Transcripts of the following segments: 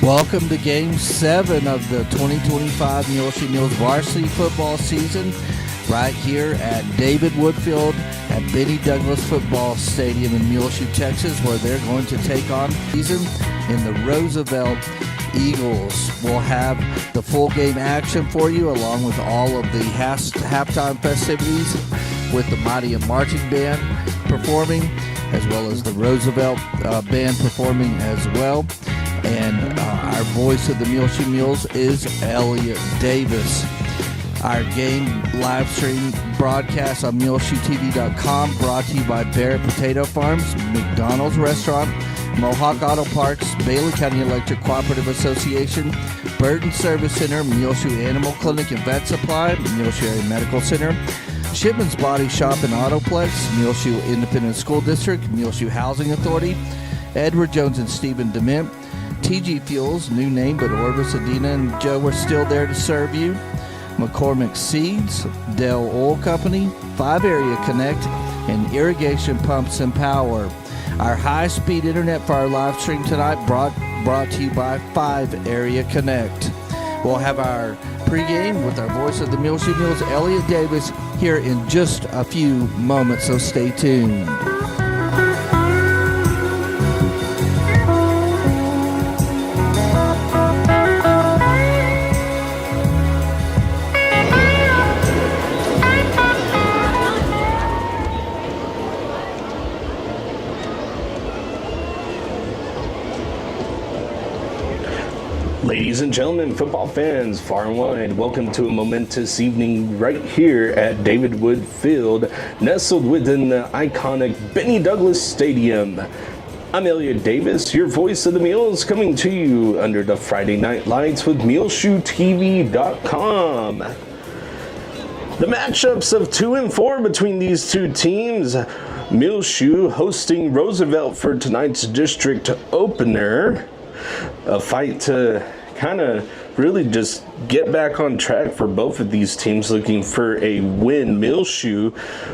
Welcome to Game 7 of the 2025 Muleshoe Mules varsity football season right here at David Woodfield at Benny Douglas Football Stadium in Muleshoe, Texas, where they're going to take on season in the Roosevelt Eagles. We'll have the full game action for you along with all of the halftime festivities with the Mighty and Marching Band performing, as well as the Roosevelt band performing as well. And our voice of the Muleshoe Mules is Elliott Davis. Our game live stream broadcast on MuleshoeTV.com, brought to you by Barrett Potato Farms, McDonald's Restaurant, Mohawk Auto Parts, Bailey County Electric Cooperative Association, Burton Service Center, Muleshoe Animal Clinic and Vet Supply, Muleshoe Area Medical Center, Shipman's Body Shop and Autoplex, Muleshoe Independent School District, Muleshoe Housing Authority, Edward Jones and Stephen Dement, TG Fuels, new name, but Orvis, Adina, and Joe are still there to serve you. McCormick Seeds, Dell Oil Company, 5 Area Connect, and Irrigation Pumps and Power. Our high-speed internet for our live stream tonight brought to you by 5 Area Connect. We'll have our pregame with our voice of the Muleshoe Mules, Elliott Davis, here in just a few moments, so stay tuned. Ladies and gentlemen, football fans far and wide, welcome to a momentous evening right here at David Wood Field, nestled within the iconic Benny Douglas Stadium. I'm Elliott Davis, your voice of the Mules, coming to you under the Friday night lights with MuleshoeTV.com. The matchups of 2 and 4 between these two teams. Muleshoe hosting Roosevelt for tonight's district opener. A fight to kind of really just get back on track for both of these teams, looking for a win. Muleshoe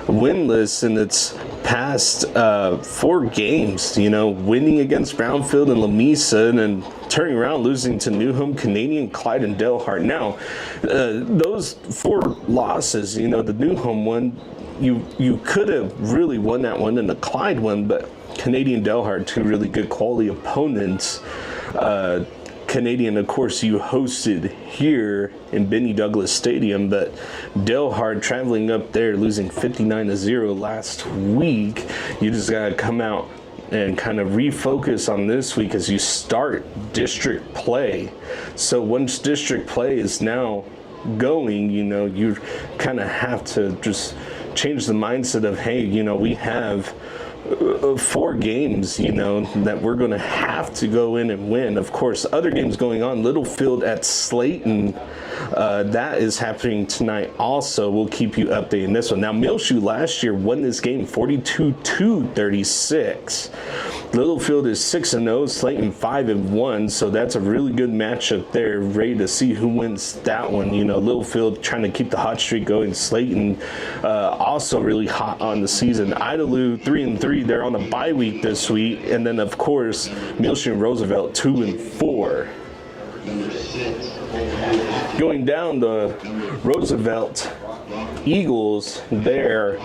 winless in its past 4 games, winning against Brownfield and Lamesa, and then turning around losing to New Home, Canadian, Clyde, and Delhart. Now, those 4 losses, the New Home one, you could have really won that one, and the Clyde one, but Canadian, Delhart, 2 really good quality opponents. Canadian, of course, you hosted here in Benny Douglas Stadium, but Delhart traveling up there, losing 59-0 last week. You just got to come out and kind of refocus on this week as you start district play. So once district play is now going, you kind of have to just change the mindset of, hey, we have 4 games, that we're going to have to go in and win. Of course, other games going on. Littlefield at Slayton, that is happening tonight also. We'll keep you updated in this one. Now, Muleshoe last year won this game 42-36. Littlefield is 6-0, Slayton 5-1, so that's a really good matchup there. Ready to see who wins that one. Littlefield trying to keep the hot streak going. Slayton also really hot on the season. Idalou 3-3. They're on a bye week this week, and then of course Muleshoe and Roosevelt 2-4. Going down the Roosevelt Eagles, their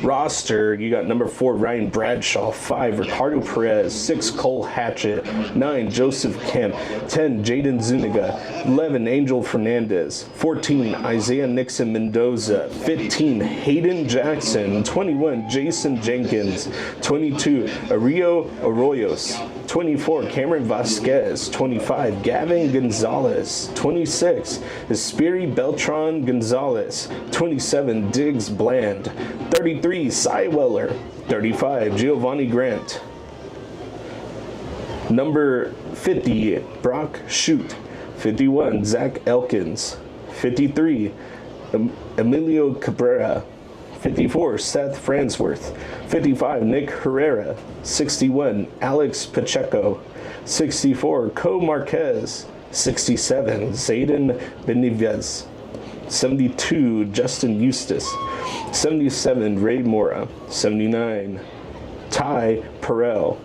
roster, you got number 4 Ryan Bradshaw, 5 Ricardo Perez, 6 Cole Hatchett, 9 Joseph Kemp, 10 Jaden Zuniga, 11 Angel Fernandez, 14 Isaiah Nixon Mendoza, 15 Hayden Jackson, 21 Jason Jenkins, 22 Ario Arroyos, 24 Cameron Vasquez, 25 Gavin Gonzalez, 26 Espiri Beltran Gonzalez, 27 Diggs Bland, 33 Cy Weller, 35 Giovanni Grant, number 50 Brock Shute, 51 Zach Elkins, 53 Emilio Cabrera, 54 Seth Fransworth, 55 Nick Herrera, 61 Alex Pacheco, 64 Co Marquez, 67 Zayden Benivez, 72 Justin Eustace, 77 Ray Mora, 79 Ty Perel,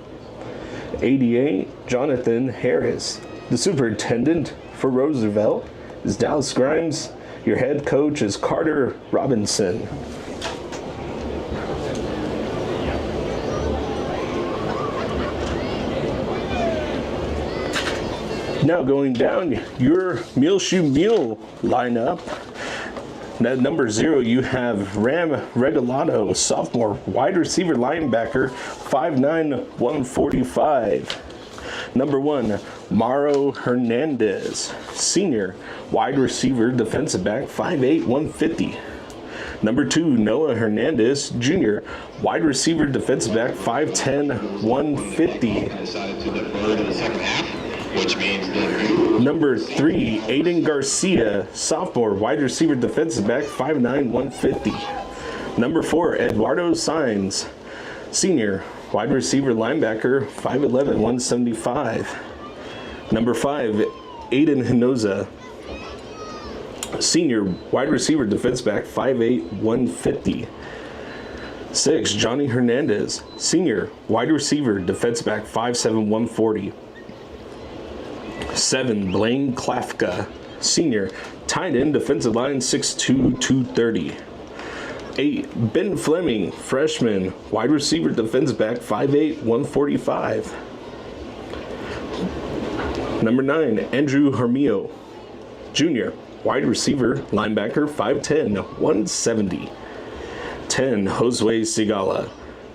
88, Jonathan Harris. The superintendent for Roosevelt is Dallas Grimes. Your head coach is Carter Robinson. Now going down your Muleshoe Mule lineup. At number 0, you have Ram Regalado, sophomore, wide receiver linebacker, 5'9", 145. Number 1, Mauro Hernandez, senior, wide receiver, defensive back, 5'8", 150. Number 2, Noah Hernandez, junior, wide receiver, defensive back, 5'10", 150. Number 3, Aiden Garcia, sophomore, wide receiver, defensive back, 5'9", 150. Number 4, Eduardo Saenz, senior, wide receiver, linebacker, 5'11", 175. Number 5, Aiden Hinoza, senior, wide receiver, defensive back, 5'8", 150. 6, Johnny Hernandez, senior, wide receiver, defensive back, 5'7", 140. 7, Blaine Klafka, senior, tight end, defensive line, 6'2", 230. 8, Ben Fleming, freshman, wide receiver, defensive back, 5'8", 145. Number 9, Andrew Hermio, junior, wide receiver, linebacker, 5'10", 170. 10, Josue Sigala,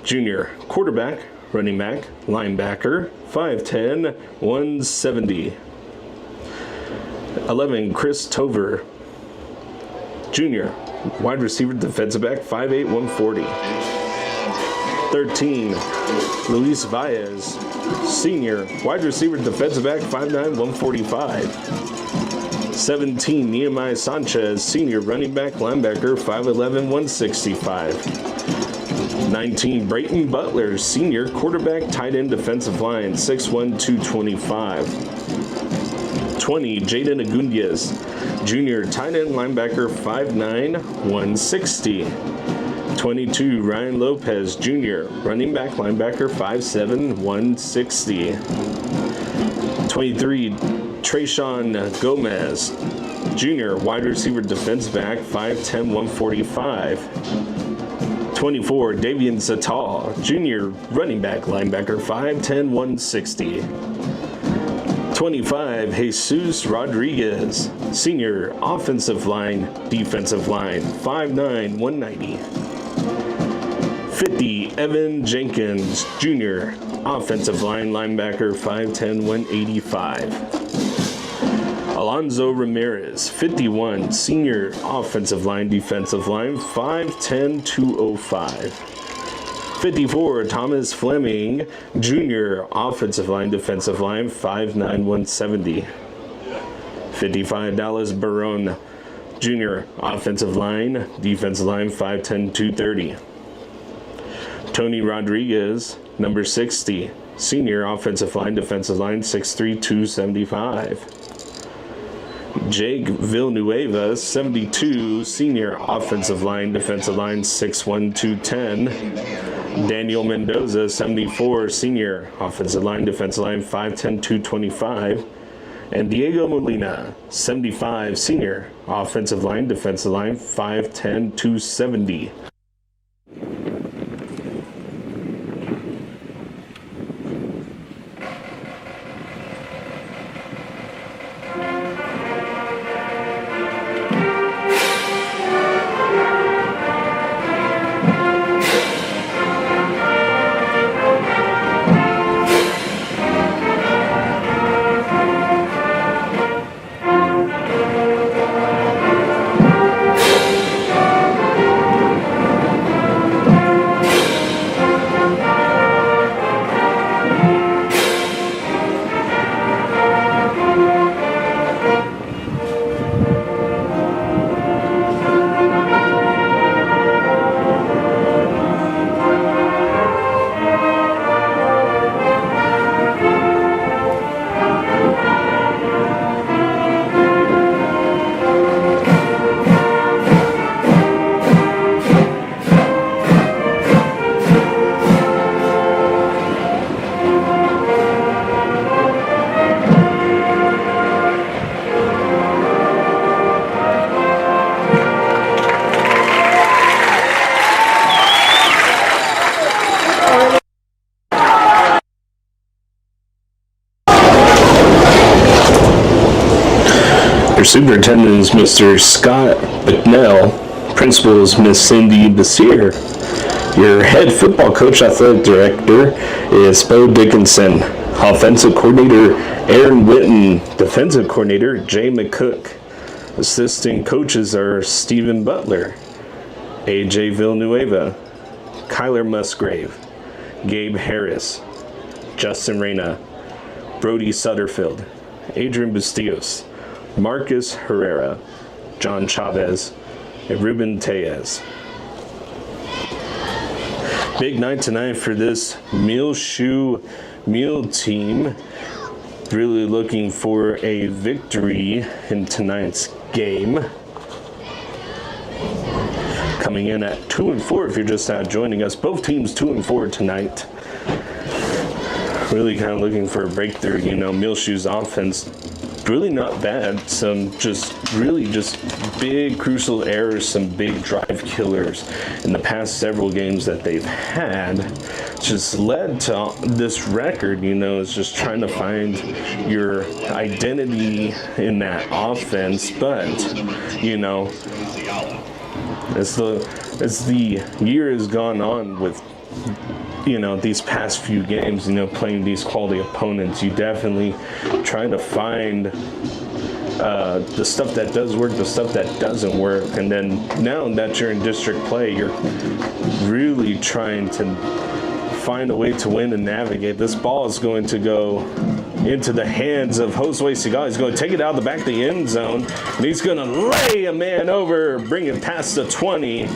junior, quarterback, running back, linebacker, 5'10", 170. 11, Chris Tover, junior, wide receiver, defensive back, 5'8", 140. 13, Luis Baez, senior, wide receiver, defensive back, 5'9", 145. 17, Nehemiah Sanchez, senior, running back, linebacker, 5'11", 165. 19, Brayton Butler, senior, quarterback, tight end, defensive line, 6'1", 225. 20, Jaden Agundias, junior, tight end, linebacker, 5'9", 160. 22, Ryan Lopez, junior, running back, linebacker, 5'7", 160. 23, Trayshawn Gomez, junior, wide receiver, defensive back, 5'10", 145. 24, Davian Zatal, junior, running back, linebacker, 5'10", 160. 25, Jesus Rodriguez, senior, offensive line, defensive line, 5'9", 190. 50, Evan Jenkins, junior, offensive line, linebacker, 5'10", 185. Alonzo Ramirez, 51, senior, offensive line, defensive line, 5'10", 205. 54, Thomas Fleming, junior, offensive line, defensive line, 5'9", 170. 55, Dallas Barron, junior, offensive line, defensive line, 5'10", 230. Tony Rodriguez, number 60, senior, offensive line, defensive line, 6'3", 275. Jake Villanueva, 72, senior, offensive line, defensive line, 6'1", 210. Daniel Mendoza, 74, senior, offensive line, defensive line, 5'10", 225. And Diego Molina, 75, senior, offensive line, defensive line, 5'10", 270. superintendent is Mr. Scott McNell. Principal is Miss Cindy Basir. Your head football coach, athletic director is Bo Dickinson. Offensive coordinator, Aaron Witten. Defensive coordinator, Jay McCook. Assistant coaches are Stephen Butler, AJ Villanueva, Kyler Musgrave, Gabe Harris, Justin Reyna, Brody Sutterfield, Adrian Bustillos, Marcus Herrera, John Chavez, and Ruben Tellez. Big night tonight for this Muleshoe Mule team. Really looking for a victory in tonight's game. Coming in at 2-4 if you're just now joining us. Both teams 2-4 tonight. Really kind of looking for a breakthrough. You know, Muleshoe's offense really not bad. Some just big crucial errors, some big drive killers in the past several games that they've had. Just led to this record. You know, it's just trying to find your identity in that offense. But you know, as the year has gone on with, you know, these past few games, you know, playing these quality opponents, you definitely try to find the stuff that does work, the stuff that doesn't work. And then now that you're in district play, you're really trying to find a way to win and navigate. This ball is going to go into the hands of Josue Segal. He's going to take it out the back of the end zone, and he's going to lay a man over, bring it past the 20.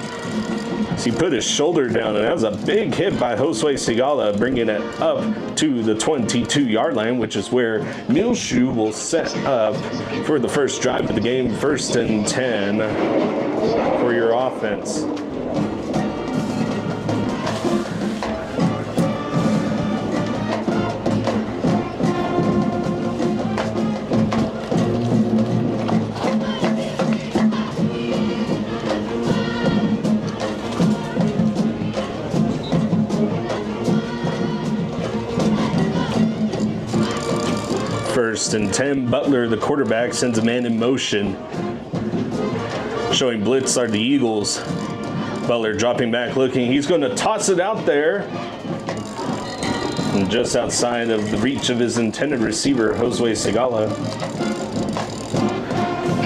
He put his shoulder down, and that was a big hit by Josue Segala, bringing it up to the 22-yard line, which is where Muleshoe will set up for the first drive of the game, 1st and 10 for your offense. First and 10, Butler, the quarterback, sends a man in motion. Showing blitz are the Eagles. Butler dropping back, looking. He's going to toss it out there. And just outside of the reach of his intended receiver, Josue Segala.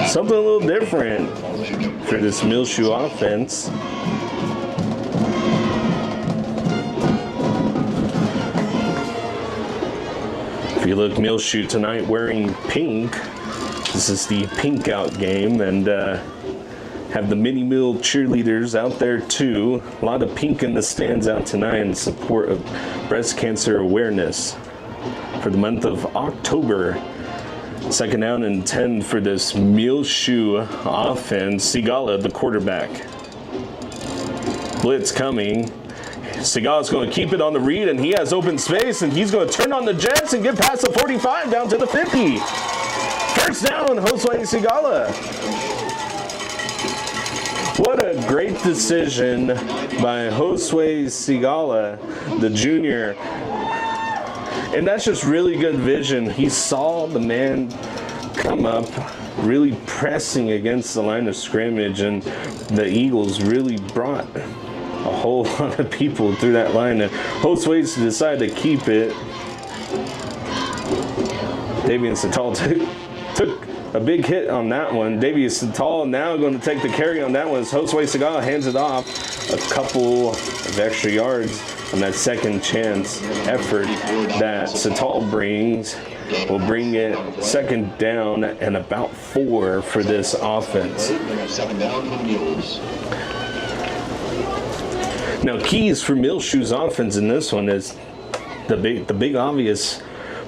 Something a little different for this Muleshoe offense. If you look, Muleshoe tonight wearing pink. This is the pink out game, and have the mini mule cheerleaders out there too. A lot of pink in the stands out tonight in support of breast cancer awareness for the month of October. 2nd down and 10 for this Muleshoe offense. Segala, the quarterback. Blitz coming. Segala's going to keep it on the read, and he has open space, and he's going to turn on the jets and get past the 45 down to the 50. First down, Josue Segala. What a great decision by Josue Segala, the junior. And that's just really good vision. He saw the man come up, really pressing against the line of scrimmage, and the Eagles really brought a whole lot of people through that line, and Josue decided to keep it. Davian Satal took a big hit on that one. Davian Satal now going to take the carry on that one as Josue Segala hands it off. A couple of extra yards on that second chance effort that Satal brings will bring it 2nd down and about 4 for this offense. Now, keys for Muleshoe's offense in this one is the big obvious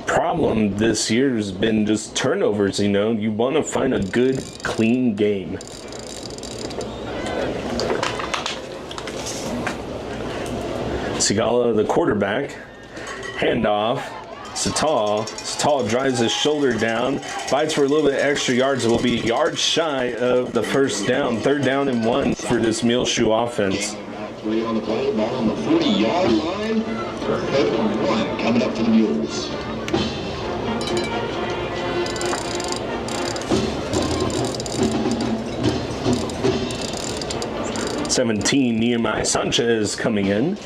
problem this year has been just turnovers. You know, you want to find a good, clean game. Segala, the quarterback, handoff. Satal drives his shoulder down, fights for a little bit extra yards. It will be yards shy of the first down. 3rd down and 1 for this Muleshoe offense. On the play, ball on the 40-yard line. 3rd and 1 coming up for the Mules. 17, Nehemiah Sanchez coming in.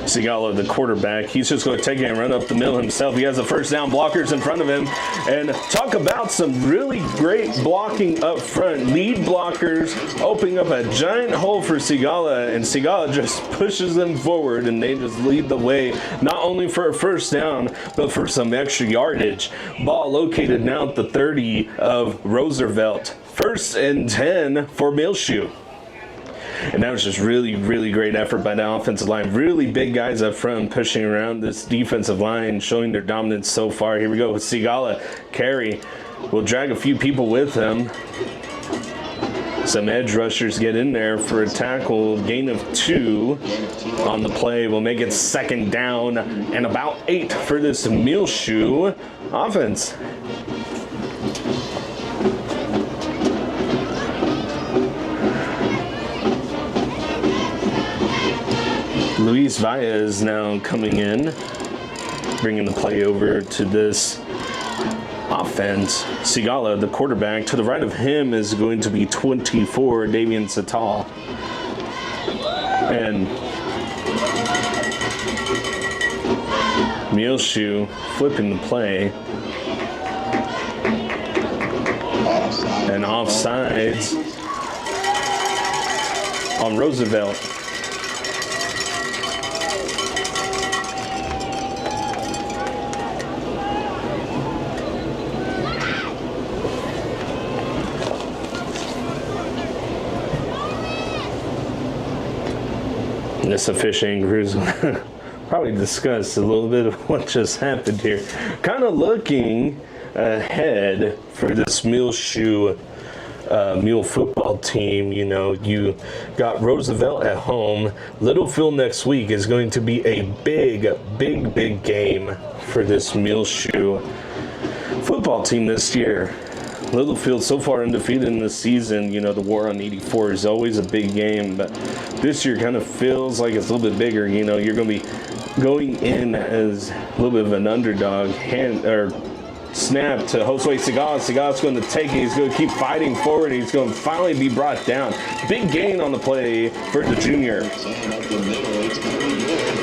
Sigala, the quarterback, he's just going to take it and run up the middle himself. He has the first down, blockers in front of him. And talk about some really great blocking up front. Lead blockers opening up a giant hole for Sigala, and Sigala just pushes them forward, and they just lead the way, not only for a first down, but for some extra yardage. Ball located now at the 30 of Roosevelt. 1st and 10 for Muleshoe. And that was just really, really great effort by the offensive line. Really big guys up front pushing around this defensive line, showing their dominance so far. Here we go with Sigala. Carry will drag a few people with him. Some edge rushers get in there for a tackle. Gain of 2 on the play will make it 2nd down and about 8 for this Muleshoe offense. Luis Valles now coming in, bringing the play over to this offense. Sigala, the quarterback, to the right of him is going to be 24, Davian Satal. And Muleshoe flipping the play. And offsides on Roosevelt. This officiating crews probably discuss a little bit of what just happened here. Kind of looking ahead for this Muleshoe Mule football team. You know, you got Roosevelt at home. Littlefield next week is going to be a big game for this Muleshoe football team this year. Littlefield so far undefeated in the season. You know, the war on 84 is always a big game, but this year kind of feels like it's a little bit bigger. You know, you're going to be going in as a little bit of an underdog. Snap to Josue Sigala. Sigala's going to take it. He's going to keep fighting forward. He's going to finally be brought down. Big gain on the play for the junior.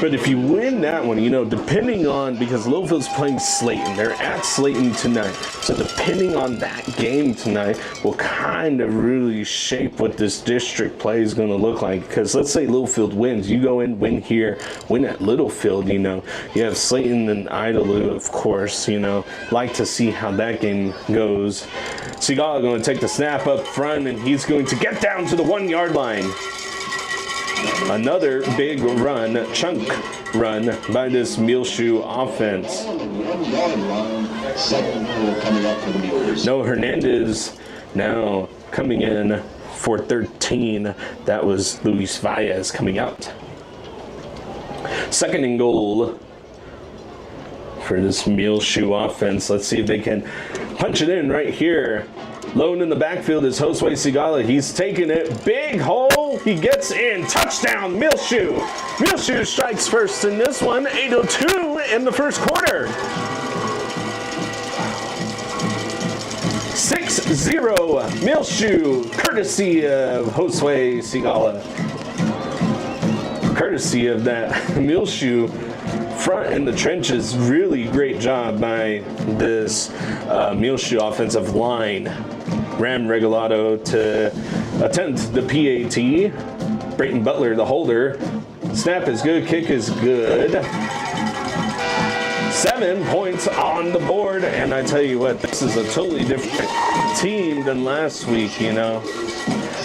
But if you win that one, you know, depending on, because Littlefield's playing Slayton. They're at Slayton tonight. So depending on that game tonight will kind of really shape what this district play is going to look like. Because let's say Littlefield wins. You go in, win here, win at Littlefield, you know. You have Slayton and Idalou, of course, you know. Like to see how that game goes. Sigala going to take the snap up front, and he's going to get down to the 1 yard line. Another big run, chunk run by this Muleshoe offense. Noah Hernandez now coming in for 13. That was Luis Valles coming out. 2nd and goal for this Muleshoe offense. Let's see if they can punch it in right here. Lone in the backfield is Josue Sigala. He's taking it. Big hole. He gets in. Touchdown, Muleshoe. Muleshoe strikes first in this one. 8:02 in the first quarter. 6-0 Muleshoe, courtesy of Josue Sigala. Courtesy of that Muleshoe front in the trenches. Really great job by this Muleshoe offensive line. Ram Regalado to attempt the PAT. Brayton Butler, the holder. Snap is good, kick is good. 7 points on the board, and I tell you what, this is a totally different team than last week, you know.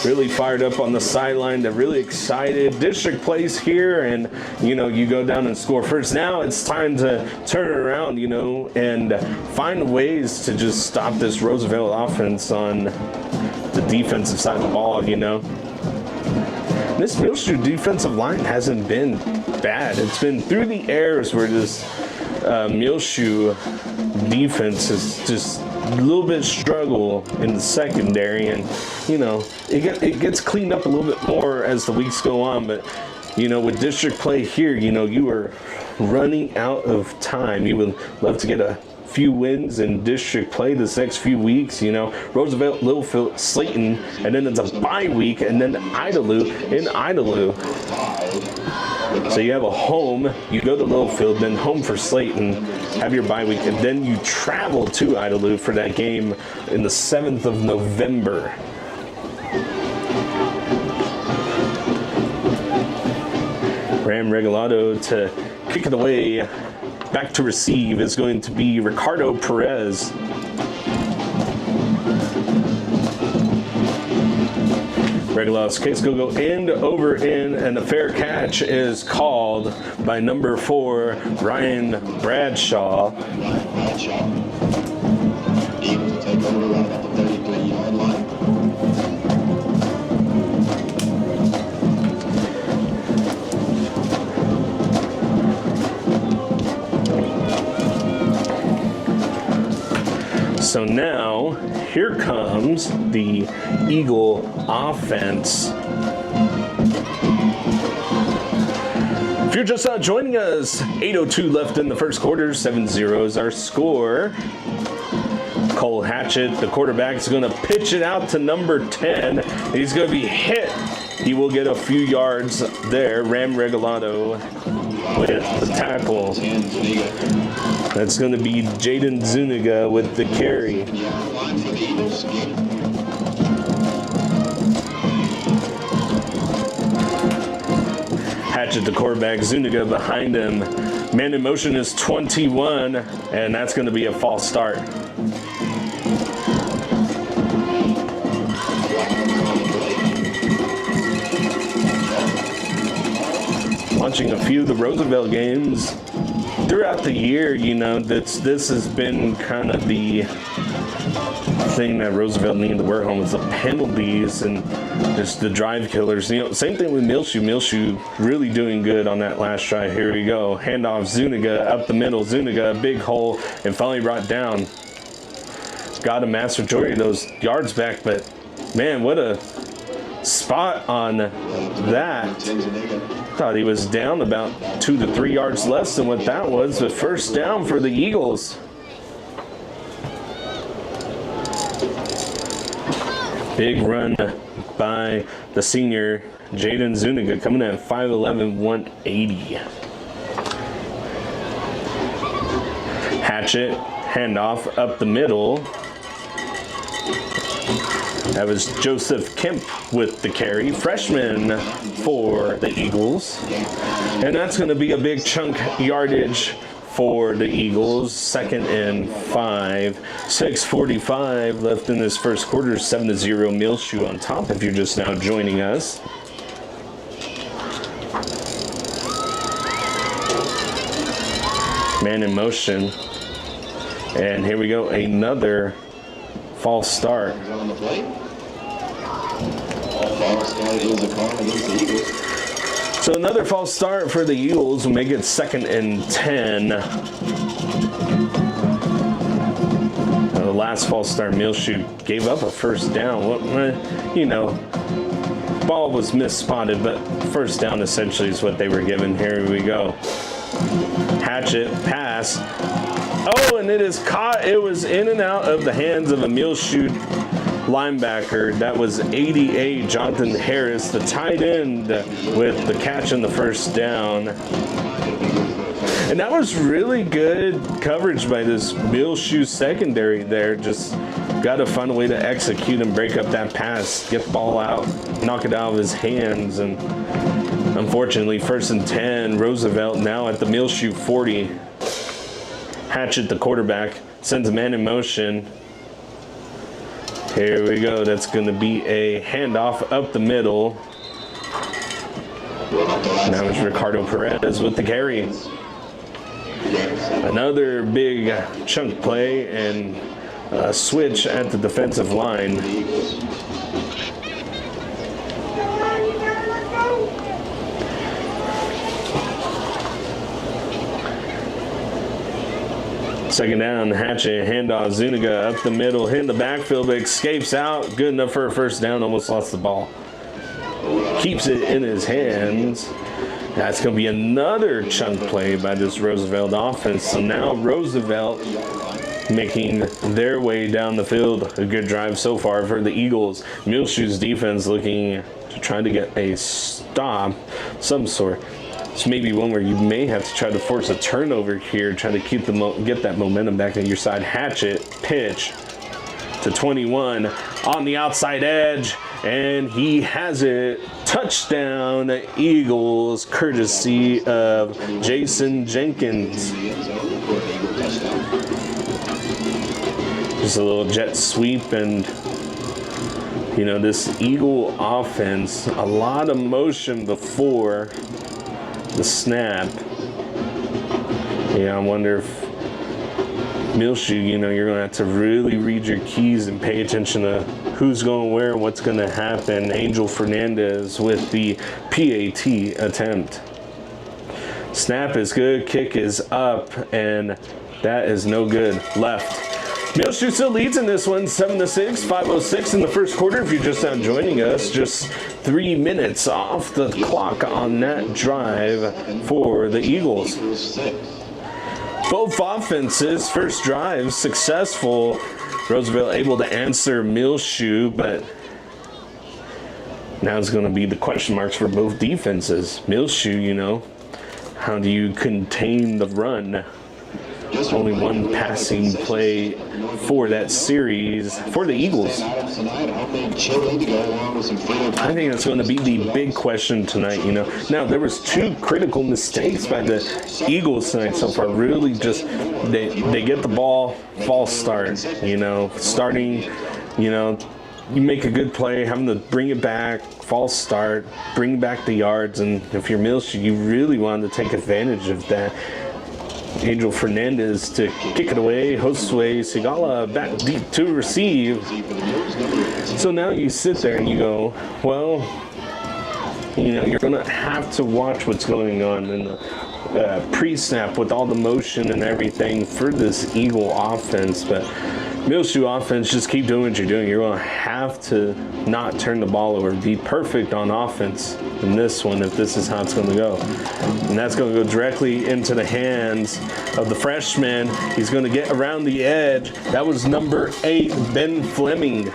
Really fired up on the sideline. They're really excited. District plays here, and, you know, you go down and score first. Now it's time to turn it around, you know, and find ways to just stop this Roosevelt offense on the defensive side of the ball, you know. This Muleshoe defensive line hasn't been bad. It's been through the airs where this Muleshoe defense is just a little bit struggle in the secondary, and you know it gets cleaned up a little bit more as the weeks go on. But you know, with district play here, you know, you were running out of time. You would love to get a few wins in district play this next few weeks. You know, Roosevelt, Littlefield, Slayton, and then it's a bye week, and then Idalou in Idalou. So you have a home, you go to Littlefield, then home for Slayton, have your bye week, and then you travel to Idalou for that game in the 7th of November. Ram Regalado to kick it away. Back to receive is going to be Ricardo Perez. Regalado's kicks go end over in, and a fair catch is called by number 4, Ryan Bradshaw. Eagles take over right at the 33-yard line. So now, here comes the Eagle offense. If you're just joining us, 8:02 left in the first quarter, 7-0 is our score. Cole Hatchett, the quarterback, is going to pitch it out to number 10. He's going to be hit. He will get a few yards there. Ram Regalado with the tackle. That's going to be Jaden Zuniga with the carry. Hatchet, the quarterback, Zuniga behind him. Man in motion is 21, and that's going to be a false start. Watching a few of the Roosevelt games throughout the year, you know, this has been kind of the thing that Roosevelt needed to work on, was the penalties and just the drive killers. You know, same thing with Muleshoe. Muleshoe really doing good on that last drive. Here we go. Handoff, Zuniga up the middle. Zuniga, a big hole, and finally brought down. Got a mass majority of those yards back, but man, what a spot on that. Thought he was down about 2 to 3 yards less than what that was, but first down for the Eagles. Big run by the senior Jaden Zuniga, coming in at 5'11", 180. Hatchet, handoff up the middle. That was Joseph Kemp with the carry, freshman for the Eagles. And that's going to be a big chunk yardage for the Eagles. 2nd and 5. 6:45 left in this first quarter. 7-0 Muleshoe on top if you're just now joining us. Man in motion. And here we go, another false start. So another false start for the Eagles will make it 2nd and 10. The last false start, Muleshoe gave up a first down. You know, ball was misspotted, but first down essentially is what they were given. Here we go. Hatchet, pass. Oh, and it is caught. It was in and out of the hands of a Muleshoe linebacker. That was 88, Jonathan Harris, the tight end, with the catch in the first down. And that was really good coverage by this Muleshoe secondary there. Just got to find a way to execute and break up that pass, get the ball out, knock it out of his hands. And unfortunately, 1st and 10, Roosevelt now at the Muleshoe 40. Hatchet, the quarterback, sends a man in motion. Here we go. That's going to be a handoff up the middle. Now it's Ricardo Perez with the carry. Another big chunk play and a switch at the defensive line. Second down, Hatchet, handoff, Zuniga up the middle, hit in the backfield, but escapes out. Good enough for a first down, almost lost the ball. Keeps it in his hands. That's going to be another chunk play by this Roosevelt offense. So now Roosevelt making their way down the field. A good drive so far for the Eagles. Muleshoe's defense looking to try to get a stop, some sort. It's maybe one where you may have to try to force a turnover here, try to keep get that momentum back on your side. Hatchet, pitch to 21 on the outside edge, and he has it. Touchdown, Eagles, courtesy of Jason Jenkins. Just a little jet sweep, and you know, this Eagle offense, a lot of motion before the snap. Yeah, I wonder if Muleshoe, you know, you're going to have to really read your keys and pay attention to who's going where and what's going to happen. Angel Fernandez with the PAT attempt. Snap is good, kick is up, and that is no good. Left. Muleshoe still leads in this one, 7-6, 5:06 in the first quarter. If you're just now joining us, just 3 minutes off the clock on that drive for the Eagles. Both offenses, first drive successful. Roosevelt able to answer Muleshoe, but now it's going to be the question marks for both defenses. Muleshoe, you know, how do you contain the run? Only one passing play for that series for the Eagles. I think that's going to be the big question tonight, you know. Now, there was 2 critical mistakes by the Eagles tonight so far. Really just, they get the ball, false start, you know. Starting, you know, you make a good play, having to bring it back, false start, bring back the yards, and if you're Muleshoe, you really wanted to take advantage of that. Angel Fernandez to kick it away. Josue Sigala back deep to receive. So now you sit there and you go, well, you know, you're going to have to watch what's going on in the pre-snap with all the motion and everything for this Eagle offense. But Muleshoe offense, just keep doing what you're doing. You're going to have to not turn the ball over. Be perfect on offense in this one if this is how it's going to go. And that's going to go directly into the hands of the freshman. He's going to get around the edge. That was number 8, Ben Fleming.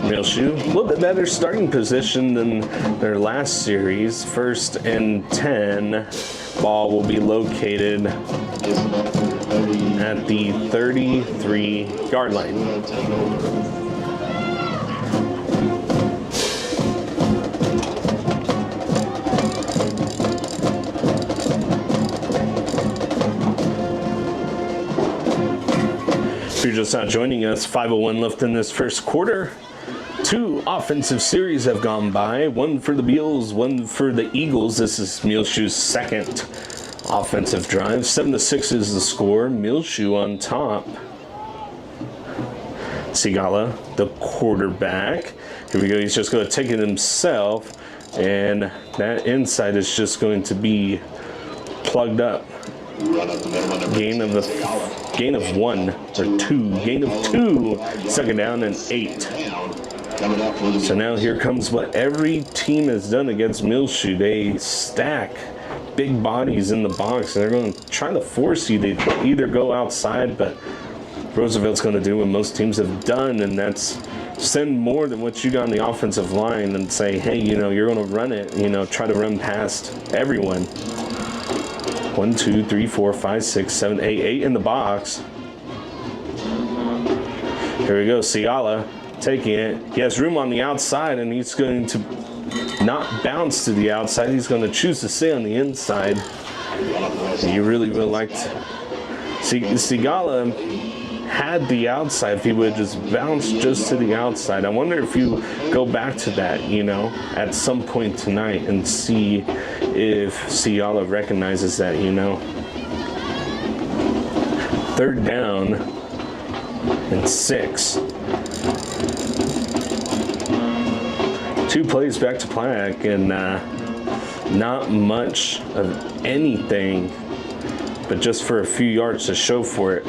Muleshoe, a little bit better starting position than their last series. 1st and 10. Ball will be located at the 33-yard line. If you're just not joining us, 5:01 left in this first quarter. 2 offensive series have gone by. 1 for the Mules, 1 for the Eagles. This is Muleshoe's second offensive drive. 7-6 is the score. Muleshoe on top. Sigala, the quarterback. Here we go. He's just going to take it himself, and that inside is just going to be plugged up. Gain of 1 or 2. Gain of 2. 2nd down and 8. So now here comes what every team has done against Muleshoe. They stack big bodies in the box, and they're going to try to force you to either go outside, but Roosevelt's going to do what most teams have done, and that's send more than what you got on the offensive line and say, hey, you know, you're going to run it, you know, try to run past everyone. 1, 2, 3, 4, 5, 6, 7, 8 in the box. Here we go, Sigala taking it. He has room on the outside, and he's going to not bounce to the outside. He's going to choose to stay on the inside. You really would like to see Sigala had the outside. If he would just bounce just to the outside. I wonder if you go back to that, you know, at some point tonight and see if Sigala recognizes that, you know. 3rd down and 6. 2 plays back to Plaque, and not much of anything, but just for a few yards to show for it.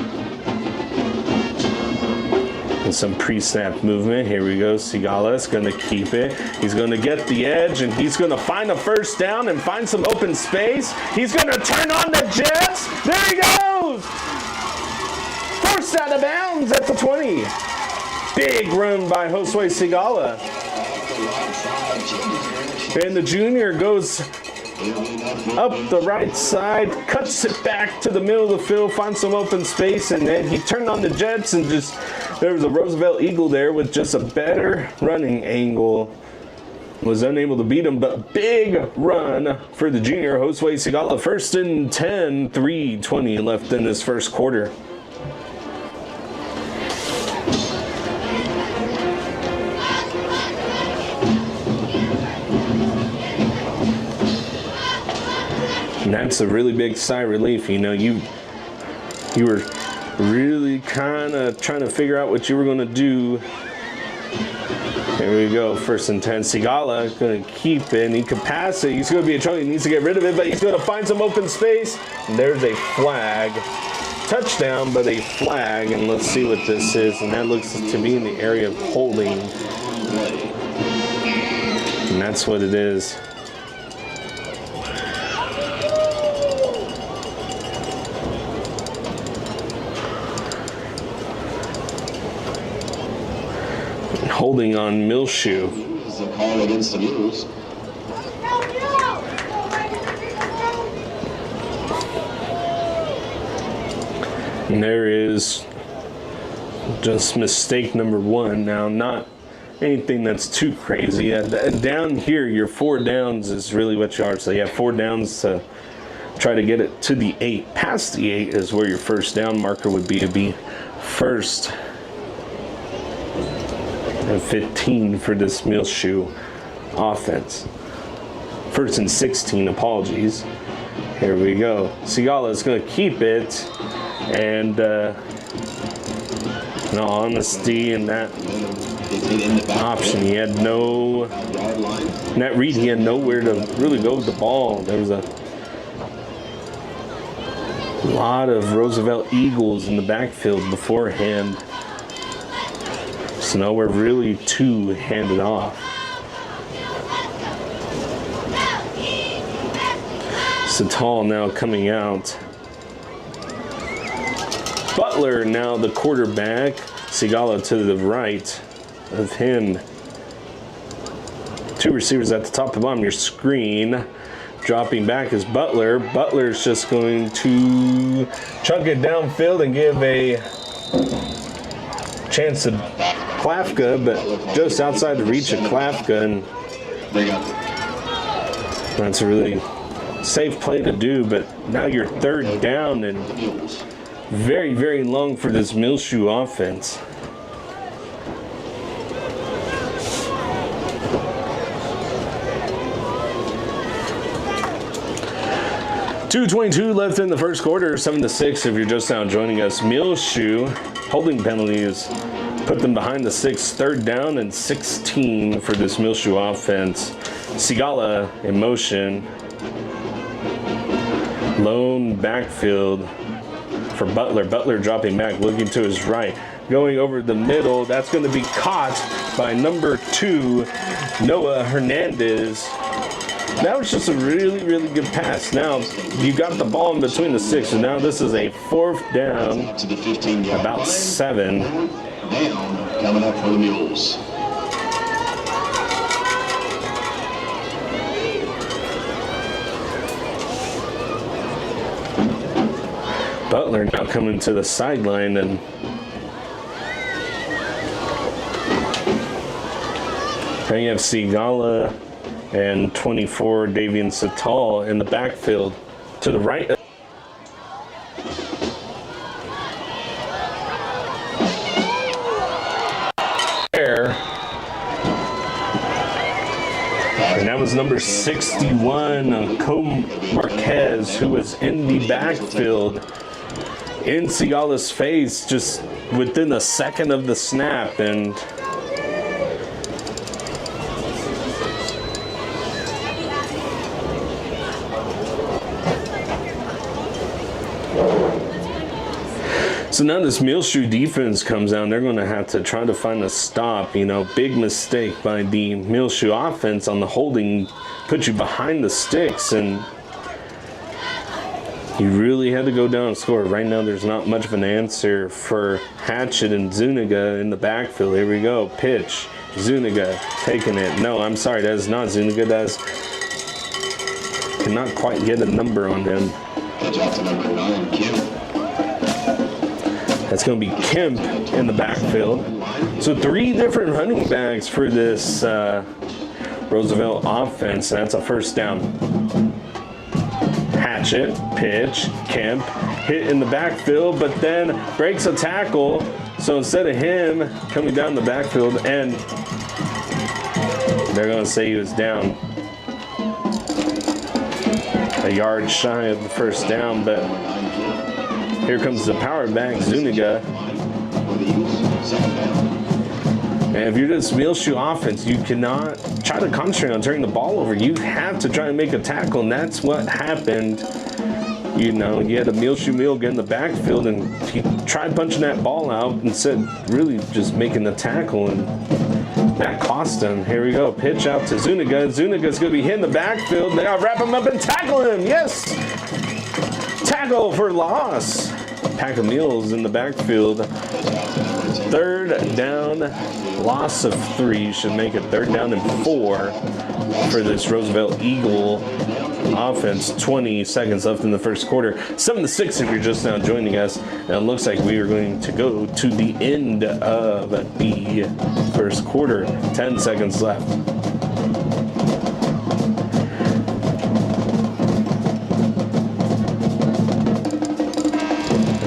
And some pre-snap movement. Here we go. Sigala is going to keep it. He's going to get the edge, and he's going to find a first down and find some open space. He's going to turn on the Jets. There he goes. Forced out of bounds at the 20. Big run by Josue Sigala. And the junior goes up the right side, cuts it back to the middle of the field, finds some open space, and then he turned on the Jets, and just there was a Roosevelt Eagle there with just a better running angle. Was unable to beat him, but big run for the junior Josue Sigala. First and 10, 3:20 left in this first quarter. And that's a really big sigh of relief. You know, you were really kind of trying to figure out what you were going to do. Here we go, first and 10. Sigala is going to keep it, and he can pass it. He's going to be in trouble. He needs to get rid of it, but he's going to find some open space. And there's a flag. Touchdown, but a flag. And let's see what this is. And that looks to be in the area of holding. And that's what it is. Holding on Muleshoe. This is a call against the Mules. And there is just mistake number one. Now, not anything that's too crazy. Down here, your 4 downs is really what you are. So you have 4 downs to try to get it to the 8. Past the 8 is where your first down marker would be, to be first and 15 for this Muleshoe offense. First and 16, apologies. Here we go. Sigala is going to keep it, and in all honesty, in that option, he had no, in that read, he had nowhere to really go with the ball. There was a lot of Roosevelt Eagles in the backfield beforehand. So nowhere really to hand it off. Satal now coming out. Butler now the quarterback. Sigala to the right of him. 2 receivers at the top and bottom. Your screen. Dropping back is Butler. Butler's just going to chunk it downfield and give a chance to Klafka, but just outside the reach of Klafka, and that's a really safe play to do. But now you're 3rd down and very, very long for this Muleshoe offense. .222 left in the first quarter, 7-6 if you're just now joining us. Muleshoe holding penalties put them behind the 6, 3rd down and 16 for this Muleshoe offense. Sigala in motion. Lone backfield for Butler. Butler dropping back, looking to his right. Going over the middle, that's going to be caught by number 2, Noah Hernandez. That was just a really, really good pass. Now, you got the ball in between the 6, and now this is a 4th down, To the 15-yard about line. 7. Down coming up for the Mules. Butler now coming to the sideline, and now you have Sigala and 24 Davian Satal in the backfield to the right. And that was number 61, Com Marquez, who was in the backfield in Sigala's face just within a second of the snap. And So now this Muleshoe defense comes out. They're going to have to try to find a stop. You know, big mistake by the Muleshoe offense on the holding, put you behind the sticks, and you really had to go down and score. Right now, there's not much of an answer for Hatchet and Zuniga in the backfield. Here we go. Pitch. Zuniga taking it. No, I'm sorry. That is not Zuniga. Cannot quite get a number on him. Pitch out to number 9, Kemp. That's going to be Kemp in the backfield. So 3 different running backs for this Roosevelt offense. That's a first down. Hatchet, pitch, Kemp, hit in the backfield, but then breaks a tackle. So instead of him coming down the backfield, and they're going to say he was down a yard shy of the first down, but here comes the power back, Zuniga. And if you're this Muleshoe offense, you cannot try to concentrate on turning the ball over. You have to try and make a tackle, and that's what happened. You know, you had a Muleshoe Mule get in the backfield, and he tried punching that ball out instead really just making the tackle, and that cost him. Here we go, pitch out to Zuniga. Zuniga's going to be hit in the backfield. They got to wrap him up and tackle him. Yes! Tackle for loss. Pack of Mules in the backfield. 3rd down, loss of 3. Should make it 3rd down and 4 for this Roosevelt Eagle offense. 20 seconds left in the first quarter. 7-6 if you're just now joining us. And it looks like we are going to go to the end of the first quarter. 10 seconds left.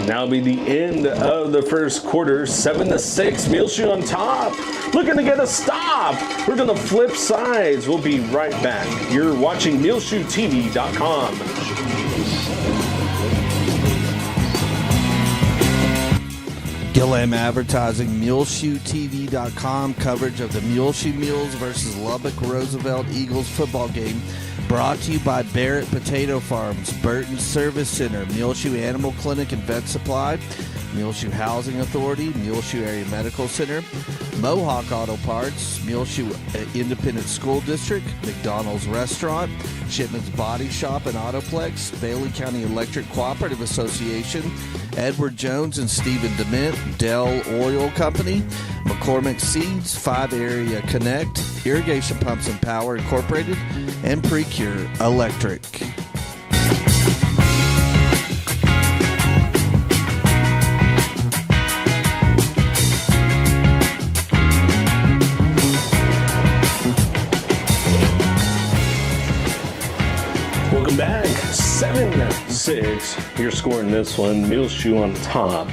That'll be the end of the first quarter. 7-6. Muleshoe on top. Looking to get a stop. We're going to flip sides. We'll be right back. You're watching MuleshoeTV.com. Gillam Advertising, MuleshoeTV.com, coverage of the Muleshoe Mules versus Lubbock Roosevelt Eagles football game. Brought to you by Barrett Potato Farms, Burton Service Center, Muleshoe Animal Clinic and Vet Supply, Muleshoe Housing Authority, Muleshoe Area Medical Center, Mohawk Auto Parts, Muleshoe Independent School District, McDonald's Restaurant, Shipman's Body Shop and Autoplex, Bailey County Electric Cooperative Association, Edward Jones and Stephen Dement, Dell Oil Company, McCormick Seeds, 5 Area Connect, Irrigation Pumps and Power Incorporated, and Precure Electric. Welcome back. 7-6. You're scoring this one. Muleshoe on top.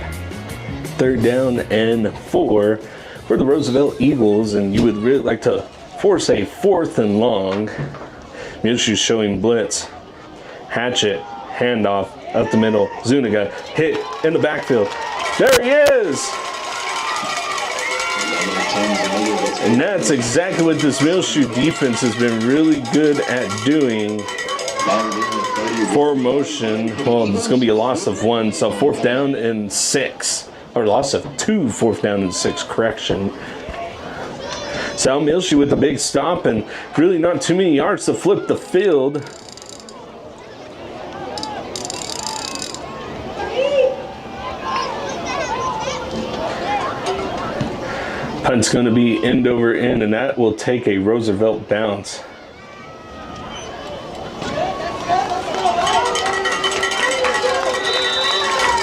3rd down and 4 for the Roosevelt Eagles, and you would really like to force a 4th and long. Muleshoe showing blitz. Hatchet, handoff up the middle. Zuniga hit in the backfield. There he is! And that's exactly what this Muleshoe defense has been really good at doing. 4 motion. Well, it's going to be a loss of 1, so 4th down and 6. Or loss of 2, 4th down and 6, correction. Sal Muleshoe with a big stop and really not too many yards to flip the field. Punt's going to be end over end, and that will take a Roosevelt bounce.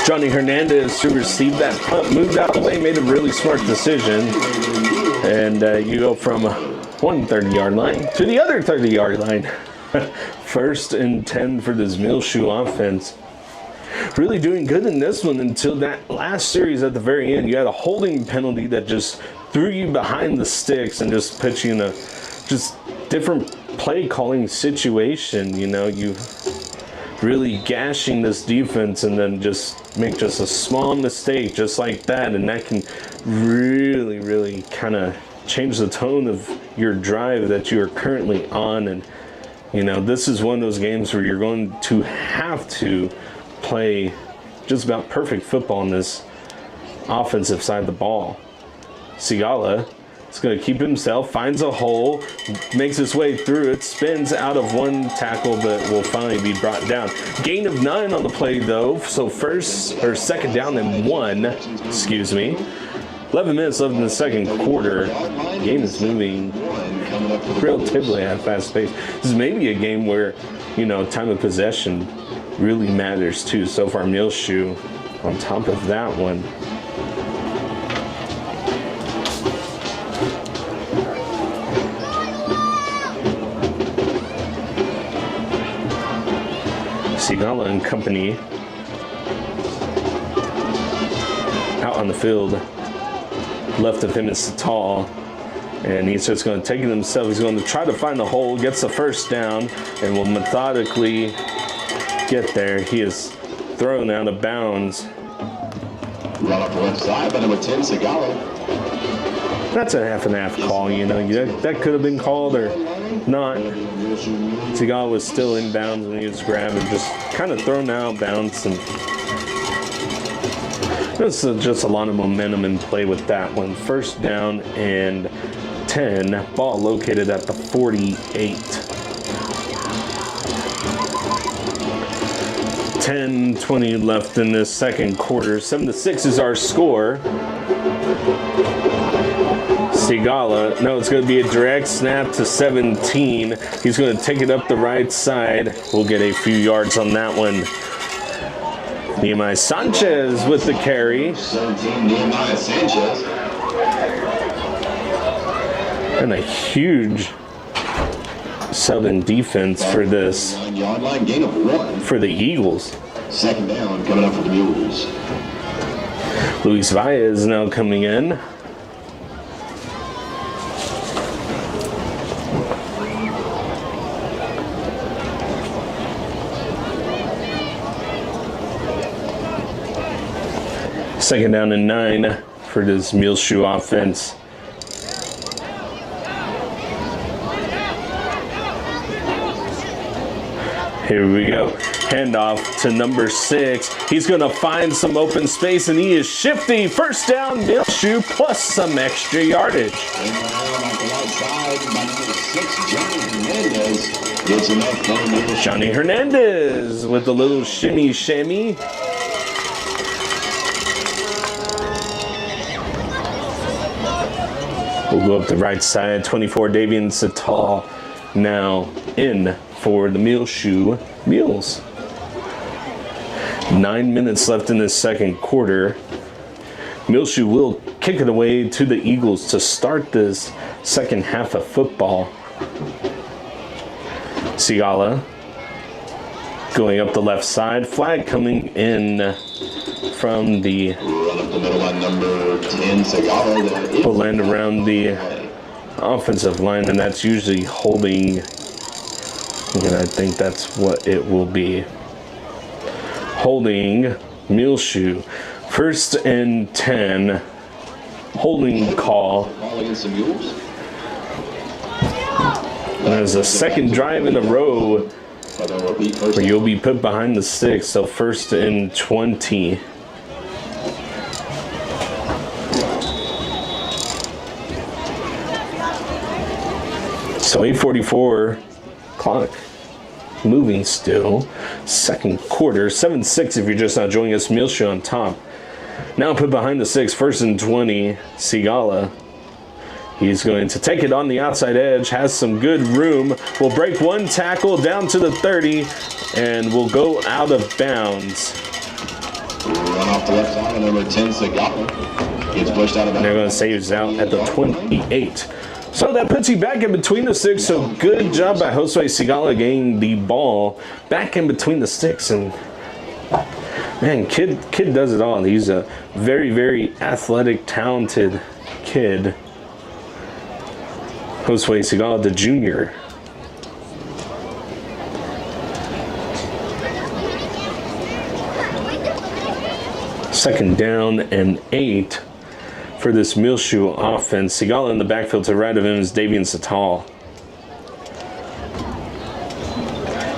Johnny Hernandez to receive that punt, moved out of the way, made a really smart decision. And you go from one 30-yard line to the other 30-yard line. 1st and 10 for this Muleshoe offense. Really doing good in this one until that last series at the very end. You had a holding penalty that just threw you behind the sticks and just put you in a just different play calling situation. You know, you really gashing this defense and then just make just a small mistake just like that, and that can really kind of change the tone of your drive that you are currently on. And you know, this is one of those games where you're going to have to play just about perfect football in this offensive side of the ball. Sigala is going to keep himself, finds a hole, makes his way through it, spins out of one tackle, but will finally be brought down. Gain of 9 on the play, though, so second down and 1, excuse me. 11 minutes left in the second quarter. The game is moving relatively at a fast pace. This is maybe a game where, you know, time of possession really matters too. So far, Muleshoe on top of that one. Sigala and company out on the field. Left of him is Satal, and he's just going to take it himself. He's going to try to find the hole, gets the first down, and will methodically get there. He is thrown out of bounds. Run up the left side by number 10, Sigala. That's a half and half call, you know. That could have been called or not. Sigala was still in bounds when he was grabbed and just kind of thrown out of bounds. And there's just a lot of momentum in play with that one. First down and 10. Ball located at the 48. 10-20 left in this second quarter. 7-6 is our score. Sigala, no, it's going to be a direct snap to 17. He's going to take it up the right side. We'll get a few yards on that one. Nehemiah Sanchez with the carry. 17, Nehemiah Sanchez. And a huge Southern defense for this. 9-yard line, gain of 1. For the Eagles. Second down coming up for the Mules. Luis Valles now coming in. Second down and 9 for this Muleshoe offense. Here we go. Handoff to number 6. He's going to find some open space, and he is shifty. First down, Muleshoe, plus some extra yardage. Johnny Hernandez with a little shimmy shammy. We'll go up the right side. 24, Davian Satal now in for the Muleshoe Mules. 9 minutes left in this second quarter. Muleshoe will kick it away to the Eagles to start this second half of football. Sigala going up the left side. Flag coming in from the Run up the middle line, number 10, Sigala. will land around the offensive line, and that's usually holding. And I think that's what it will be. Holding Muleshoe. First and 10. Holding call. Ball against the Mules. And there's a second drive in a row where you'll be put behind the 6. So first and 20. So 8:44 clock moving still. Second quarter, 7-6 if you're just not joining us. Muleshoe on top. Now put behind the 6, first and 20. Sigala. He's going to take it on the outside edge, has some good room. Will break one tackle down to the 30 and will go out of bounds. Run off the left side, number 10, Sigala. Gets pushed out of bounds. And they're going to save us out at the 28. So that puts you back in between the 6. So good job by Josue Sigala getting the ball back in between the 6. And man, kid does it all. He's a very, very athletic, talented kid. Josue Sigala, the junior. Second down and 8 for this Muleshoe offense. Sigala in the backfield to the right of him is Davian Satal.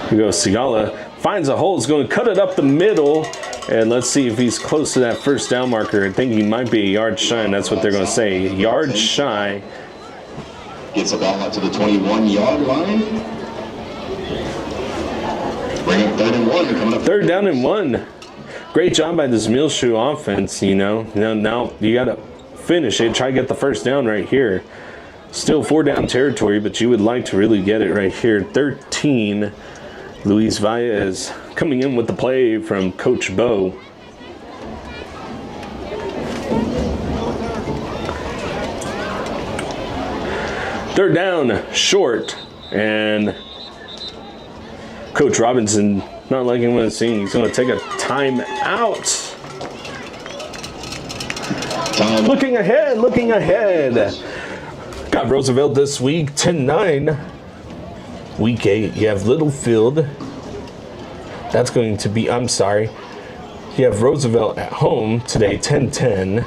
Here we go. Sigala finds a hole. Is going to cut it up the middle. And let's see if he's close to that first down marker. I think he might be a yard shy, and that's what they're going to say. A yard shy. Gets the ball out to the 21-yard line. Bring up 3rd and 1. Coming up 3rd down and 1. Great job by this Muleshoe offense, you know. Now you got to finish it. Try to get the first down right here. Still 4-down territory, but you would like to really get it right here. 13. Luis Valles coming in with the play from Coach Bo. Third down, short, and Coach Robinson not liking what he's seeing. He's going to take a timeout. Looking ahead. Got Roosevelt this week, 10-9. Week 8, you have Littlefield. That's going to be, you have Roosevelt at home today, 10-10.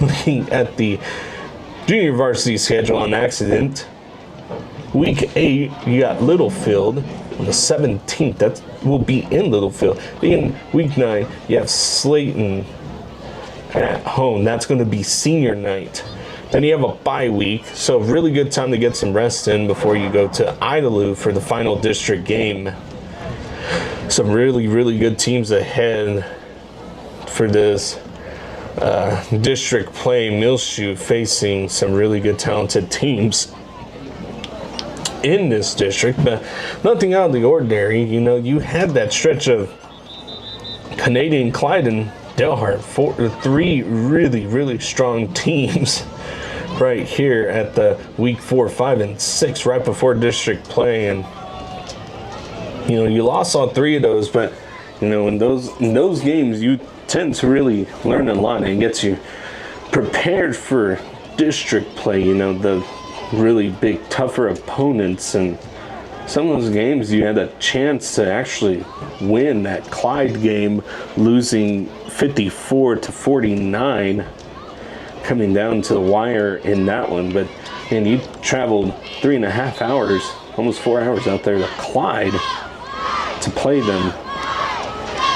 Looking at the junior varsity schedule on accident. Week 8, you got Littlefield on the 17th. That will be in Littlefield. In week 9, you have Slayton at home. That's going to be senior night. Then you have a bye week, so really good time to get some rest in before you go to Idalou for the final district game. Some really, really good teams ahead for this district play. Muleshoe facing some really good talented teams in this district, but nothing out of the ordinary. You know, you had that stretch of Canadian Clyde and Delhart, 3 really, really strong teams right here at the week 4, 5, and 6 right before district play. And you know, you lost all 3 of those, but you know, in those games you tend to really learn a lot, and it gets you prepared for district play, you know, the really big tougher opponents. And some of those games you had a chance to actually win. That Clyde game, losing 54-49, coming down to the wire in that one. But and you traveled 3.5 hours, almost 4 hours out there to Clyde to play them.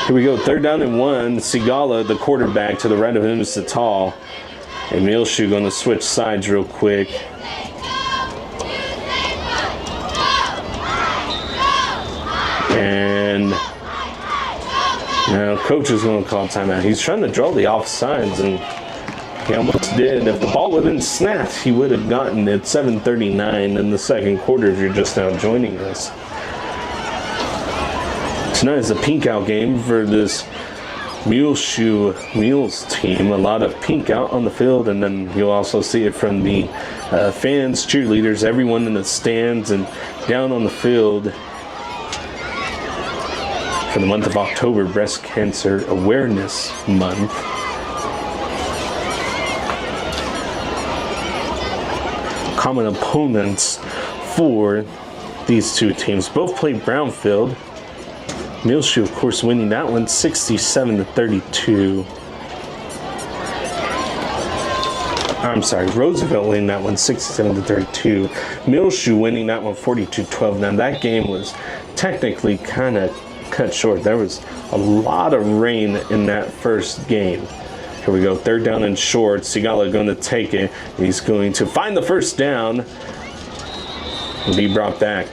Here we go, 3rd down and 1. Sigala, the quarterback, to the right of him is Satal. And Muleshoe going to switch sides real quick. And now coach is going to call timeout. He's trying to draw the offsides, and he almost did. If the ball would have been snapped, he would have gotten it. 7:39 in the second quarter if you're just now joining us. Tonight is a pink out game for this Muleshoe Mules team. A lot of pink out on the field, and then you'll also see it from the fans, cheerleaders, everyone in the stands and down on the field for the month of October, Breast Cancer Awareness Month. Common opponents for these two teams. Both played Brownfield. Muleshoe, of course, winning that one 67-32. I'm sorry, Roosevelt winning that one 67-32. Muleshoe winning that one 42-12. Now that game was technically kind of cut short. There was a lot of rain in that first game. Here we go, 3rd down and short. Sigala going to take it. He's going to find the first down and be brought back.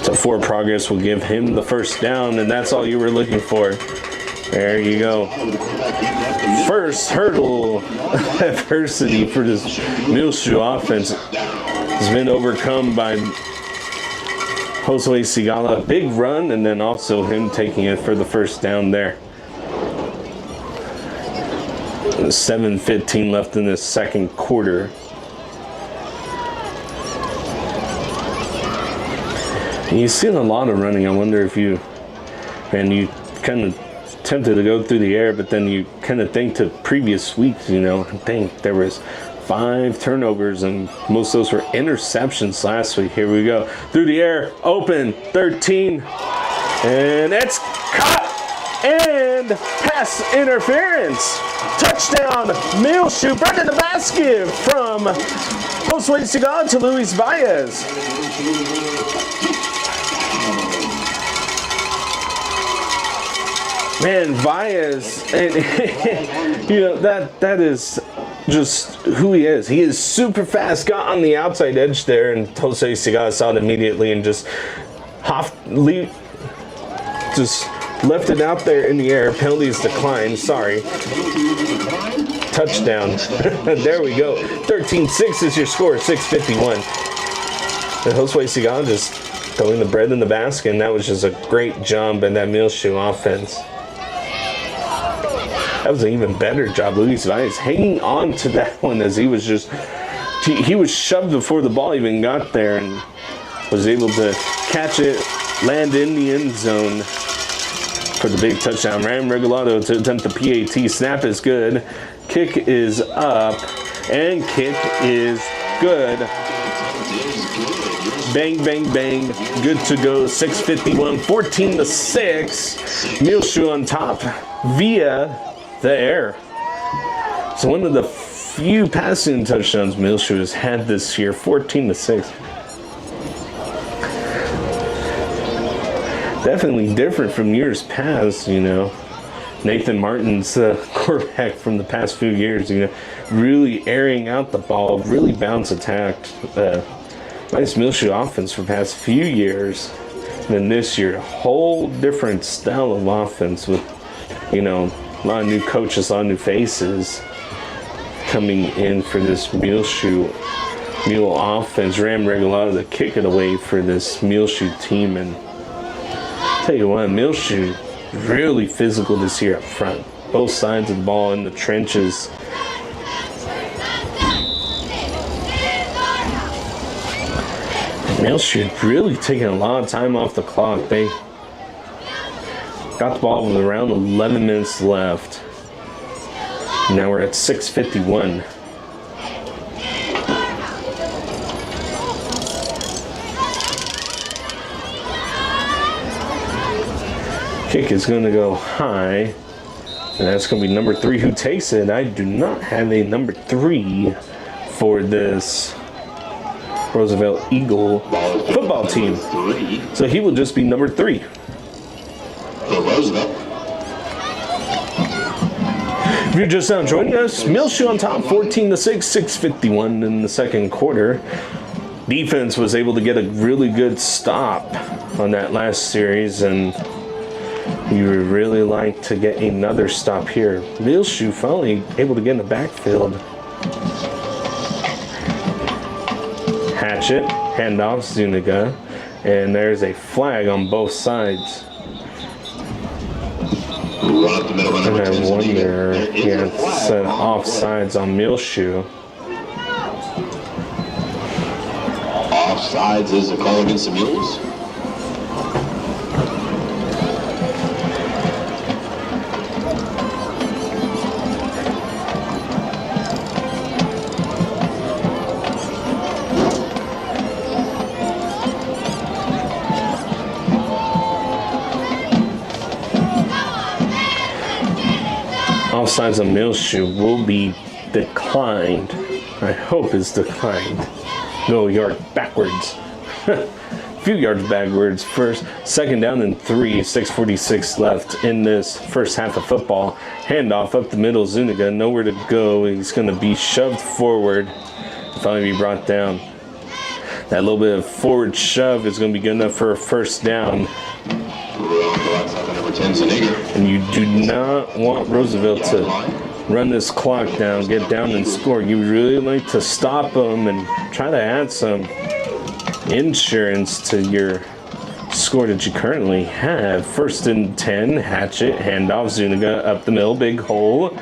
So forward progress will give him the first down, and that's all you were looking for. There you go. First hurdle adversity for this Muleshoe offense has been overcome by Josue Sigala. Big run, and then also him taking it for the first down there. 7:15 left in this second quarter. You've seen a lot of running. I wonder if you kind of tempted to go through the air, but then you kind of think to previous weeks, you know, I think there was 5 turnovers, and most of those were interceptions last week. Here we go. Through the air, open, 13, and it's caught, and pass interference. Touchdown, Muleshoe. Right in the basket from Josue Sigala to Luis Valles. Man, Valles, and you know that is just who he is. He is super fast. Got on the outside edge there, and Jose Segal saw it immediately and just left it out there in the air. Penalties declined. Sorry. Touchdown. There we go. 13-6 is your score. 6:51. And Jose Segal just throwing the bread in the basket, and that was just a great jump in that Muleshoe offense. That was an even better job. Luis Valles hanging on to that one as he was shoved before the ball even got there and was able to catch it, land in the end zone for the big touchdown. Ram Regalado to attempt the PAT. Snap is good. Kick is up, and kick is good. Bang, bang, bang. Good to go. 6:51, 14-6. Muleshoe on top via the air. So one of the few passing touchdowns Muleshoe has had this year. 14-6. Definitely different from years past, you know. Nathan Martin's quarterback from the past few years, you know, really airing out the ball, really bounce attacked. Nice Muleshoe offense for the past few years. And then this year, a whole different style of offense with, you know, a lot of new coaches, a lot of new faces coming in for this Muleshoe Mule offense. Ram Regalado to kick it away for this Muleshoe team. And tell you what, Muleshoe really physical this year up front. Both sides of the ball in the trenches. Muleshoe really taking a lot of time off the clock. They got the ball with around 11 minutes left. Now we're at 6:51. Kick is going to go high, and that's going to be number 3 who takes it. I do not have a number 3 for this Roosevelt Eagle football team, so he will just be number 3. Roosevelt. If you're just now joining us, Muleshoe on top, 14-6, 6:51 in the second quarter. Defense was able to get a really good stop on that last series, and you would really like to get another stop here. Muleshoe finally able to get in the backfield. Hatchet, handoff, Zuniga, and there's a flag on both sides. And I wonder, yeah, it's offsides on Muleshoe. Offsides is a call against the Mules. Offsides on Muleshoe will be declined. I hope it's declined. Go yard backwards. A few yards backwards. Second down and 3. 6:46 left in this first half of football. Handoff up the middle. Zuniga nowhere to go. He's going to be shoved forward. Finally be brought down. That little bit of forward shove is going to be good enough for a first down. And you do not want Roosevelt to run this clock down, get down and score. You really like to stop them and try to add some insurance to your score that you currently have. 1st and 10, Hatchet, handoff, Zuniga up the middle, big hole,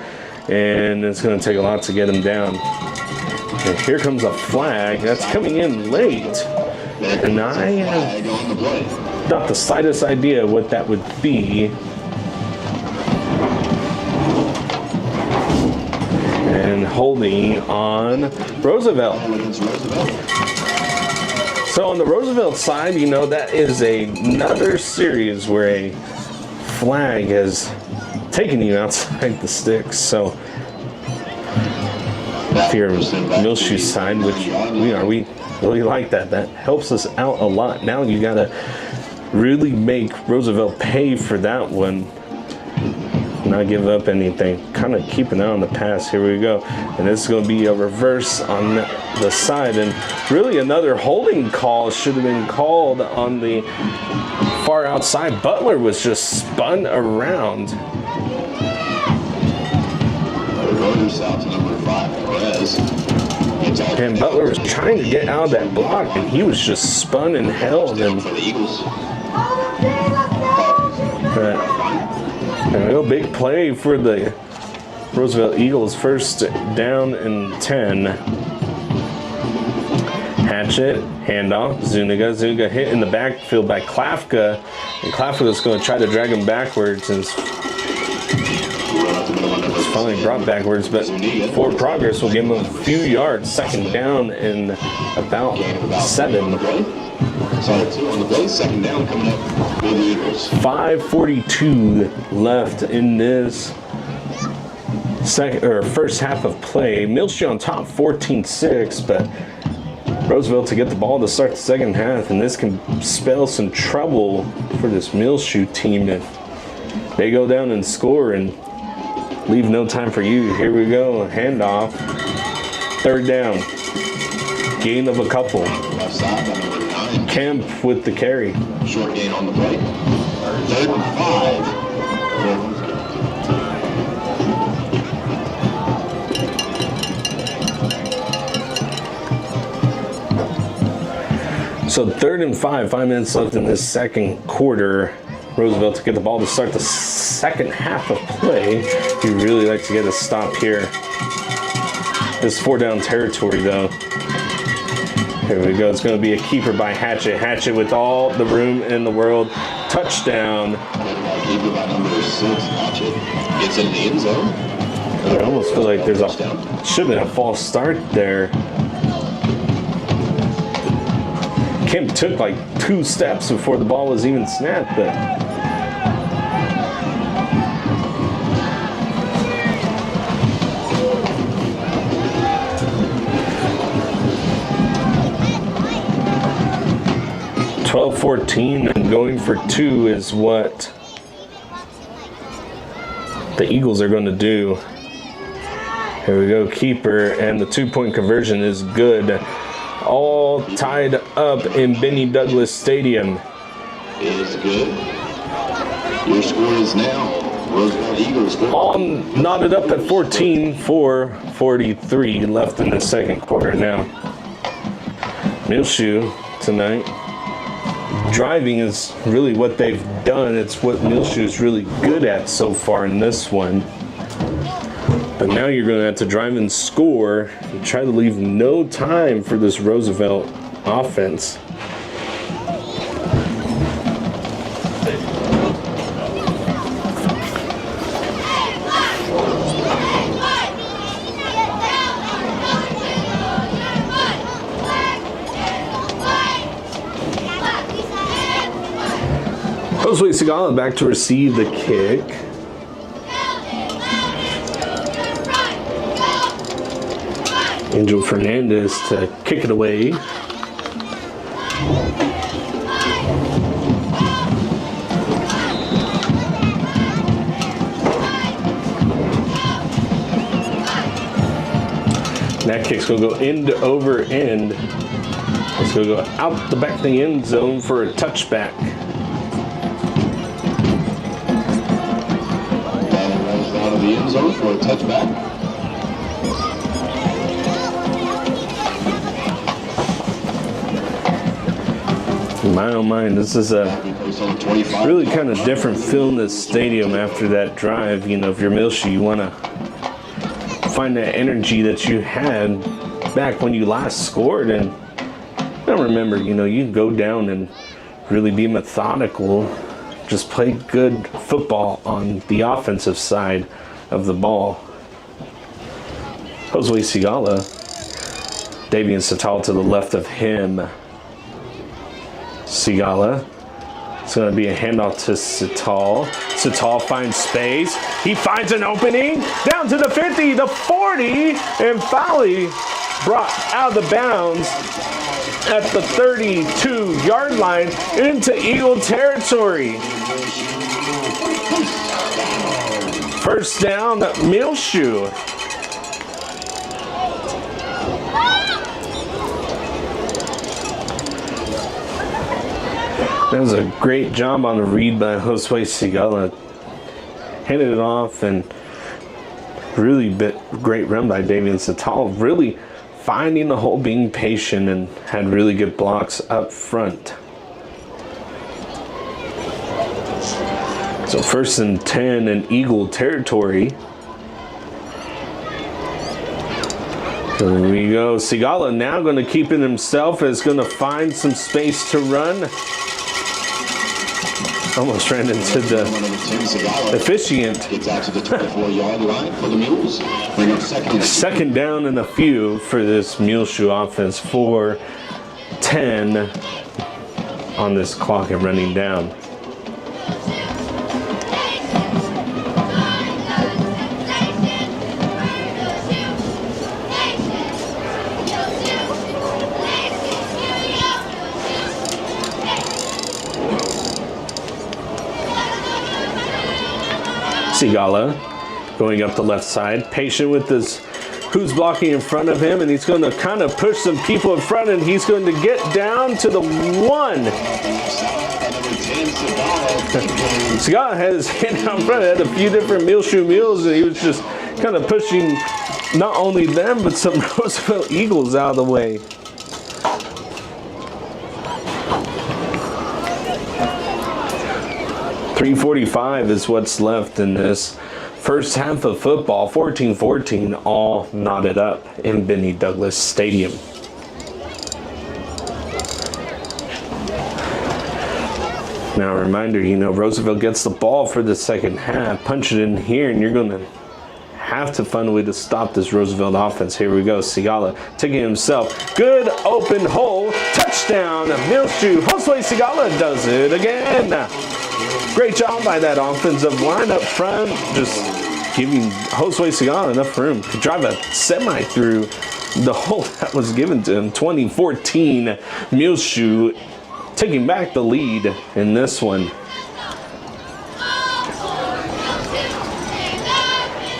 and it's going to take a lot to get him down. And here comes a flag that's coming in late, and I have not the slightest idea what that would be. And holding on Roosevelt. So on the Roosevelt side, you know, that is another series where a flag has taken you outside the sticks. So if you're Muleshoe side, which we really like that. That helps us out a lot. Now you gotta really make Roosevelt pay for that one. not give up anything. Kind of keep an eye on the pass. Here we go. And this is going to be a reverse on the side. And really another holding call should have been called on the far outside. Butler was just spun around. Runners out to number 5, Perez. And Butler was trying to get out of that block, and he was just spun and held. And For the Eagles. a real big play for the Roosevelt Eagles. First down and 10. Hatchet, handoff, Zuniga. Zuniga hit in the backfield by Klafka. And Klafka is going to try to drag him backwards. And it's finally brought backwards, but forward progress will give him a few yards. Second down and about 7. Sorry, 2 on the play. Second down coming up for the Eagles. 5:42 left in this first half of play. Muleshoe on top 14-6, but Roosevelt to get the ball to start the second half, and this can spell some trouble for this Muleshoe team if they go down and score and leave no time for you. Here we go, handoff, third down, gain of a couple. Left side by number 9. Kemp with the carry. Short gain on the play. 3rd and 5. So 3rd and 5 minutes left in this second quarter. Roosevelt to get the ball to start the second half of play. He really likes to get a stop here. This 4-down territory though. Here we go. It's going to be a keeper by Hatchet. Hatchet with all the room in the world. Touchdown. Keeper by number 6. Hatchet gets in the end zone. I almost feel like there's should have been a false start there. Kemp took like 2 steps before the ball was even snapped, but .14 and going for 2 is what the Eagles are going to do. Here we go, keeper, and the 2-point conversion is good. All tied up in Benny Douglas Stadium. Is good. Your score is now Roosevelt Eagles. All knotted up at 14-4-43 left in the second quarter now. Muleshoe tonight. Driving is really what they've done. It's what Muleshoe is really good at so far in this one. But now you're going to have to drive and score and try to leave no time for this Roosevelt offense. Josue Segala back to receive the kick. Angel Fernandez to kick it away. That kick's going to go end over end. It's going to go out the back of the end zone for a touchback. Out of the end zone for a touchback. My oh my, this is a really kind of different feel in this stadium after that drive. You know, if you're Muleshoe, you want to find that energy that you had back when you last scored. And I don't remember, you know, you go down and really be methodical, just play good football on the offensive side of the ball. Josue Segala, Davian Sital to the left of him. Segala. It's going to be a handoff to Sital. Sital finds space. He finds an opening. Down to the 50, the 40, and finally brought out of the bounds at the 32-yard line into Eagle territory. first down, Muleshoe. That was a great job on the read by Josue Sigala. Handed it off, and really great run by Davian Satal. Really finding the hole, being patient, and had really good blocks up front. So 1st and 10 in Eagle territory. Here we go. Sigala now going to keep it himself. Is going to find some space to run. Almost ran into the officiant. Gets out to the 24-yard line for the Mules. Bring up Second down and a few for this Muleshoe offense. 4:10 on this clock and running down. Sigala going up the left side, patient with this who's blocking in front of him, and he's going to kind of push some people in front, and he's going to get down to the 1. Sigala had his hand out front, had a few different Muleshoe Mules, and he was just kind of pushing not only them, but some Roosevelt Eagles out of the way. .345 is what's left in this first half of football. 14-14, all knotted up in Benny Douglas Stadium. Now a reminder, Roosevelt gets the ball for the second half. Punch it in here, and you're going to have to find a way to stop this Roosevelt offense. Here we go. Sigala taking himself. Good open hole. Touchdown. Muleshoe. Josue Sigala does it again. Great job by that offensive line up front. Just giving Josue Sigala enough room to drive a semi through the hole that was given to him. 2014, Muleshoe taking back the lead in this one.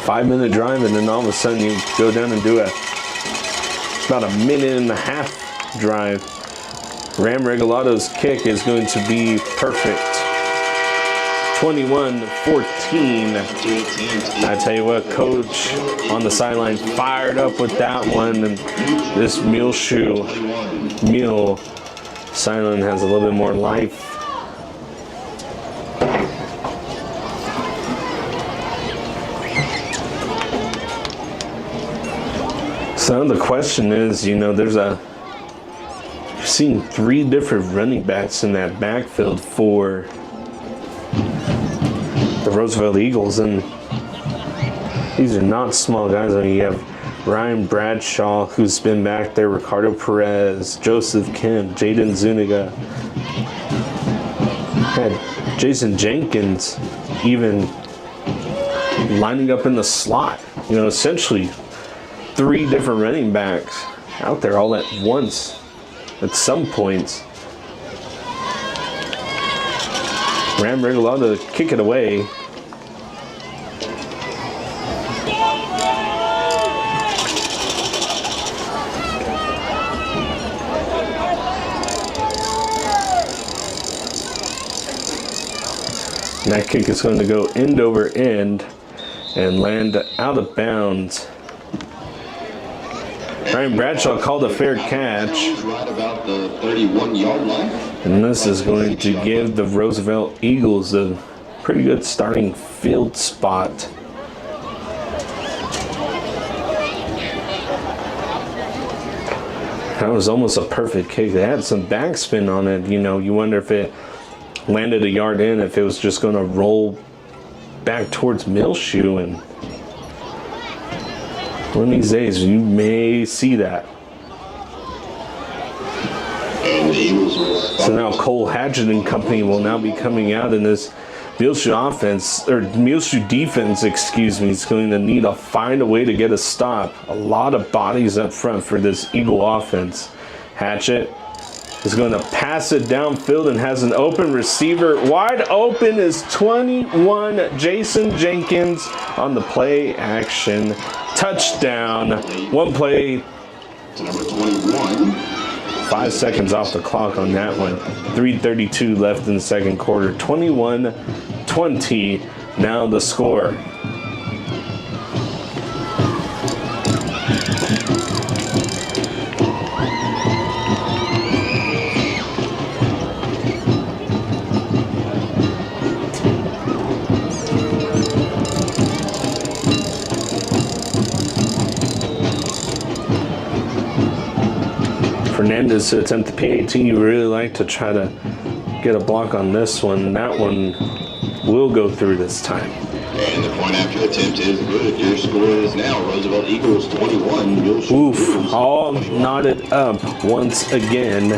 5-minute drive, and then all of a sudden you go down and do about a minute and a half drive. Ram Regalado's kick is going to be perfect. 21-14. I tell you what, coach on the sideline fired up with that one, and this Muleshoe Mule sideline has a little bit more life. So the question is, you've seen 3 different running backs in that backfield for the Roosevelt Eagles, and these are not small guys. I mean, you have Ryan Bradshaw, who's been back there, Ricardo Perez, Joseph Kemp, Jaden Zuniga, had Jason Jenkins even lining up in the slot. Essentially 3 different running backs out there all at once at some points. Ram Regalado to kick it away. And that kick is going to go end over end and land out of bounds. Ryan Bradshaw called a fair catch. Right about the 31-yard line. And this is going to give the Roosevelt Eagles a pretty good starting field spot. That was almost a perfect kick. They had some backspin on it. You wonder if it landed a yard in, if it was just going to roll back towards Muleshoe, and one of these days you may see that. So now Cole Hatchett and company will now be coming out in this Muleshoe defense, is going to need to find a way to get a stop. A lot of bodies up front for this Eagle offense. Hatchett is going to pass it downfield and has an open receiver. Wide open is 21, Jason Jenkins on the play action. Touchdown. One play. To number 21. 5 seconds off the clock on that one. 3:32 left in the second quarter. 21-20 now the score. Fernandez to attempt the PAT. You really like to try to get a block on this one. That one will go through this time. And the point after attempt is good. Your score is now Roosevelt Eagles 21. Muleshoe Oof, Mules. all knotted up once again.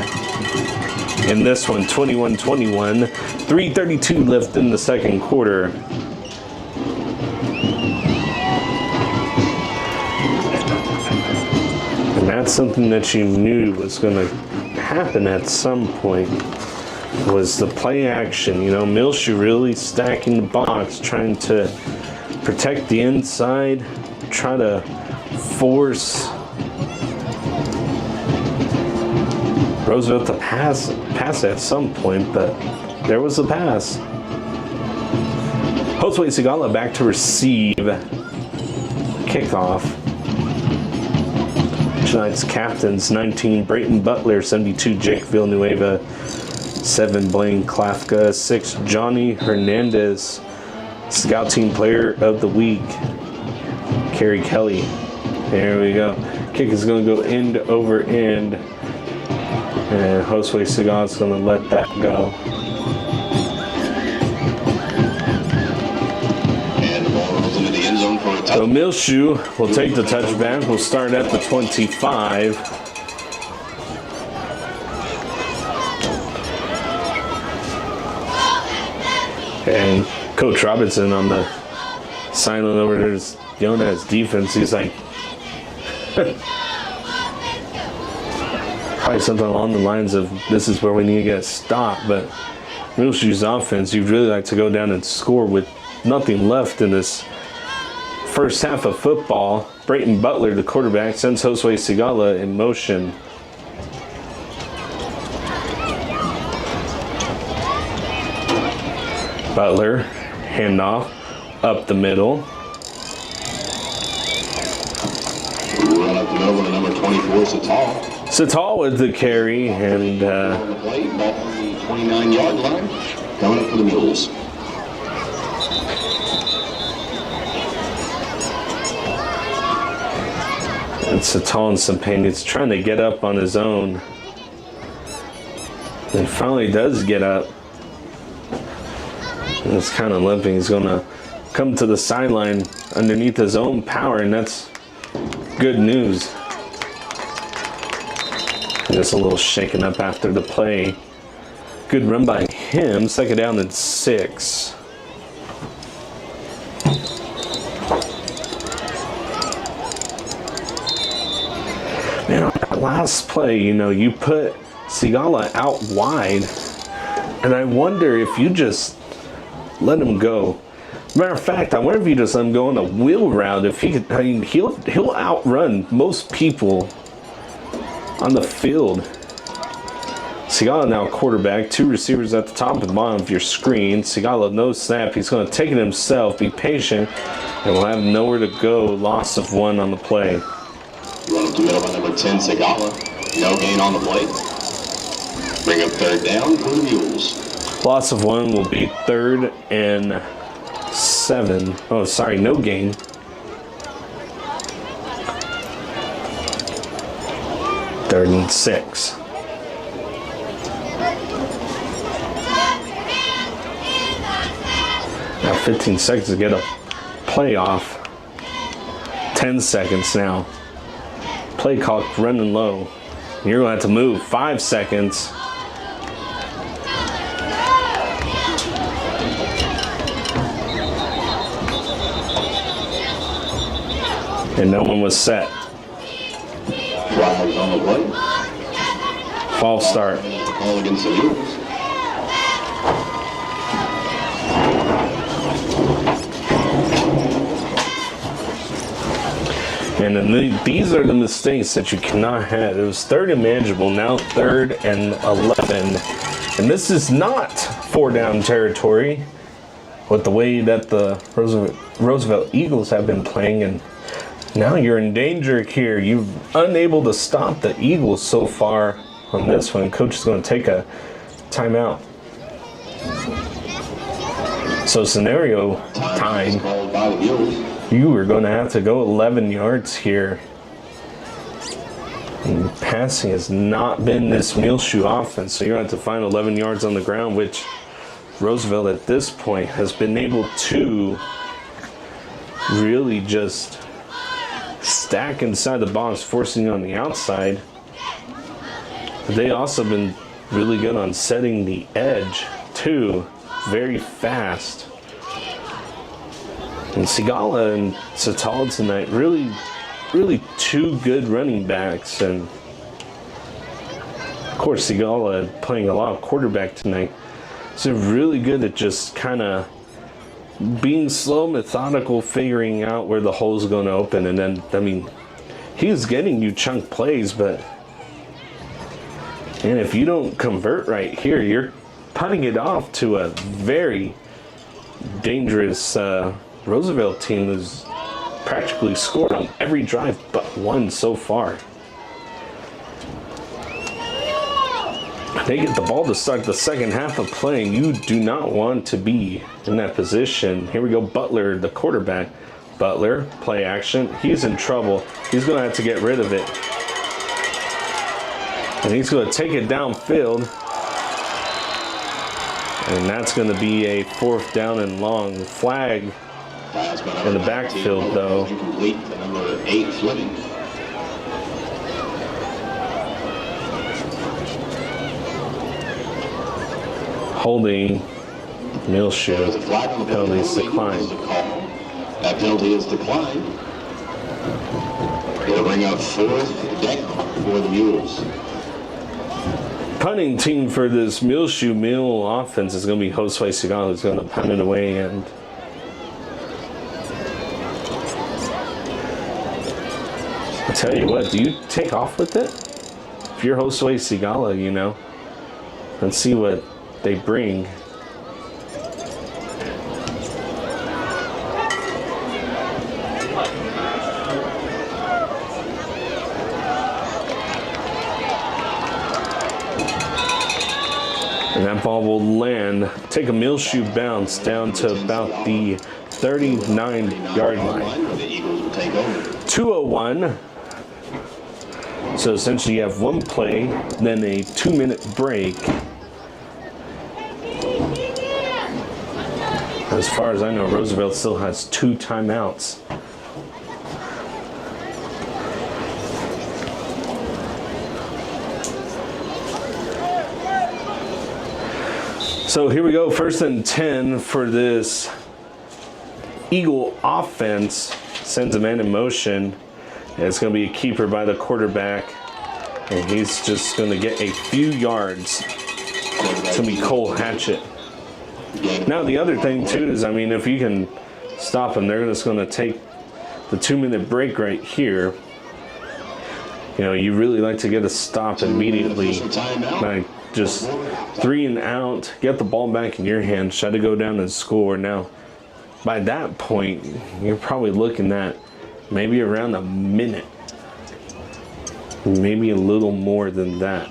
In this one, 21-21. 3:32 left in the second quarter. And that's something that you knew was going to happen at some point, was the play action. You know, Muleshoe really stacking the box, trying to protect the inside, try to force Roosevelt to pass at some point, but there was the pass. Josue Sigala back to receive. Kickoff. Tonight's captains: 19 Brayton Butler, 72 Jake Villanueva, 7 Blaine Klafka, 6 Johnny Hernandez. Scout Team Player of the Week, Kerry Kelly. There we go. Kick is going to go end over end, and Josue Sigala is going to let that go. So Muleshoe will take the touchback. We'll start at the 25. And Coach Robinson on the sideline over there is yelling at his defense. He's like, probably something along the lines of, this is where we need to get stopped. But Muleshoe's offense, you'd really like to go down and score with nothing left in this first half of football. Brayton Butler, the quarterback, sends Josue Sigala in motion. Butler, handoff, up the middle. Run up the middle to number 24, Sital. Sital with the carry, and On the plate, back on the 29-yard line. Coming up for the Mules. and Sital and Sampan's trying to get up on his own. And finally does get up. And it's kind of limping. He's going to come to the sideline underneath his own power, and that's good news. Just a little shaken up after the play. Good run by him. Second down and 6. Man, on that last play, you know, you put Sigala out wide, and I wonder if you just let him go. Matter of fact, I wonder if you just let him go on a wheel route. If he could, I mean, he'll outrun most people on the field. Sigala now quarterback, 2 receivers at the top and bottom of your screen. Sigala no snap. He's going to take it himself. Be patient, and we'll have nowhere to go. Loss of 1 on the play. Run up the middle by number 10, Sigala. No gain on the play. Bring up third down for the Mules. Loss of 1 will be 3rd and 7. Oh, sorry, no gain. Third and 6. Now 15 seconds to get a playoff. 10 seconds now. Play clock running low. You're going to have to move. 5 seconds. And no one was set. Flags on the play. False start. Call against the Mules. And then these are the mistakes that you cannot have. It was 3rd and manageable, now 3rd and 11. And this is not 4-down territory with the way that the Roosevelt Eagles have been playing. And now you're in danger here. You're unable to stop the Eagles so far on this one. Coach is going to take a timeout. So scenario time. Called by the Mules. You are going to have to go 11 yards here. And passing has not been this Muleshoe offense, so you're going to have to find 11 yards on the ground, which Roosevelt at this point has been able to really just stack inside the box, forcing on the outside. But they also been really good on setting the edge too, very fast. And Sigala and Satal tonight, really two good running backs. And of course, Sigala playing a lot of quarterback tonight. So really good at just kind of being slow, methodical, figuring out where the hole's going to open. And then, I mean, he's getting you chunk plays, but and if you don't convert right here, you're putting it off to a very dangerous Roosevelt team has practically scored on every drive but one so far. They get the ball to start the second half of playing. You do not want to be in that position. Here we go, Butler, the quarterback. Butler, play action. He's in trouble. He's going to have to get rid of it. And he's going to take it downfield. And that's going to be a 4th down and long. Flag in the backfield, though. Incomplete to number 8, Fleming. Holding Muleshoe. There's a flag on the play. Penalties declined. That penalty is declined. It'll bring up 4th down for the Mules. Punting team for this Muleshoe Mule offense is going to be Josue Sigala, who's going to punt it away. And I tell you what, do you take off with it? If you're Josue Sigala, you know, and see what they bring. And that ball will land, take a Muleshoe bounce down to about the 39-yard line. 2:01. So essentially you have one play, then a 2-minute break. As far as I know, Roosevelt still has 2 timeouts. So here we go, 1st and 10 for this Eagle offense. Sends a man in motion. And it's going to be a keeper by the quarterback. And he's just going to get a few yards. It's going to be Cole Hatchett. Now the other thing too is, I mean, if you can stop them, they're just going to take the 2-minute break right here. You know, you really like to get a stop immediately. Like just 3 and out, get the ball back in your hands, try to go down and score. Now, by that point, you're probably looking at maybe around a minute, maybe a little more than that.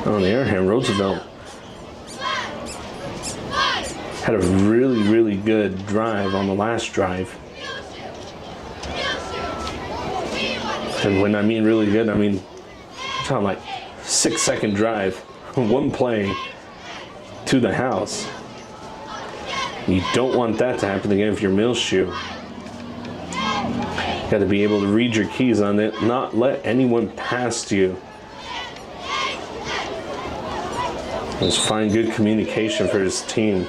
On the other hand, Roosevelt had a really good drive on the last drive. And when I mean really good, I mean I'm talking like 6-second drive, one play to the house. You don't want that to happen again if you're Muleshoe. Got to be able to read your keys on it, not let anyone past you. Just find good communication for his team.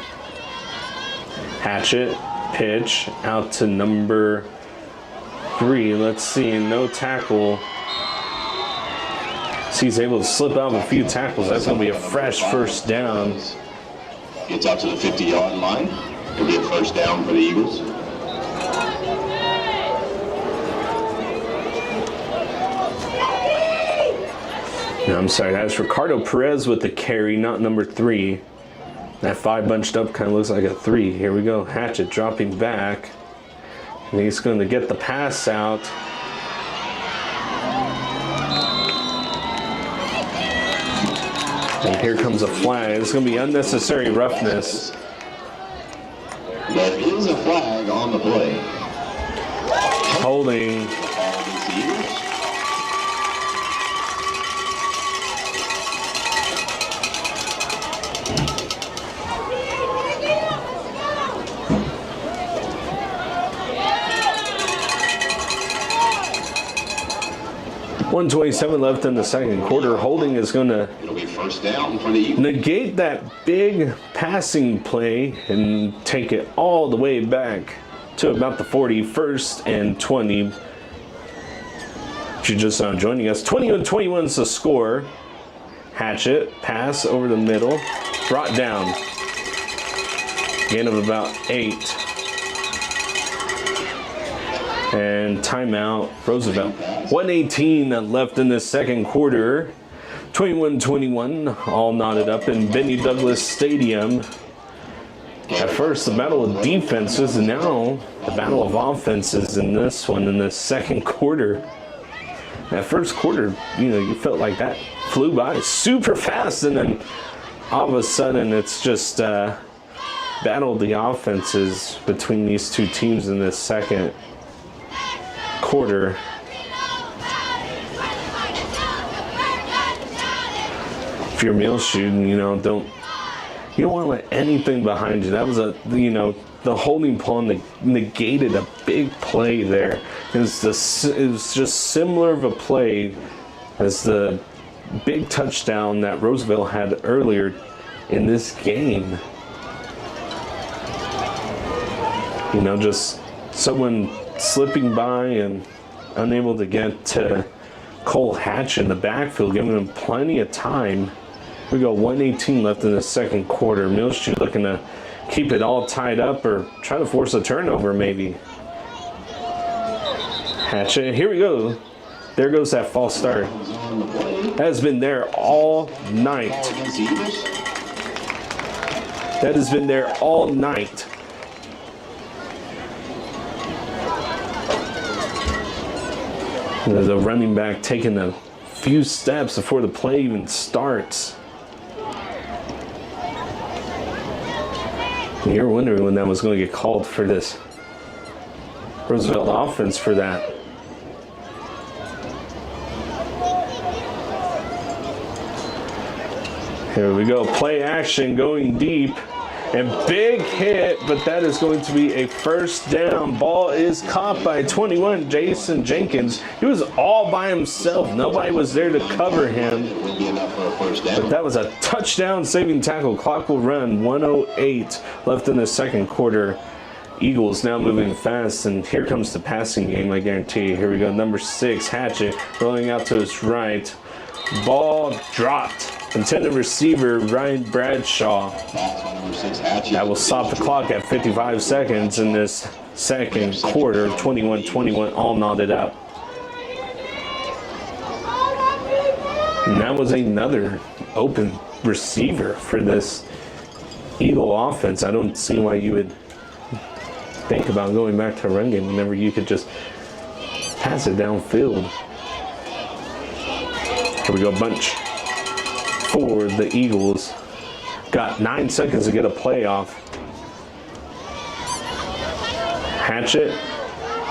Hatchet, pitch, out to number 3. Let's see, no tackle. So he's able to slip out of a few tackles. That's going to be a fresh first down. Gets out to the 50-yard line. It'll be a first down for the Eagles. No, I'm sorry, that was Ricardo Perez with the carry, not number 3. That 5 bunched up kind of looks like a 3. Here we go, Hatchet dropping back. And he's going to get the pass out. And here comes a flag. It's going to be unnecessary roughness. There is a flag on the play. Holding. .127 left in the second quarter. Holding is going to First down for the Eagles. negate that big passing play and take it all the way back to about the 41st and 20. If you're just now joining us, 21-21 is the score. Hatchet, pass over the middle, brought down. Gain of about 8. And timeout, Roosevelt. 1:18 left in the second quarter. 21-21, all knotted up in Benny Douglas Stadium. At first, the battle of defenses, and now the battle of offenses in this one in the second quarter. That first quarter, you felt like that flew by super fast, and then all of a sudden it's just battle of the offenses between these two teams in this second quarter. If you're Muleshoe, you don't want to let anything behind you. That was the holding play negated a big play there. It was just similar of a play as the big touchdown that Roosevelt had earlier in this game. Just someone slipping by and unable to get to Cole Hatch in the backfield, giving him plenty of time. We go 1:18 left in the second quarter. Muleshoe looking to keep it all tied up or try to force a turnover maybe. Hatchet, here we go. There goes that false start. That has been there all night. That has been there all night. The running back taking a few steps before the play even starts. You're wondering when that was going to get called for this Roosevelt offense for that. Here we go, play action going deep. And big hit, but that is going to be a first down. Ball is caught by 21, Jason Jenkins. He was all by himself. Nobody was there to cover him. But that was a touchdown saving tackle. Clock will run, 1:08 left in the second quarter. Eagles now moving fast, and here comes the passing game, I guarantee you. Here we go, number 6, Hatchet, rolling out to his right. Ball dropped. Intended receiver, Ryan Bradshaw. That will stop the clock at 55 seconds in this second quarter. 21-21, all knotted up. And that was another open receiver for this Eagle offense. I don't see why you would think about going back to a run game whenever you could just pass it downfield. Here we go, bunch for the Eagles. Got 9 seconds to get a play off. Hatchet,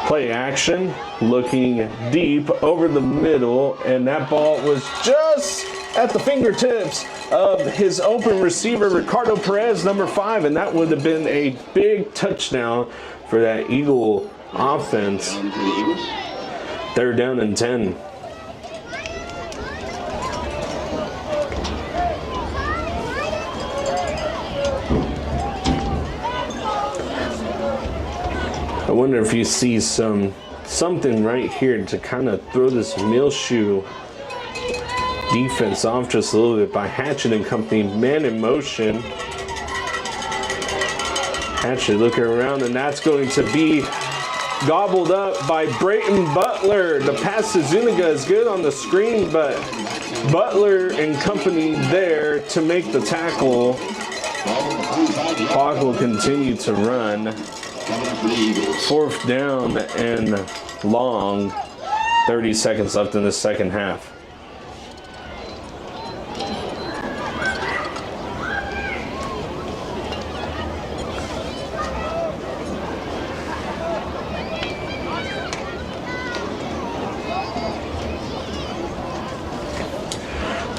play action, looking deep over the middle, and that ball was just at the fingertips of his open receiver, Ricardo Perez, number 5, and that would have been a big touchdown for that Eagle offense. 3rd down and 10. I wonder if you see some something right here to kind of throw this Muleshoe defense off just a little bit by Hatchet and company. Man in motion. Hatchet looking around, and that's going to be gobbled up by Brayton Butler. The pass to Zuniga is good on the screen, but Butler and company there to make the tackle. Clock will continue to run. 4th down and long. 30 seconds left in the second half.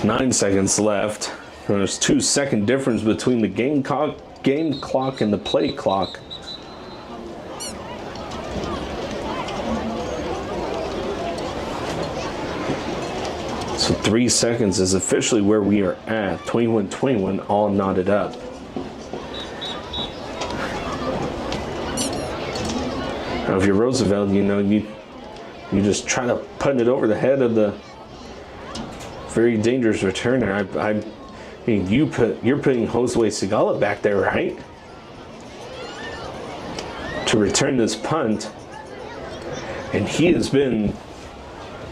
Nine seconds left. There's 2-second difference between the game clock and the play clock. So 3 seconds is officially where we are at. 21-21, all knotted up. Now if you're Roosevelt, you know, you just try to put it over the head of the very dangerous returner. I mean, you're putting Josue Sigala back there, right? To return this punt. And he has been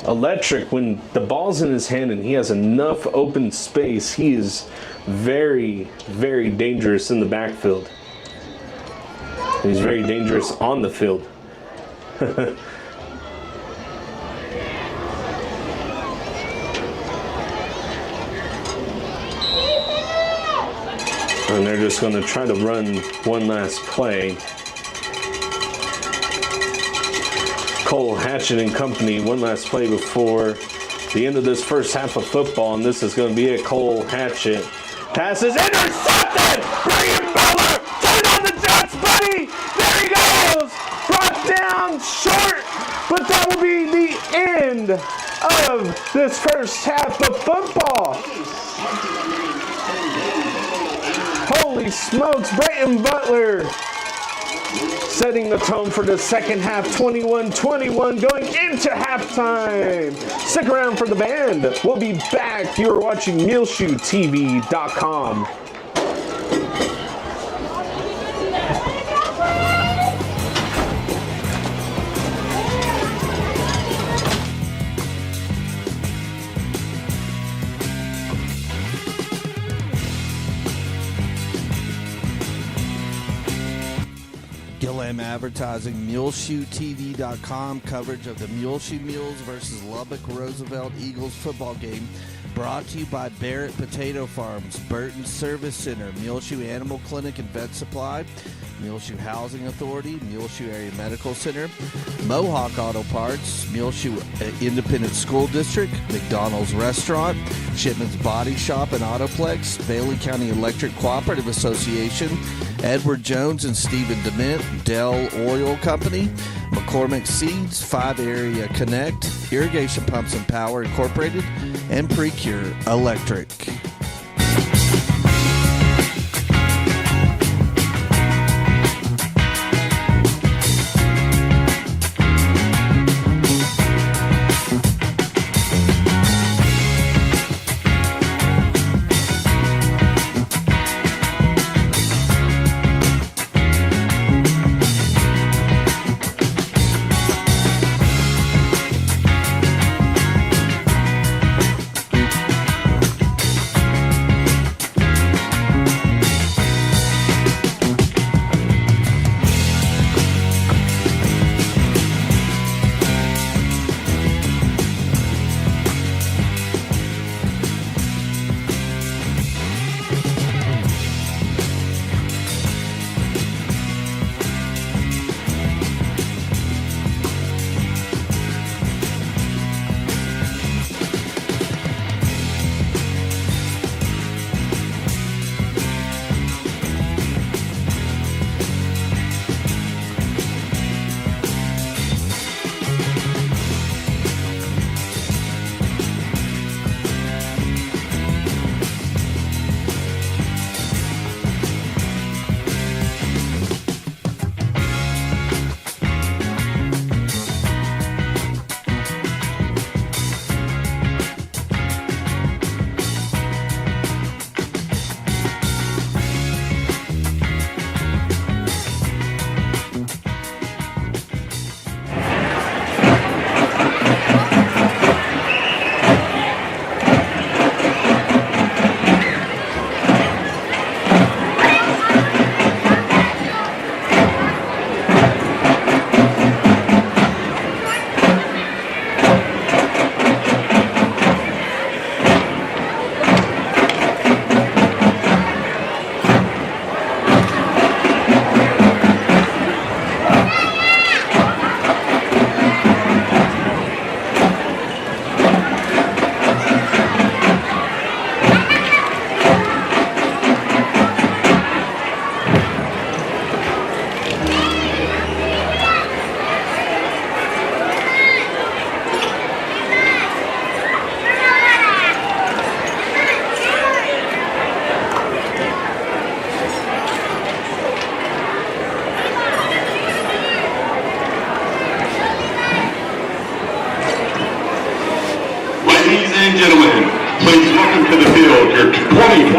electric when the ball's in his hand and he has enough open space. He is very, very dangerous in the backfield. He's very dangerous on the field. And they're just going to try to run one last play. Cole Hatchet and company, one last play before the end of this first half of football, and this is going to be it. Cole Hatchet. Pass is intercepted! Bring it, Butler! Turn on the jets, buddy! There he goes! Brought down short, but that will be the end of this first half of football. Holy smokes, Brayton Butler setting the tone for the second half, 21-21 going into halftime. Stick around for the band. We'll be back. You're watching MuleshoeTV.com. Gillam Advertising, MuleshoeTV.com coverage of the Muleshoe Mules versus Lubbock Roosevelt Eagles football game. Brought to you by Barrett Potato Farms, Burton Service Center, Muleshoe Animal Clinic and Vet Supply, Muleshoe Housing Authority, Muleshoe Area Medical Center, Mohawk Auto Parts, Muleshoe Independent School District, McDonald's Restaurant, Shipman's Body Shop and Autoplex, Bailey County Electric Cooperative Association, Edward Jones and Stephen Dement, Dell Oil Company, McCormick Seeds, 5 Area Connect, Irrigation Pumps and Power Incorporated, and Precure Electric.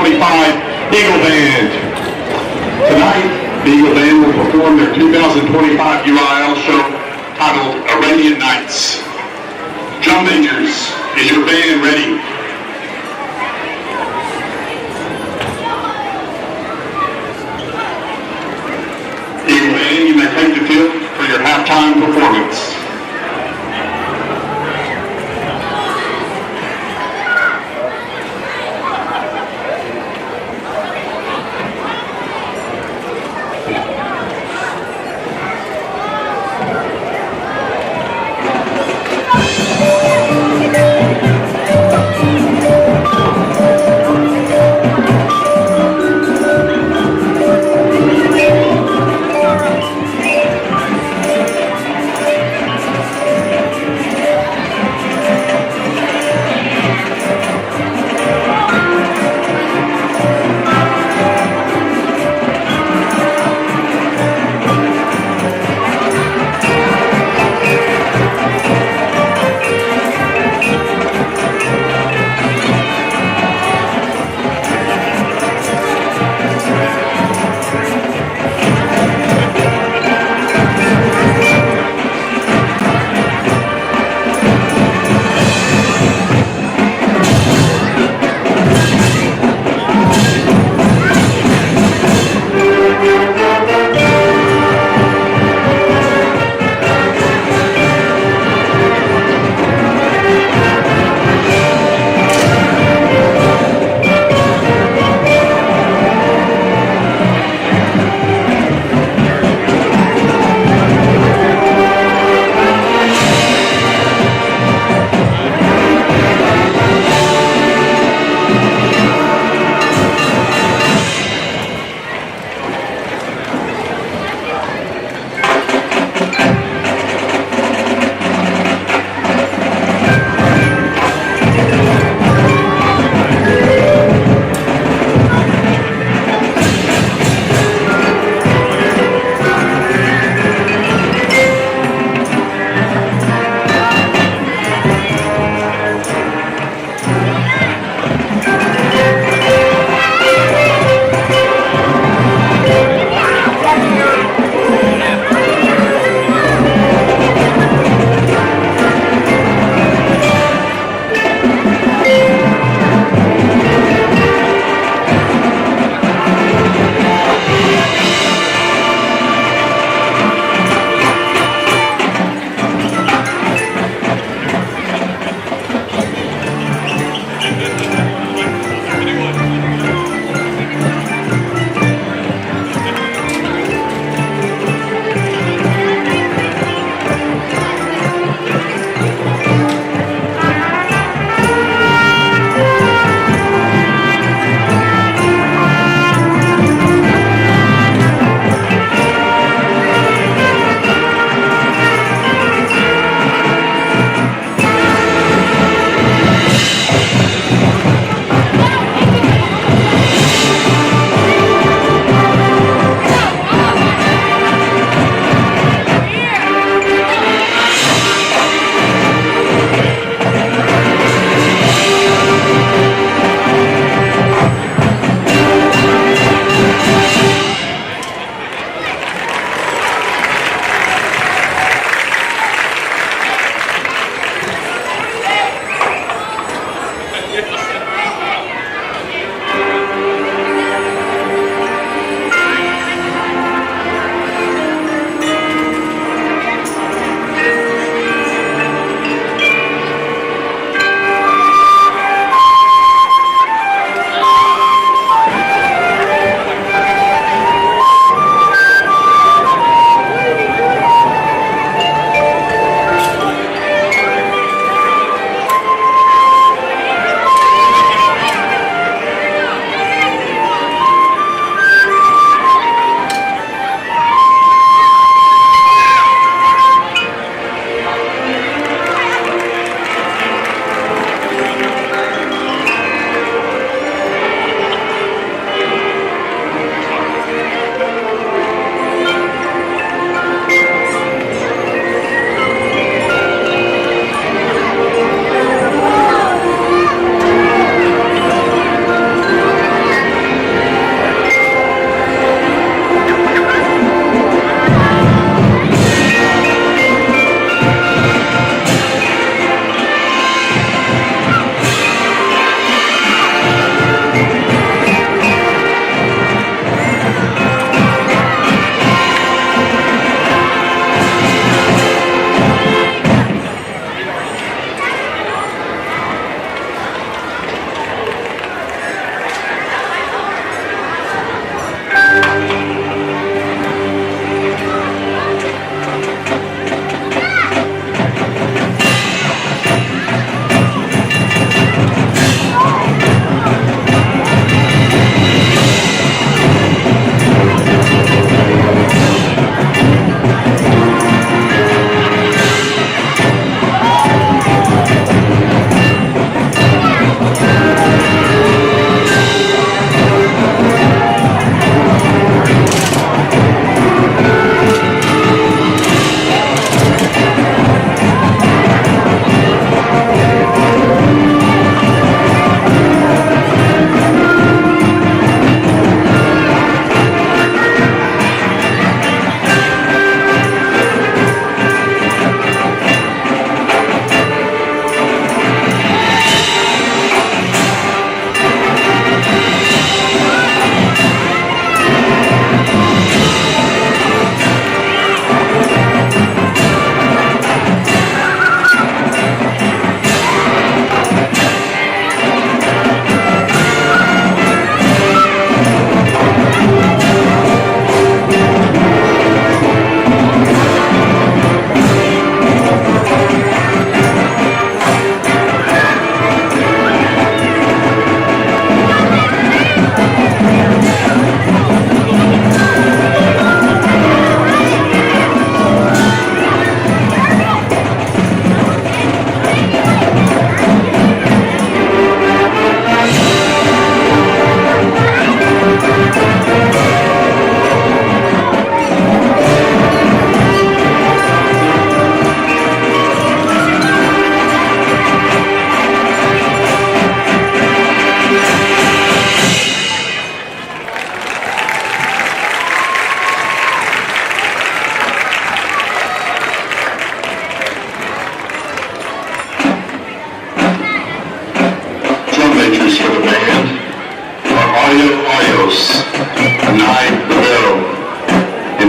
Eagle Band. Tonight, the Eagle Band will perform their 2025 UIL show titled Arabian Nights. Drum majors, is your band ready? Eagle Band, you may take the field for your halftime performance.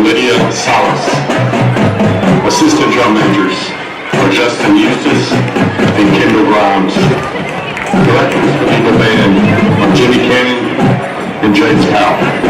Lydia Salas. Assistant drum majors are Justin Eustace and Kendall Grimes. Directors of the Eagle Band are Jimmy Cannon and James Powell.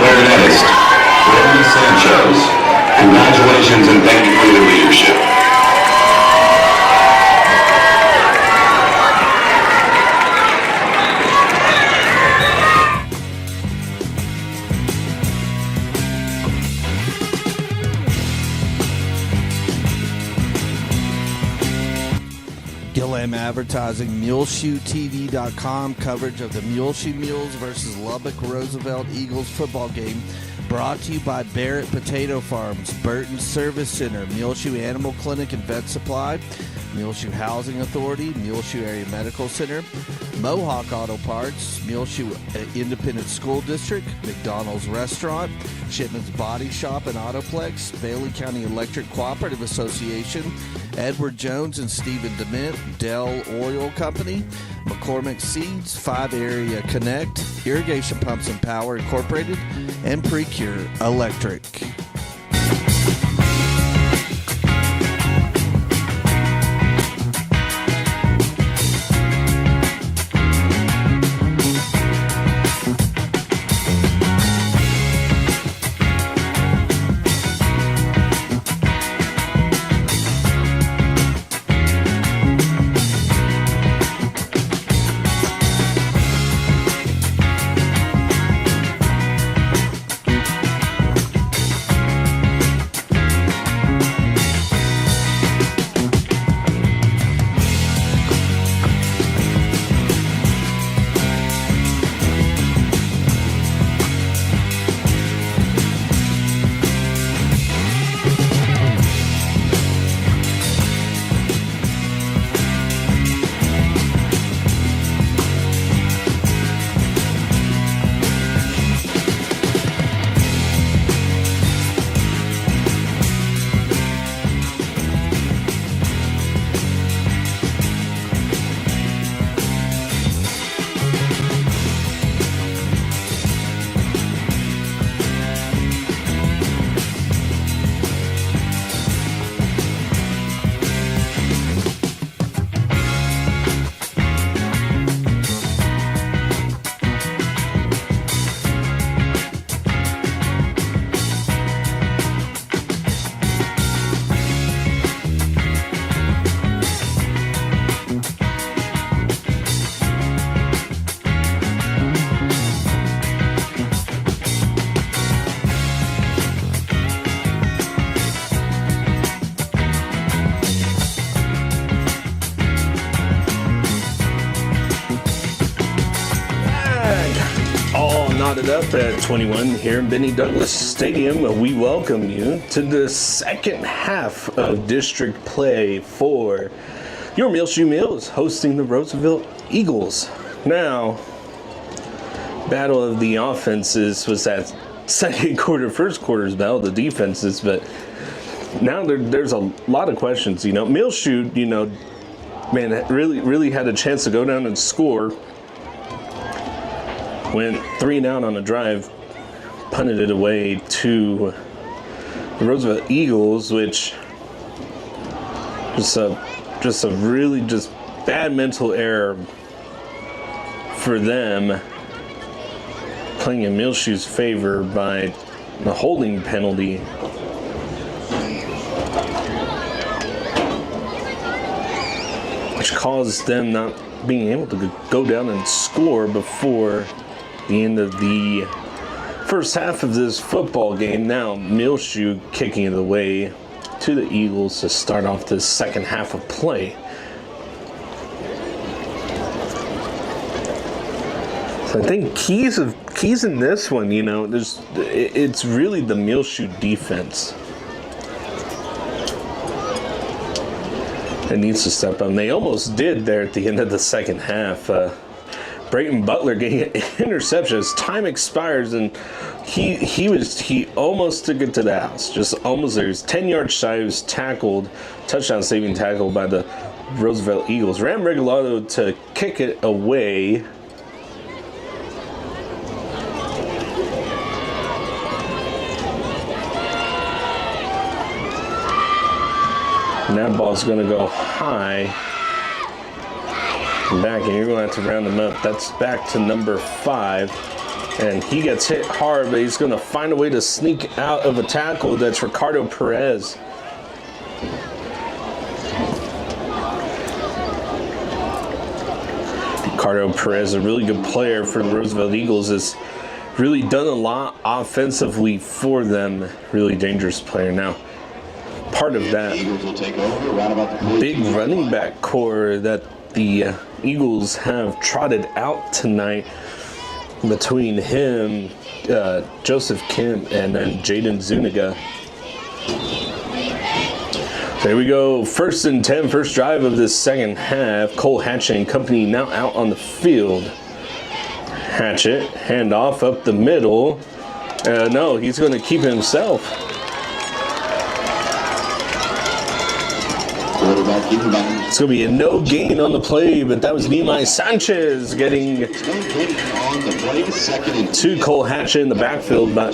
clarinetist, Randy Sanchez. Congratulations and thank you for your leadership. Gillam Advertising, MuleshoeTV.com coverage of the Muleshoe Mules versus Lubbock Roosevelt Eagles football game. Brought to you by Barrett Potato Farms, Burton Service Center, Muleshoe Animal Clinic and Vet Supply, Muleshoe Housing Authority, Muleshoe Area Medical Center, Mohawk Auto Parts, Muleshoe Independent School District, McDonald's Restaurant, Shipman's Body Shop and Autoplex, Bailey County Electric Cooperative Association, Edward Jones and Stephen Dement, Dell Oil Company, McCormick Seeds, 5 Area Connect, Irrigation Pumps and Power Incorporated, and Precure Electric. Knotted up at 21 here in Benny Douglas Stadium. We welcome you to the second half of district play for your Muleshoe Mules hosting the Roosevelt Eagles. Now, battle of the offenses was that second quarter, first quarter's battle of the defenses, but now there's a lot of questions. You know, Muleshoe, man, really had a chance to go down and score. Went 3 down on a drive, punted it away to the Roosevelt Eagles, which just a really bad mental error for them, playing in Muleshoe's favor by the holding penalty. Which caused them not being able to go down and score before the end of the first half of this football game. Now Muleshoe kicking it away to the Eagles to start off this second half of play. So I think keys in this one, it's really the Muleshoe defense that needs to step up. And they almost did there at the end of the second half. Brayton Butler getting an interception as time expires, and he almost took it to the house, just almost there. He was 10 yards shy. He was tackled, touchdown saving tackle by the Roosevelt Eagles. Ram Regalado to kick it away. And that ball's going to go high. Back, and you're going to have to round them up. That's back to number 5. And he gets hit hard, but he's going to find a way to sneak out of a tackle. That's Ricardo Perez. Ricardo Perez, a really good player for the Roosevelt Eagles, has really done a lot offensively for them. Really dangerous player. Now, part of that big running back core that the Eagles have trotted out tonight between him, Joseph Kemp, and then Jaden Zuniga. There we go. 1st and 10, first drive of this second half. Cole Hatchett and company now out on the field. Hatchett, handoff up the middle. No, he's going to keep it himself. It's going to be a no gain on the play, but that was Nehemiah Sanchez getting to Cole Hatchett in the backfield, but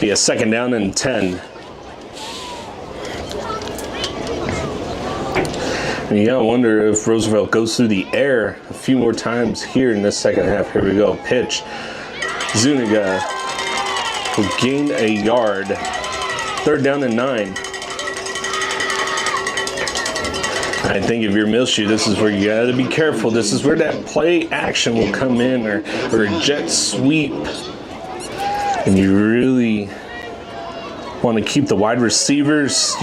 be a 2nd down and 10. And you gotta wonder if Roosevelt goes through the air a few more times here in this second half. Here we go. Pitch. Zuniga will gain a yard. 3rd down and 9. I think if you're Muleshoe, this is where you gotta be careful. This is where that play action will come in, or a jet sweep. And you really want to keep the wide receivers,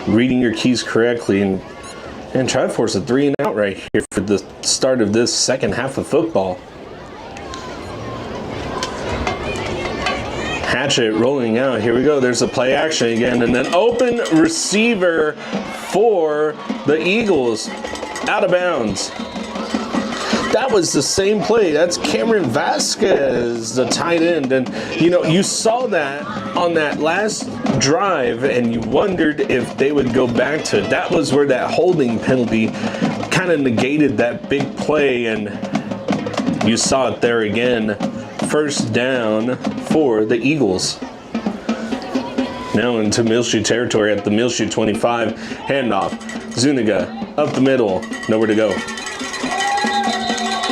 reading your keys correctly, and try to force a 3 and out right here for the start of this second half of football. Hatchett rolling out. Here we go. There's a play action again, and then open receiver for the Eagles, out of bounds. That was the same play. That's Cameron Vasquez, the tight end. And, you saw that on that last drive, and you wondered if they would go back to it. That was where that holding penalty kind of negated that big play, and you saw it there again. 1st down for the Eagles. Now into Muleshoe territory at the Muleshoe 25. Handoff. Zuniga up the middle. Nowhere to go.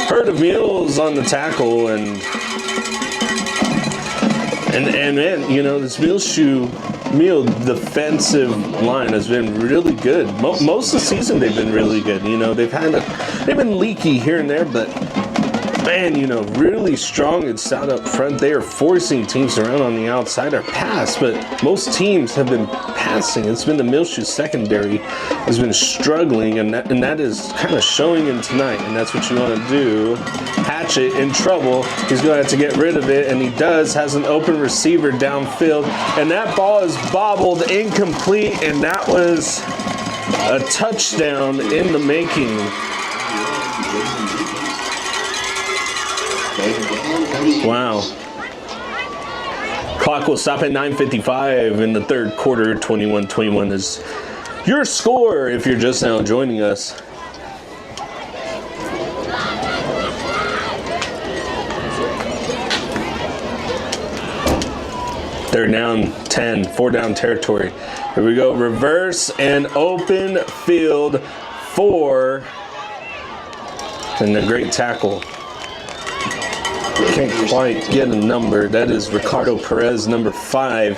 Herd of Mules on the tackle, and man, this Muleshoe Mule defensive line has been really good. Most of the season they've been really good. They've been leaky here and there, but man, really strong and stout up front. They are forcing teams around on the outside or pass, but most teams have been passing. It's been the Muleshoe secondary has been struggling, and that is kind of showing in tonight, and that's what you want to do. Hatchett in trouble. He's going to have to get rid of it, and he does. Has an open receiver downfield, and that ball is bobbled, incomplete, and that was a touchdown in the making. Wow. Clock will stop at 9:55 in the 3rd quarter. 21-21 is your score if you're just now joining us. Third down, 10, 4-down territory. Here we go. Reverse and open field for, and a great tackle. Can't quite get a number. That is Ricardo Perez, number 5.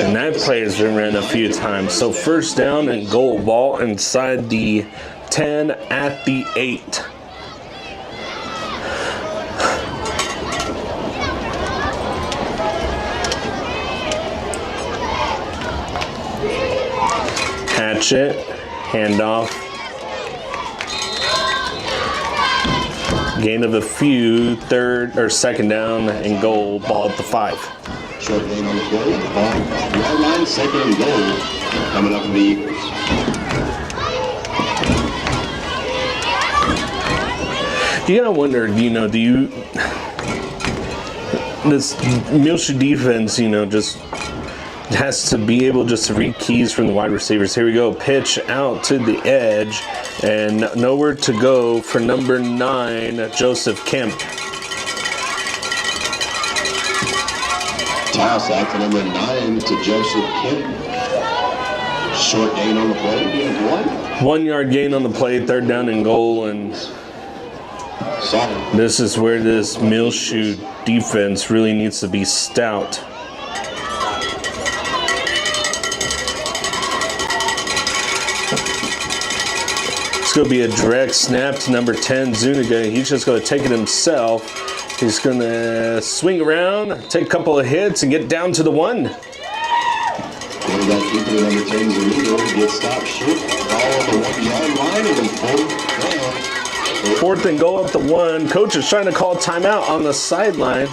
And that play has been ran a few times. So 1st down and goal, ball inside the 10 at the 8. Hatchett, handoff. Gain of a few, 2nd down and goal, ball at the 5. Short gain on the play, ball, yard line, 2nd and goal, coming up in the Eagles. You gotta wonder, this Muleshoe defense, just has to be able just to read keys from the wide receivers. Here we go. Pitch out to the edge, and nowhere to go for number 9, Joseph Kemp. Toss out to number 9 to Joseph Kemp. Short gain on the play. 1 yard gain on the play, 3rd down and goal, and This is where this Muleshoe defense really needs to be stout. It's going to be a direct snap to number 10, Zuniga. He's just going to take it himself. He's going to swing around, take a couple of hits, and get down to the 1. Number 10, Zuniga gets stopped short. Ball on the 1-yard line and then 4th and goal up the 1. Coach is trying to call timeout on the sideline.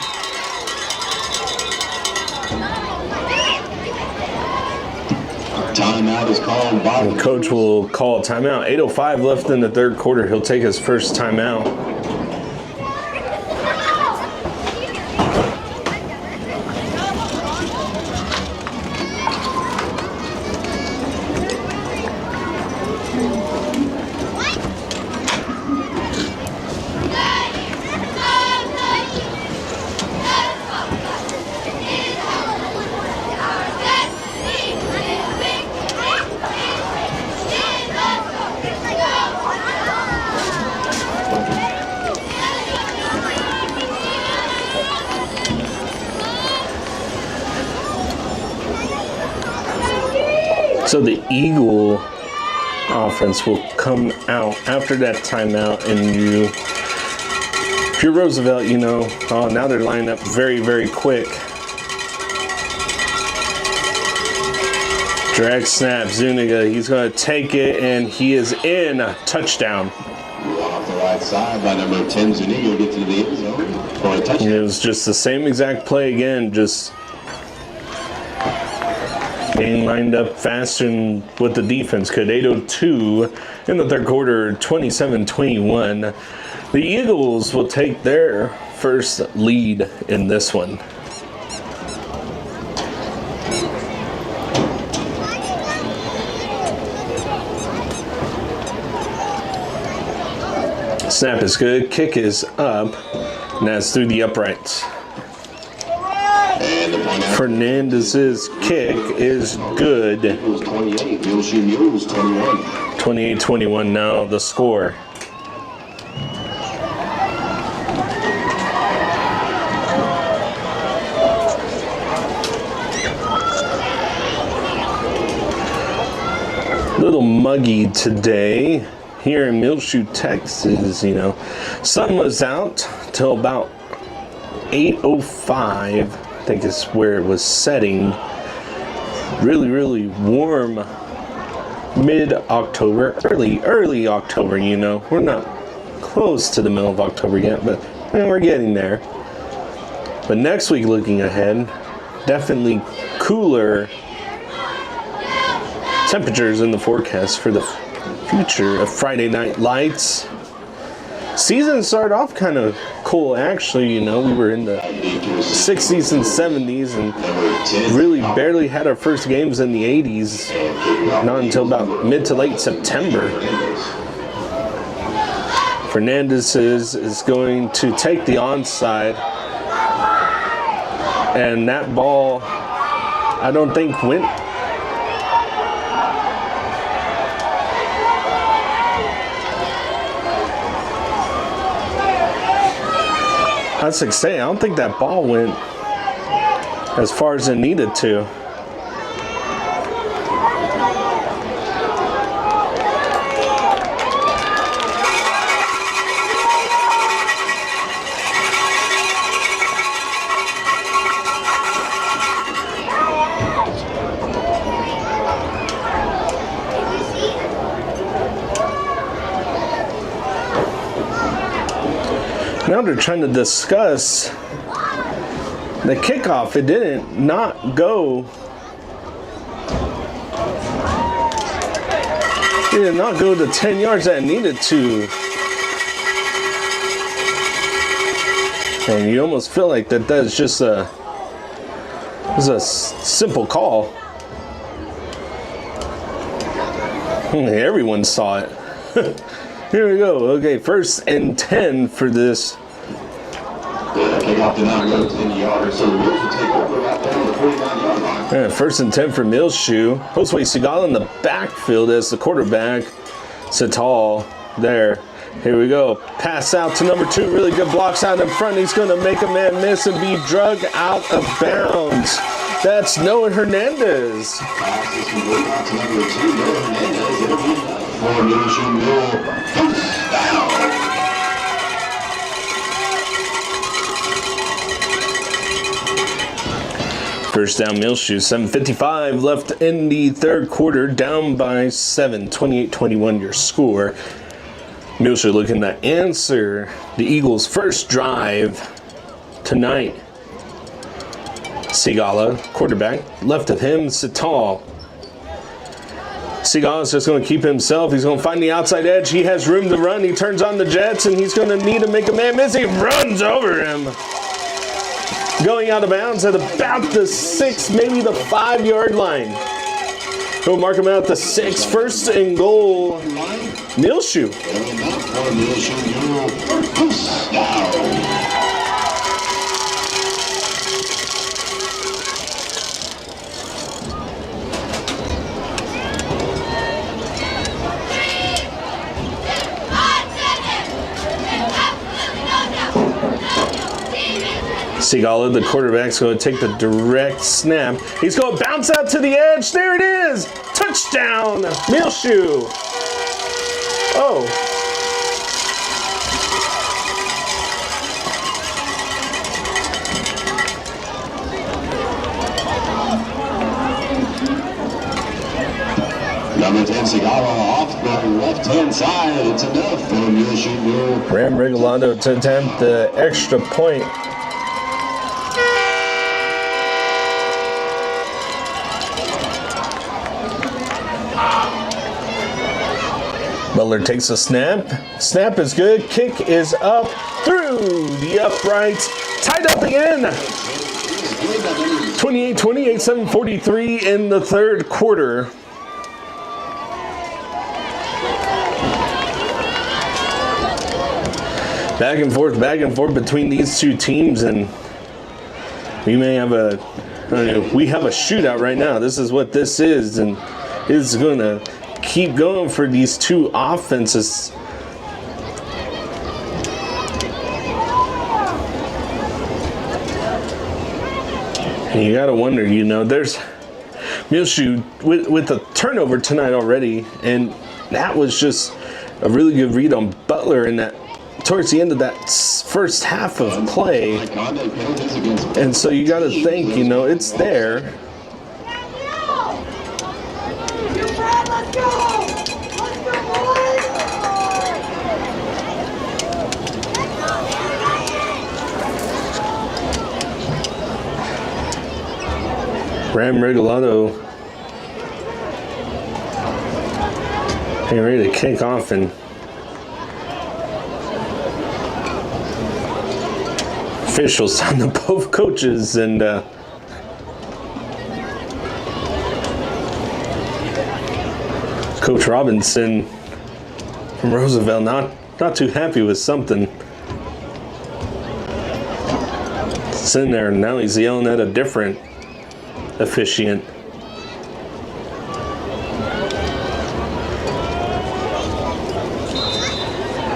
Timeout is called by Coach will call a timeout. 8:05 left in the 3rd quarter. He'll take his first timeout. So the Eagle offense will come out after that timeout, and if you're Roosevelt, you know, now they're lining up very, very quick. Drag snap, Zuniga, he's going to take it, and he is in. Touchdown. off the right side by number 10, Zuniga, get to the end zone for a touchdown. It was just the same exact play again, just getting lined up faster than what the defense could. 8:02 in the 3rd quarter, 27-21. The Eagles will take their first lead in this one. Snap is good, kick is up, and that's through the uprights. Fernandez's kick is good. 28, Muleshoe Mules 21. 28-21 now the score. A little muggy today here in Muleshoe, Texas, you know. Sun was out till about 8:05. I think is where it was setting. Really, really warm mid-October, early October, you know. We're not close to the middle of October yet, but we're getting there. But next week, looking ahead, definitely cooler temperatures in the forecast for the future of Friday Night Lights. Season started off kind of cool, actually. You know, we were in the 60s and 70s and really barely had our first games in the 80s, not until about mid to late September. Fernandez is going to take the onside, and that ball, I don't think went. I was say, I don't think that ball went as far as it needed to. Now they're trying to discuss the kickoff. It didn't not go. It did not go the 10 yards that it needed to. And you almost feel like that's just a simple call. Everyone saw it. Here we go. Okay, 1st and 10 for this. Kickoff did not go 10 yards, so the Mules will take over right down the 49-yard line. Yeah, 1st and 10 for Muleshoe. Josue Segal in the backfield as the quarterback. Sital there. Here we go. Pass out to number 2. Really good blocks out in front. He's going to make a man miss and be drug out of bounds. That's Noah Hernandez. Passes complete out to number 2, Noah Hernandez. It'll be enough for Muleshoe Mule. First down. First down, Muleshoe. 7:55 left in the third quarter. Down by 7. 28-21 your score. Muleshoe looking to answer the Eagles' first drive tonight. Sigala, quarterback. Left of him, Sital. Sigala's just going to keep himself. He's going to find the outside edge. He has room to run. He turns on the jets, and he's going to need to make a man miss. He runs over him. Going out of bounds at about the 6, maybe the 5-yard line. He'll mark him out the 6. First and goal, Muleshoe. Sigala, the quarterback's going to take the direct snap. He's going to bounce out to the edge. There it is. Touchdown, Muleshoe. Oh. Number 10, Sigala off the left-hand side. It's enough for Muleshoe Mule. Ram Regalado to attempt the extra point. Butler takes a snap. Snap is good. Kick is up through the uprights. Tied up again. 28-28, 7:43 in the third quarter. Back and forth between these two teams, and we may have we have a shootout right now. This is what this is, and it's going to keep going for these two offenses. And you got to wonder, there's Muleshoe with a turnover tonight already, and that was just a really good read on Butler in that towards the end of that first half of play. And so you got to think, it's there. Ram Regalado getting ready to kick off, and officials on the both coaches, and Coach Robinson from Roosevelt not too happy with something. Sitting there, and now he's yelling at a different officiant.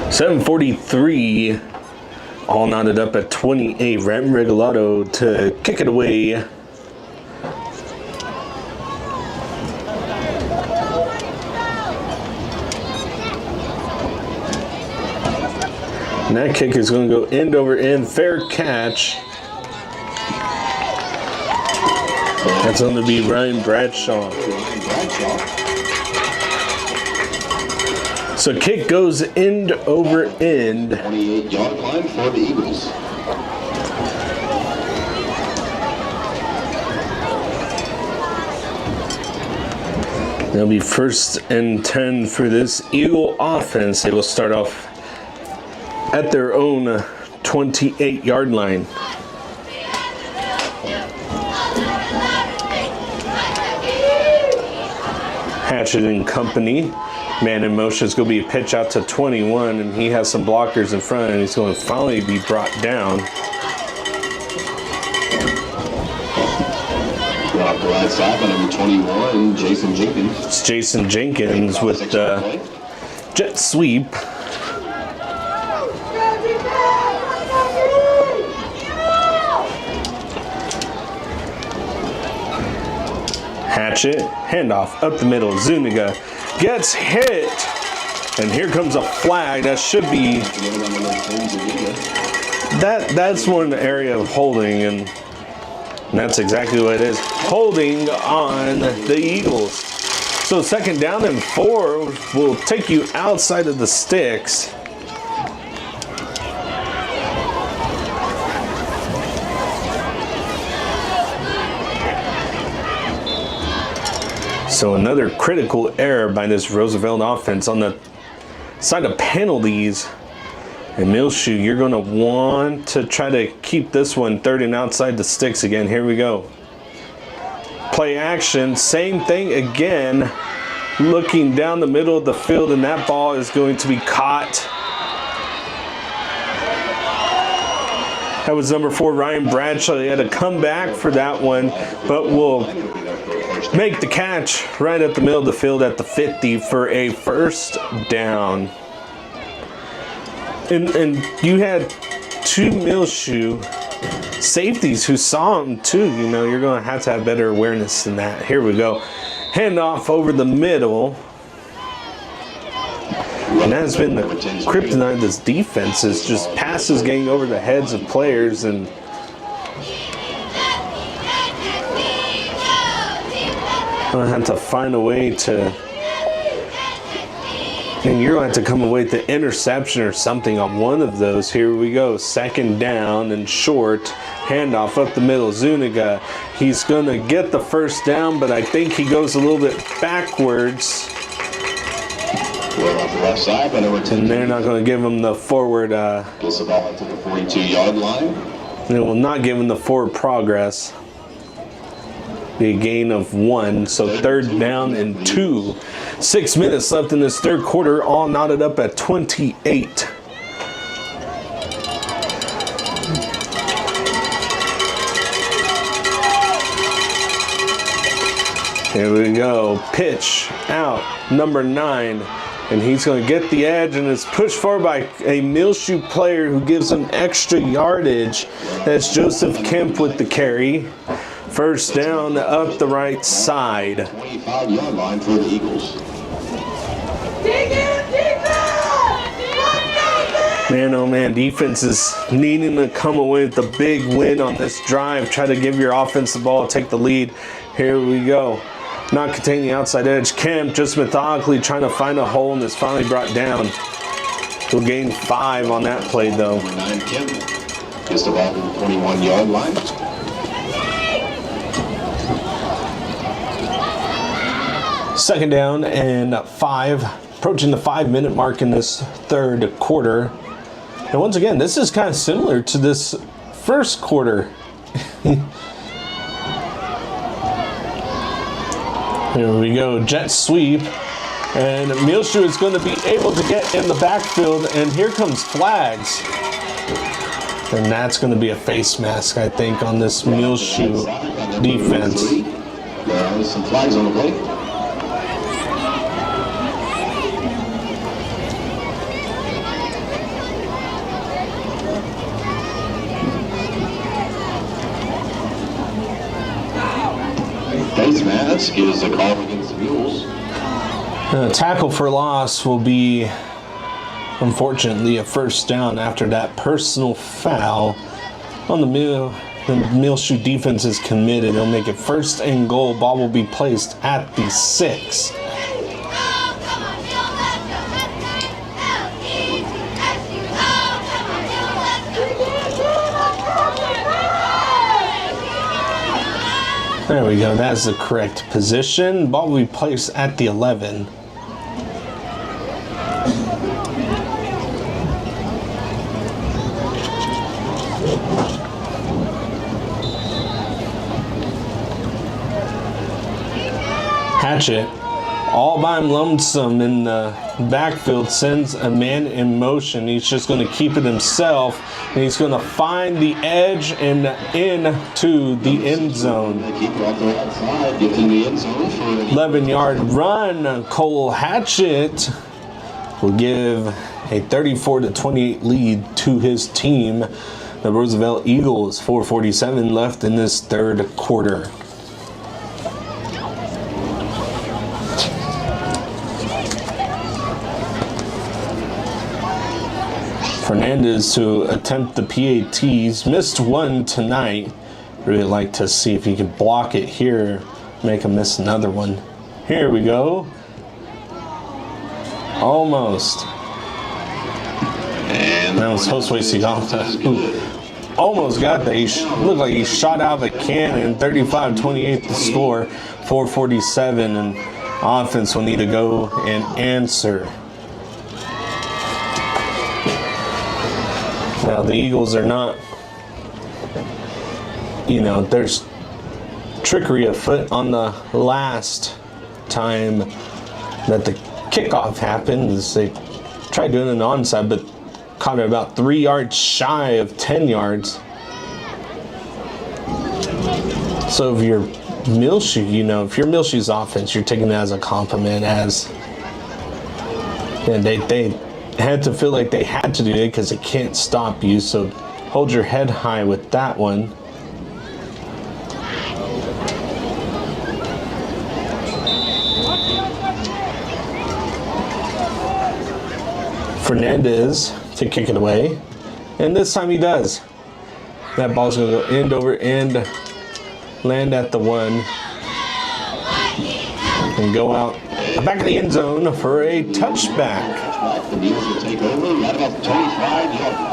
.743, all knotted up at 28. Ram Regalado to kick it away. And that kick is going to go end over end. Fair catch. That's going to be Ryan Bradshaw. So kick goes end over end. 28-yard line for the Eagles. It'll be 1st and 10 for this Eagle offense. They will start off at their own 28-yard line. Hatchet and company. Man in motion is going to be a pitch out to 21, and he has some blockers in front, and he's going to finally be brought down. Off the right side by number 21, Jason Jenkins. It's Jason Jenkins with the jet sweep. Hatchet, handoff up the middle. Zuniga gets hit. And here comes a flag. That should be, that's one area of holding, and that's exactly what it is. Holding on the Eagles. So 2nd down and 4 will take you outside of the sticks. So another critical error by this Roosevelt offense on the side of penalties. And Muleshoe, you're going to want to try to keep this one 3rd and outside the sticks again. Here we go. Play action, same thing again. Looking down the middle of the field, and that ball is going to be caught. That was number 4, Ryan Bradshaw. He had to come back for that one, but will make the catch right at the middle of the field at the 50 for a 1st down. And you had 2 Muleshoe safeties who saw him too. You know, you're going to have better awareness than that. Here we go. Handoff over the middle. And that has been the kryptonite of this defense, is just passes getting over the heads of players. And I'm going to have to find a way to, and you're going to have to come away with the interception or something on one of those. Here we go. 2nd down and short. Handoff up the middle. Zuniga. He's going to get the 1st down, but I think he goes a little bit backwards. Off the left side, but over 10. And they're not going to give him the forward. Gets the ball to the 42-yard line. They will not give him the forward progress. Be a gain of 1, so 3rd down and 2. 6 minutes left in this 3rd quarter, all knotted up at 28. Here we go. Pitch out, number 9. And he's going to get the edge, and it's pushed forward by a Muleshoe player who gives him extra yardage. That's Joseph Kemp with the carry. 1st down up the right side. 25-yard line for the Eagles. Man, oh man, defense is needing to come away with the big win on this drive. Try to give your offense the ball, take the lead. Here we go. Not containing the outside edge. Kemp just methodically trying to find a hole, and is finally brought down. He'll gain 5 on that play, though. Number 9, Kemp gets the ball to the 21-yard line. Second down and 5, approaching the 5-minute mark in this 3rd quarter. And once again, this is kind of similar to this 1st quarter. Here we go, jet sweep. And Muleshoe is going to be able to get in the backfield, and here comes flags. And that's going to be a face mask, I think, on this Muleshoe defense. There's some flags on the plate. Face mask is a call against the Mules. Tackle for loss will be, unfortunately, a 1st down after that personal foul on the Muleshoe defense is committed. It'll make it 1st and goal. Ball will be placed at the 6. There we go. That's the correct position. Ball will be placed at the 11. Hatchet, all by lonesome in the backfield, sends a man in motion. He's just going to keep it himself, and he's going to find the edge and into the end zone. 11-yard run. Cole Hatchet will give a 34-28 lead to his team. The Roosevelt Eagles, 4:47 left in this 3rd quarter. Fernandez to attempt the PATs. Missed one tonight. Really like to see if he can block it here. Make him miss another one. Here we go. Almost. And that was Josue Sigala. Almost got that. He looked like he shot out of a cannon. 35-28 to score. 4:47, and offense will need to go and answer. Now the Eagles are not, there's trickery afoot on the last time that the kickoff happened. They tried doing an onside, but caught it about 3 yards shy of 10 yards. So if you're Muleshoe, if you're Muleshoe's offense, you're taking that as a compliment, and they had to feel like they had to do it because it can't stop you. So hold your head high with that one. Fernandez to kick it away, and this time he does. That ball's going to go end over end, land at the 1, and go out the back of the end zone for a touchback. The Mules will take over right about the 25-yard line.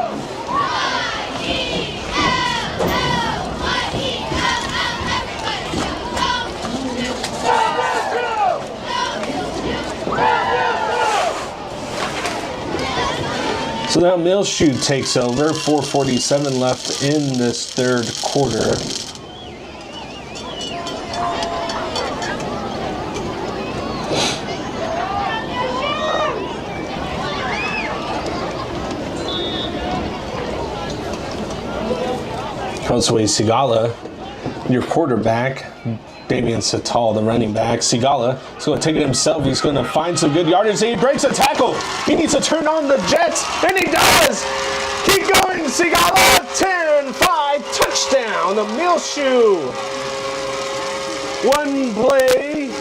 So now Muleshoe takes over. 4:47 left in this third quarter. Josue Sigala, your quarterback. Damian Satal, the running back. Sigala is going to take it himself. He's going to find some good yardage. He breaks a tackle. He needs to turn on the Jets, and he does. Keep going, Sigala. 10-5, touchdown, the Muleshoe. One play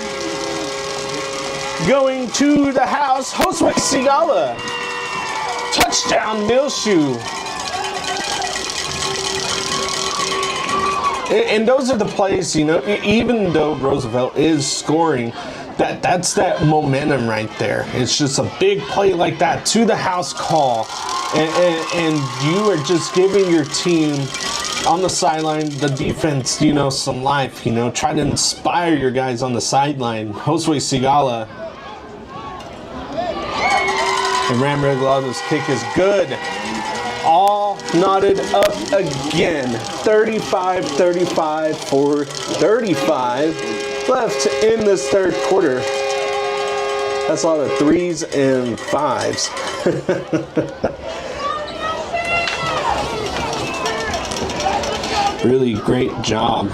going to the house. Josue Sigala. Touchdown, Muleshoe. And those are the plays, even though Roosevelt is scoring, that's that momentum right there. It's just a big play like that to the house call. And you are just giving your team on the sideline, the defense, some life, try to inspire your guys on the sideline. Josue Sigala. And Ram Regalato's kick is good. All knotted up again. 35-35 for 35 left in this third quarter. That's a lot of 3s and 5s. Really great job.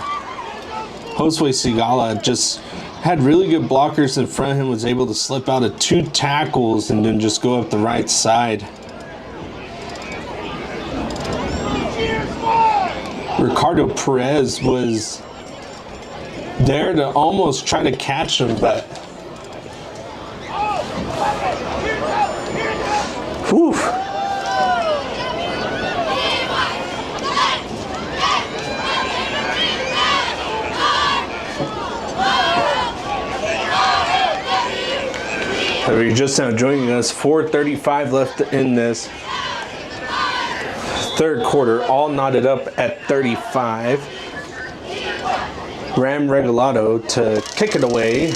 Josue Sigala just had really good blockers in front of him, was able to slip out of 2 tackles and then just go up the right side. Ricardo Perez was there to almost try to catch him, but whew. If you're just now joining us, 4:35 left in this third quarter, all knotted up at 35. Ram Regalato to kick it away.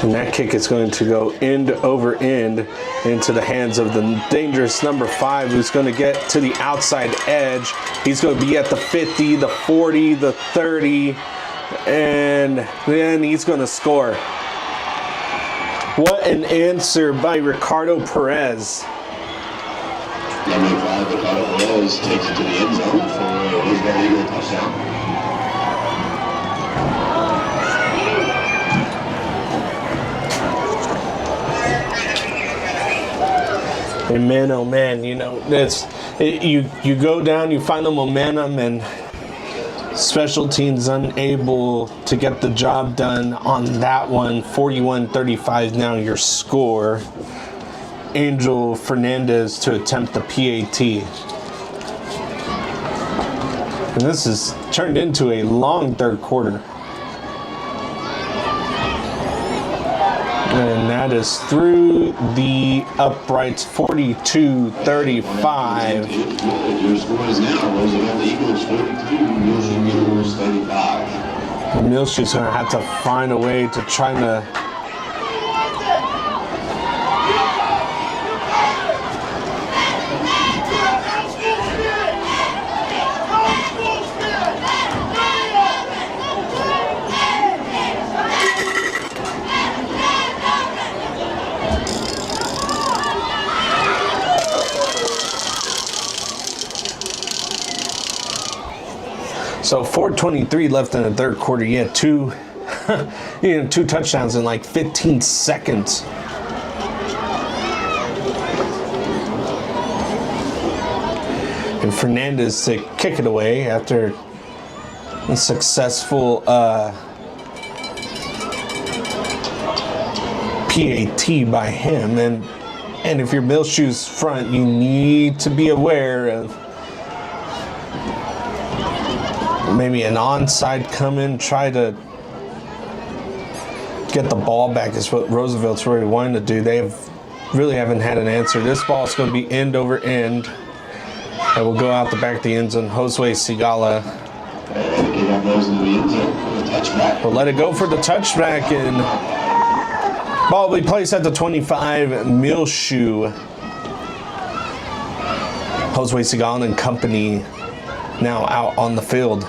And that kick is going to go end over end into the hands of the dangerous number 5, who's going to get to the outside edge. He's going to be at the 50, the 40, the 30. And then he's going to score. What an answer by Ricardo Perez. Number 5, Ricardo Perez takes it to the end zone for a Roosevelt Eagle touchdown. And man, oh man, you go down, you find the momentum, and Special teams unable to get the job done on that one. 41-35 now your score. Angel Fernandez to attempt the PAT. And this has turned into a long third quarter. And that is through the uprights, 42-35. Your score is now Roosevelt Eagles 42, Muleshoe Mules 35. Muleshoe's going to have to find a way to try to So 4:23 left in the third quarter. You had two touchdowns in like 15 seconds. And Fernandez to kick it away after a successful PAT by him. And if you're Muleshoe's front, you need to be aware of maybe an onside come in, try to get the ball back is what Roosevelt's really wanting to do. They really haven't had an answer. This ball is going to be end over end. It will go out the back of the end zone. Josue Sigala will let it go for the touchback, and ball will be placed at the 25. Muleshoe. Josue Sigala and company now out on the field.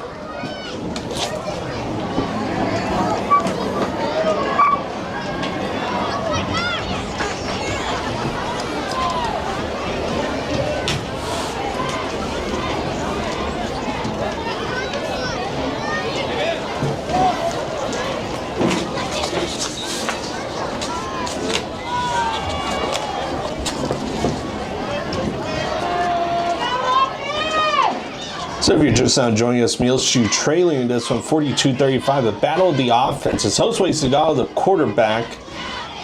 So if you're just now joining us, Muleshoe trailing this one 42-35. The battle of the offense. It's Josue Sigala, the quarterback,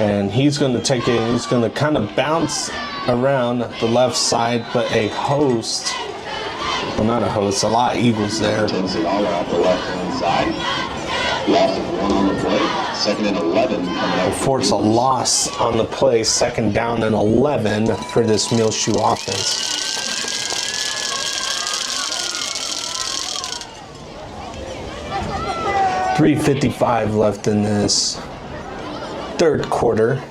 and he's going to take it. He's going to kind of bounce around the left side, but a host, well, not a host, a lot of Eagles there. Takes it all out the left-hand side. Loss of 1 on the play. 2nd and 11 coming out. Force a loss on the play. 2nd down and 11 for this Muleshoe offense. .355 left in this third quarter.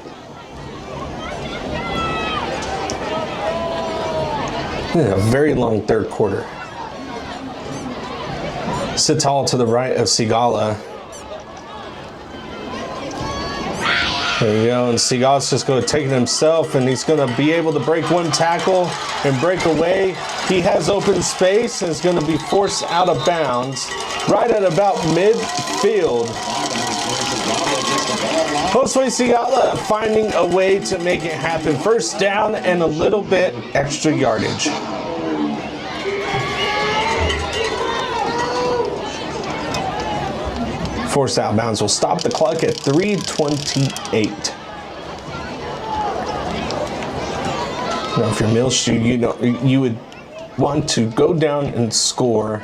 Yeah, a very long third quarter. Sital to the right of Sigala. There you go, and Sigala's just going to take it himself, and he's going to be able to break one tackle and break away. He has open space and is going to be forced out of bounds right at about midfield. Josue Sigala finding a way to make it happen. First down and a little bit extra yardage. Forced out of bounds will stop the clock at 3:28. Now, if you're Muleshoe, you would want to go down and score.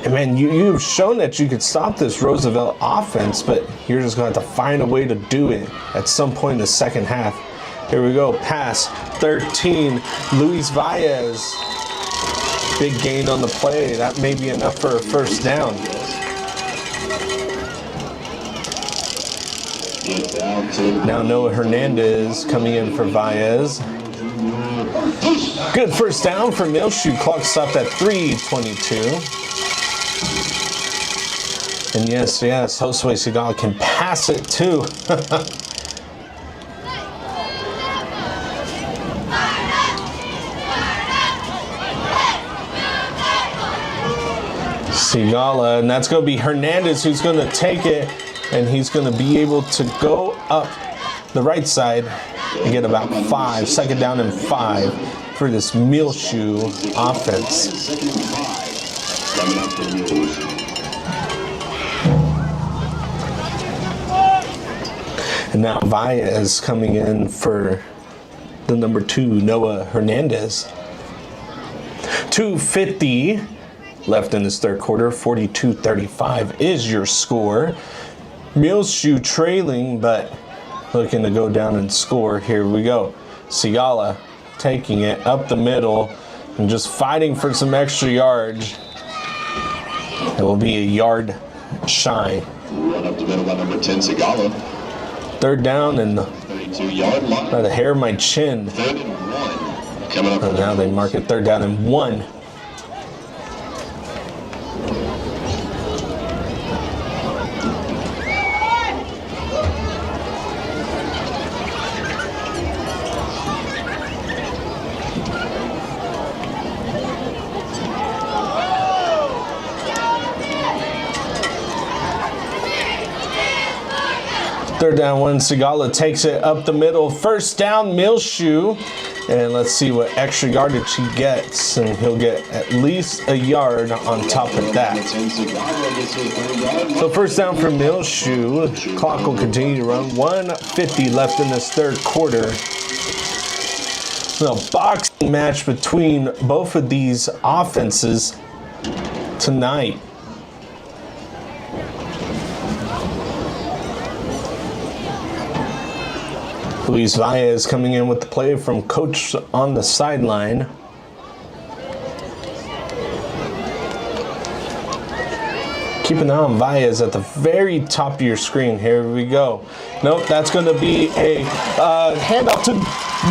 And man, you've shown that you could stop this Roosevelt offense, but you're just going to have to find a way to do it at some point in the second half. Here we go, pass 13, Luis Valles. Big gain on the play. That may be enough for a first down. Now Noah Hernandez coming in for Valles. Good first down for Muleshoe. Clock stopped at 3:22. And yes, Josue Sigala can pass it too. Sigala, and that's going to be Hernandez who's going to take it, and he's going to be able to go up the right side and get about 5. 2nd down and 5 for this Muleshoe offense. Coming up for the Mules. And now Valles coming in for the number 2, Noah Hernandez. 2:50 left in this third quarter. 42-35 is your score. Muleshoe trailing, but looking to go down and score. Here we go. Sigala taking it up the middle and just fighting for some extra yards. It will be a yard shy. Run up the middle by number 10, Sigala. Third down and 32-yard line. by the hair of my chin. 3rd and 1. Coming up. And now they mark it 3rd down and 1. Third down 1, Sigala takes it up the middle. First down, Muleshoe. And let's see what extra yardage he gets. And he'll get at least a yard on top of that. So first down for Muleshoe. Clock will continue to run. 1:50 left in this third quarter. So a boxing match between both of these offenses tonight. Luis Valles coming in with the play from coach on the sideline. Keep an eye on Valles at the very top of your screen. Here we go. Nope, that's going to be a handoff to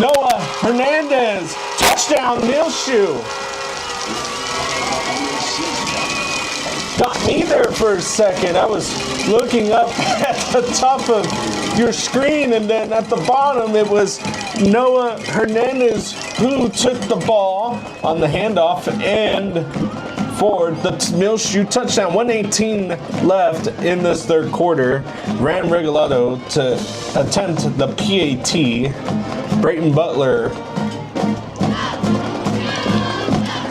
Noah Hernandez. Touchdown, Muleshoe. Got me there for a second. I was looking up at the top of your screen, and then at the bottom it was Noah Hernandez who took the ball on the handoff and for the Muleshoe touchdown. 1:18 left in this third quarter. Ram Regalado to attempt the PAT. Brayton Butler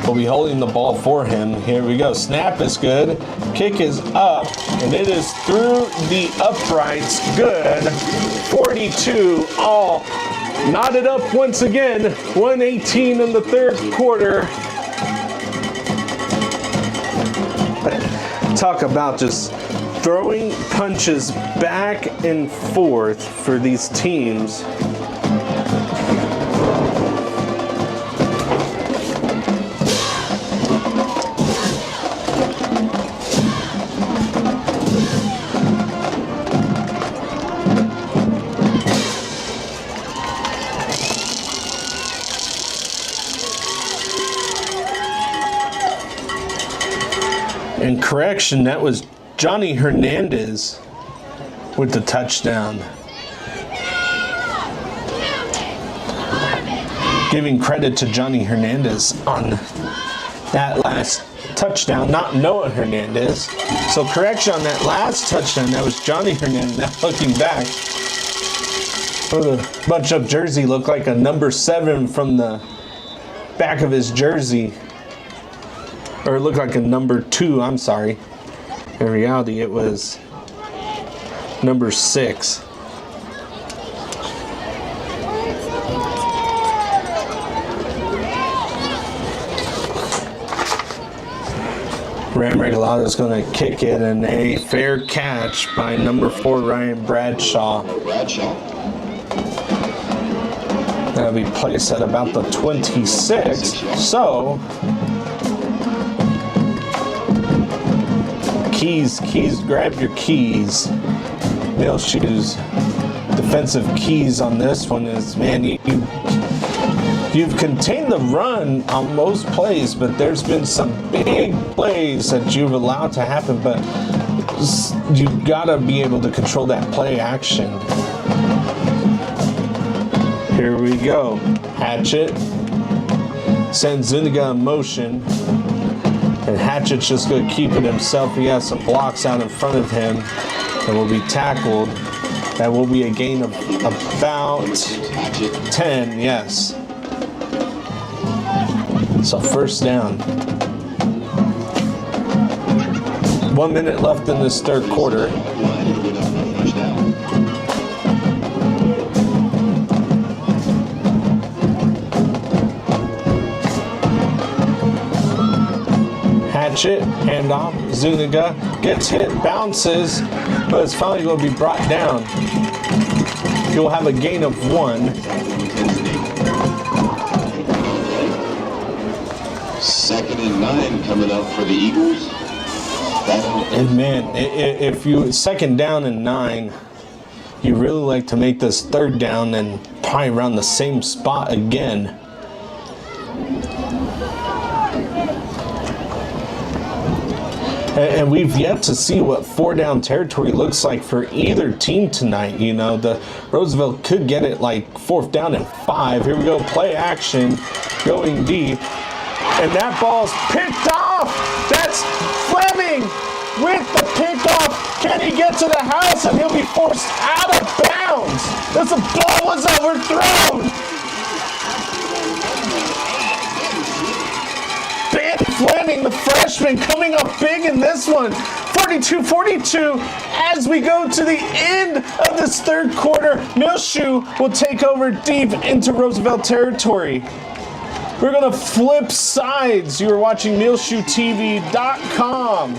will be holding the ball for him. Here we go. Snap is good. Kick is up, and it is through the uprights. Good. 42 all. Knotted up once again. 1:18 in the third quarter. Talk about just throwing punches back and forth for these teams. And correction, that was Johnny Hernandez with the touchdown. Giving credit to Johnny Hernandez on that last touchdown, not Noah Hernandez. So correction on that last touchdown, that was Johnny Hernandez. Now looking back, the bunch-up jersey looked like a number 7 from the back of his jersey. Or it looked like a number 2, I'm sorry. In reality, it was number 6. Ram Regalado is going to kick it, and a fair catch by number 4, Ryan Bradshaw. That'll be placed at about the 26. So keys, grab your keys. Muleshoe's defensive keys on this one is, man, you've contained the run on most plays, but there's been some big plays that you've allowed to happen, but you've got to be able to control that play action. Here we go. Hatchet sends Zuniga in motion. And Hatchet's just going to keep it himself. He has some blocks out in front of him and will be tackled. That will be a gain of about 10, yes. So first down. 1 minute left in this third quarter. Hatchet, handoff, Zuniga gets hit, bounces, but it's finally going to be brought down. He'll have a gain of 1. Second and 9 coming up for the Eagles. And man, if you second down and 9, you really like to make this third down and probably around the same spot again. And we've yet to see what 4-down territory looks like for either team tonight. You know, the Roosevelt could get it like 4th down and 5. Here we go, play action, going deep. And that ball's picked off. That's Fleming with the pickoff. Can he get to the house? And he'll be forced out of bounds. As the ball was overthrown. Fleming, the freshman, coming up big in this one. 42-42 as we go to the end of this third quarter. Muleshoe will take over deep into Roosevelt territory. We're going to flip sides. You are watching MuleshoeTV.com.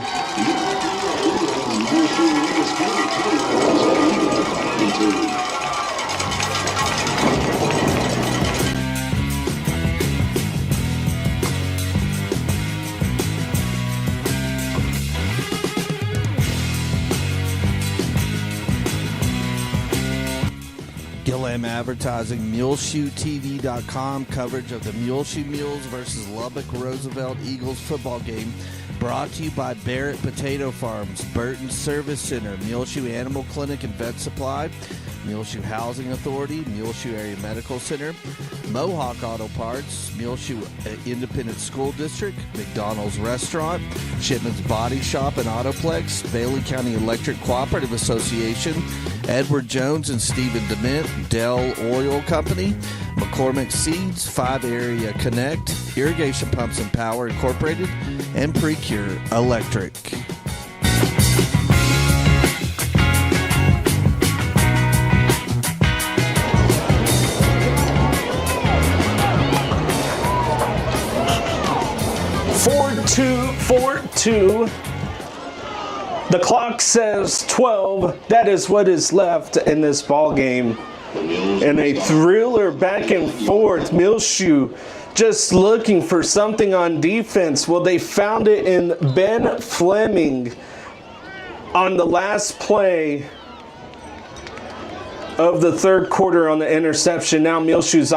Gillam Advertising, MuleshoeTV.com coverage of the Muleshoe Mules versus Lubbock Roosevelt Eagles football game, brought to you by Barrett Potato Farms, Burton Service Center, Muleshoe Animal Clinic and Vet Supply, Muleshoe Housing Authority, Muleshoe Area Medical Center, Mohawk Auto Parts, Muleshoe Independent School District, McDonald's Restaurant, Shipman's Body Shop and Autoplex, Bailey County Electric Cooperative Association, Edward Jones and Stephen Dement, Dell Oil Company, McCormick Seeds, 5 Area Connect, Irrigation Pumps and Power Incorporated, and Precure Electric. Four-two. The clock says 12. That is what is left in this ball game. And a thriller back and forth. Muleshoe just looking for something on defense. Well, they found it in Ben Fleming on the last play of the third quarter on the interception. Now Muleshoe's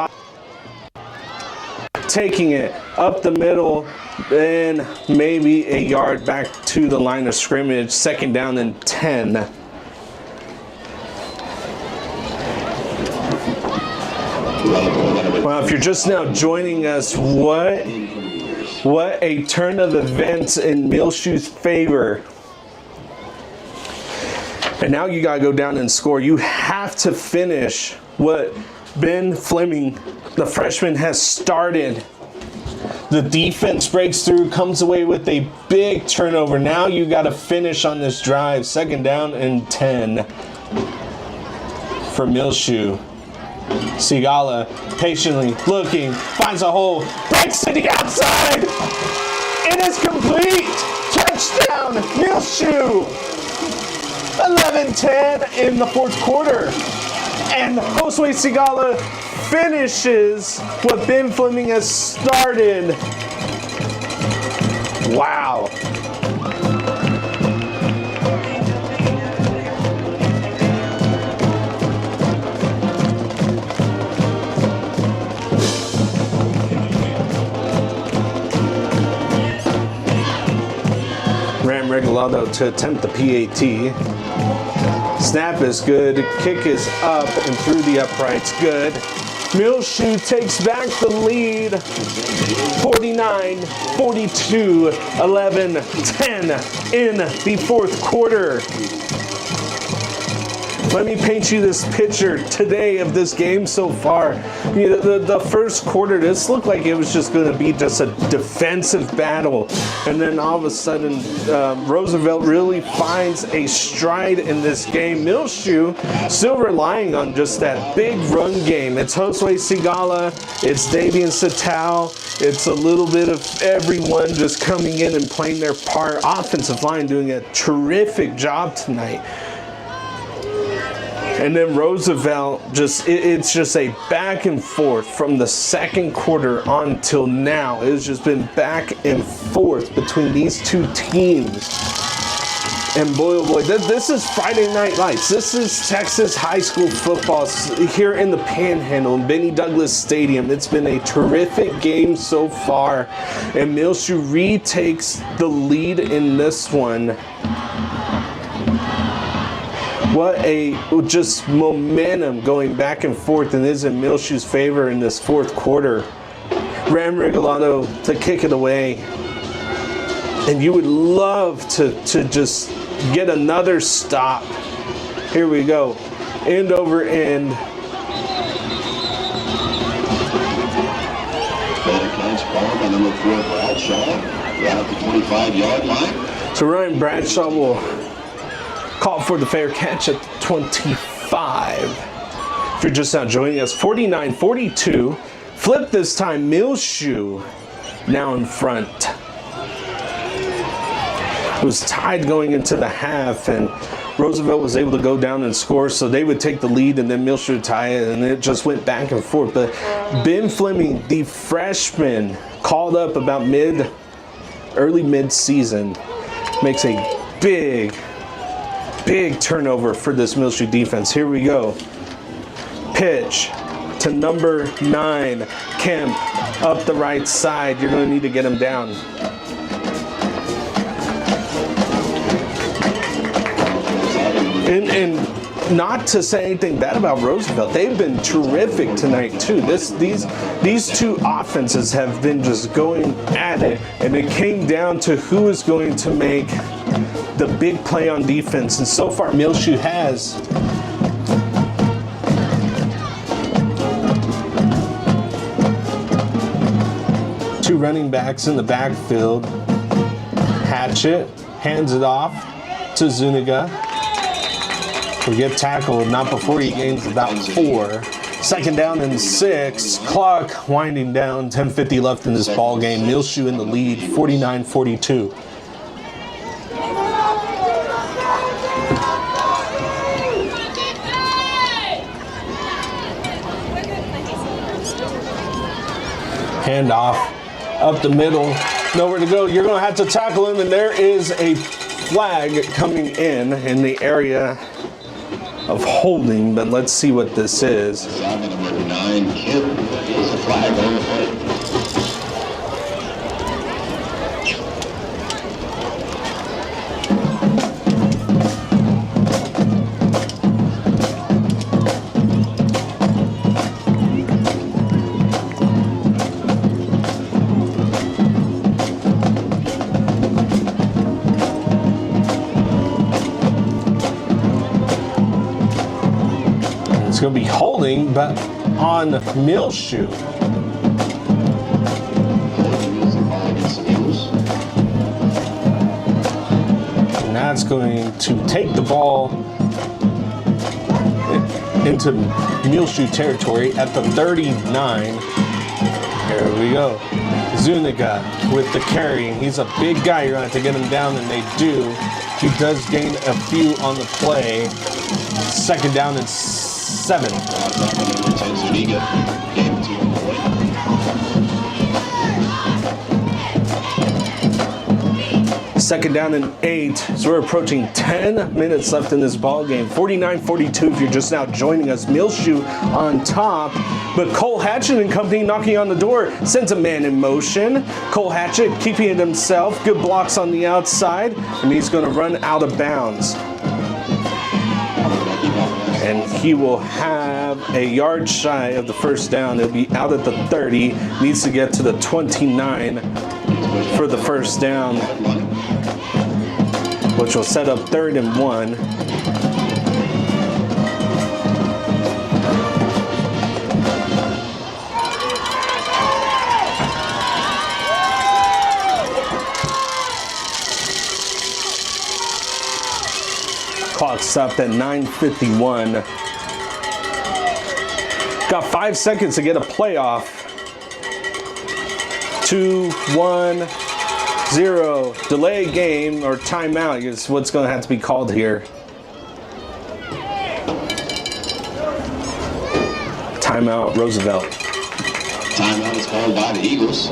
taking it up the middle, and maybe a yard back to the line of scrimmage. Second down and 10. Well, if you're just now joining us, what a turn of events in Muleshoe's favor. And now you got to go down and score. You have to finish what Ben Fleming, the freshman, has started. The defense breaks through, comes away with a big turnover. Now you got to finish on this drive. Second down and 10 for Muleshoe. Sigala patiently looking, finds a hole, breaks to the outside. It is complete. Touchdown, Muleshoe. 11-10 in the fourth quarter. And Josue Sigala finishes what Ben Fleming has started. Wow. Ram Regalado to attempt the PAT. Snap is good, kick is up and through the uprights, good. Muleshoe takes back the lead, 49-42, 11-10 in the fourth quarter. Let me paint you this picture today of this game so far. You know, the first quarter, this looked like it was just going to be just a defensive battle. And then all of a sudden, Roosevelt really finds a stride in this game. Muleshoe still relying on just that big run game. It's Josue Sigala, it's Davian Satal, it's a little bit of everyone just coming in and playing their part. Offensive line doing a terrific job tonight. And then Roosevelt, it's just a back and forth from the second quarter on till now. It's just been back and forth between these two teams. And boy, oh boy, this is Friday Night Lights. This is Texas high school football here in the Panhandle, in Benny Douglas Stadium. It's been a terrific game so far. And Muleshoe retakes the lead in this one. What a just momentum going back and forth, and is in Muleshoe's favor in this fourth quarter. Ram Regalado to kick it away. And you would love to just get another stop. Here we go. End over end. Better catch ball by number 4, Bradshaw. Right at the 25-yard line. So Ryan Bradshaw will call for the fair catch at 25. If you're just now joining us, 49-42. Flip this time, Muleshoe now in front. It was tied going into the half, and Roosevelt was able to go down and score, so they would take the lead, and then Muleshoe would tie it, and it just went back and forth. But Ben Fleming, the freshman, called up about early mid-season, makes a big turnover for this Muleshoe defense. Here we go. Pitch to number 9, Kemp, up the right side. You're going to need to get him down. And not to say anything bad about Roosevelt, they've been terrific tonight too. These two offenses have been just going at it, and it came down to who is going to make the big play on defense, and so far Muleshoe has. Two running backs in the backfield. Hatchet hands it off to Zuniga. We get tackled, not before he gains about 4. Second down and 6. Clock winding down. 10:50 left in this ball game. Muleshoe in the lead, 49-42. Hand off up the middle, nowhere to go. You're going to have to tackle him, and there is a flag coming in the area of holding, but let's see what this is. Number 9, Kip, is a flag on the play. Going to be holding, but on Muleshoe. And that's going to take the ball into Muleshoe territory at the 39. Here we go. Zuniga with the carry. He's a big guy. You're going to have to get him down, and they do. He does gain a few on the play. Second down and 7. Second down and 8. So we're approaching 10 minutes left in this ball game. 49-42 if you're just now joining us. Muleshoe on top. But Cole Hatchet and company knocking on the door. Sends a man in motion. Cole Hatchet keeping it himself. Good blocks on the outside. And he's going to run out of bounds. And he will have a yard shy of the first down. He'll be out at the 30. Needs to get to the 29 for the first down, which will set up 3rd and 1. stopped at 9:51. Got 5 seconds to get a playoff. 2, 1, 0. Delay game or timeout is what's going to have to be called here. Timeout, Roosevelt. Timeout is called by the Eagles.